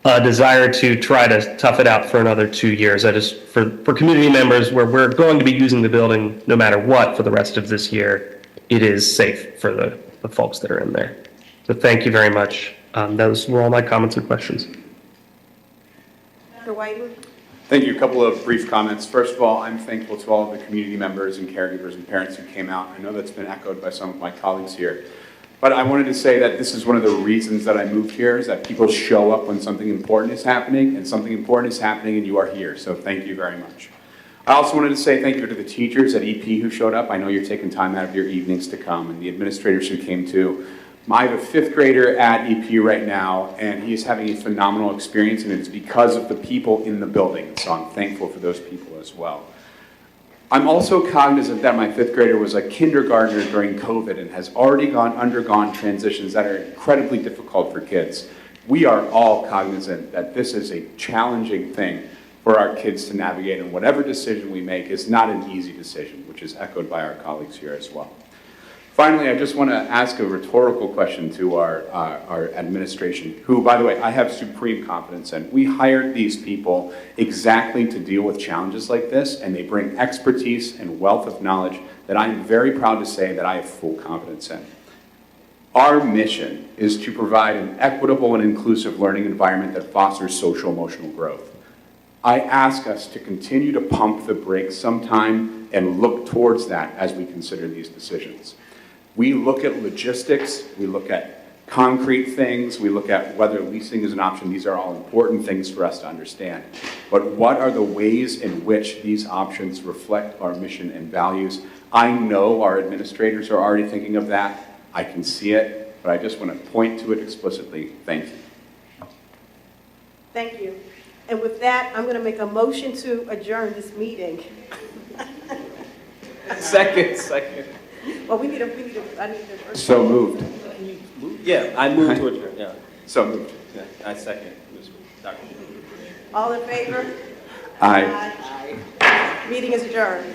a desire to try to tough it out for another 2 years. I just, for community members where we're going to be using the building no matter what for the rest of this year, it is safe for the folks that are in there. So thank you very much. Those were all my comments and questions. Dr. Whiten? Thank you. A couple of brief comments. First of all, I'm thankful to all of the community members and caregivers and parents who came out. I know that's been echoed by some of my colleagues here. But I wanted to say that this is one of the reasons that I moved here, is that people show up when something important is happening, and something important is happening and you are here. So thank you very much. I also wanted to say thank you to the teachers at EP who showed up. I know you're taking time out of your evenings to come, and the administrators who came too. I have a 5th grader at EP right now, and he's having a phenomenal experience, and it's because of the people in the building. So I'm thankful for those people as well. I'm also cognizant that my 5th grader was a kindergartner during COVID and has already undergone transitions that are incredibly difficult for kids. We are all cognizant that this is a challenging thing for our kids to navigate, and whatever decision we make is not an easy decision, which is echoed by our colleagues here as well. Finally, I just want to ask a rhetorical question to our administration, who, by the way, I have supreme confidence in. We hired these people exactly to deal with challenges like this, and they bring expertise and wealth of knowledge that I'm very proud to say that I have full confidence in. Our mission is to provide an equitable and inclusive learning environment that fosters social emotional growth. I ask us to continue to pump the brakes sometime and look towards that as we consider these decisions. We look at logistics, we look at concrete things, we look at whether leasing is an option. These are all important things for us to understand. But what are the ways in which these options reflect our mission and values? I know our administrators are already thinking of that. I can see it, but I just want to point to it explicitly. Thank you. Thank you. And with that, I'm going to make a motion to adjourn this meeting. Second. Well, I need a. So moved. Yeah, I moved to adjourn, yeah. So moved. Yeah, I second, Dr. All in favor? Aye. Meeting is adjourned.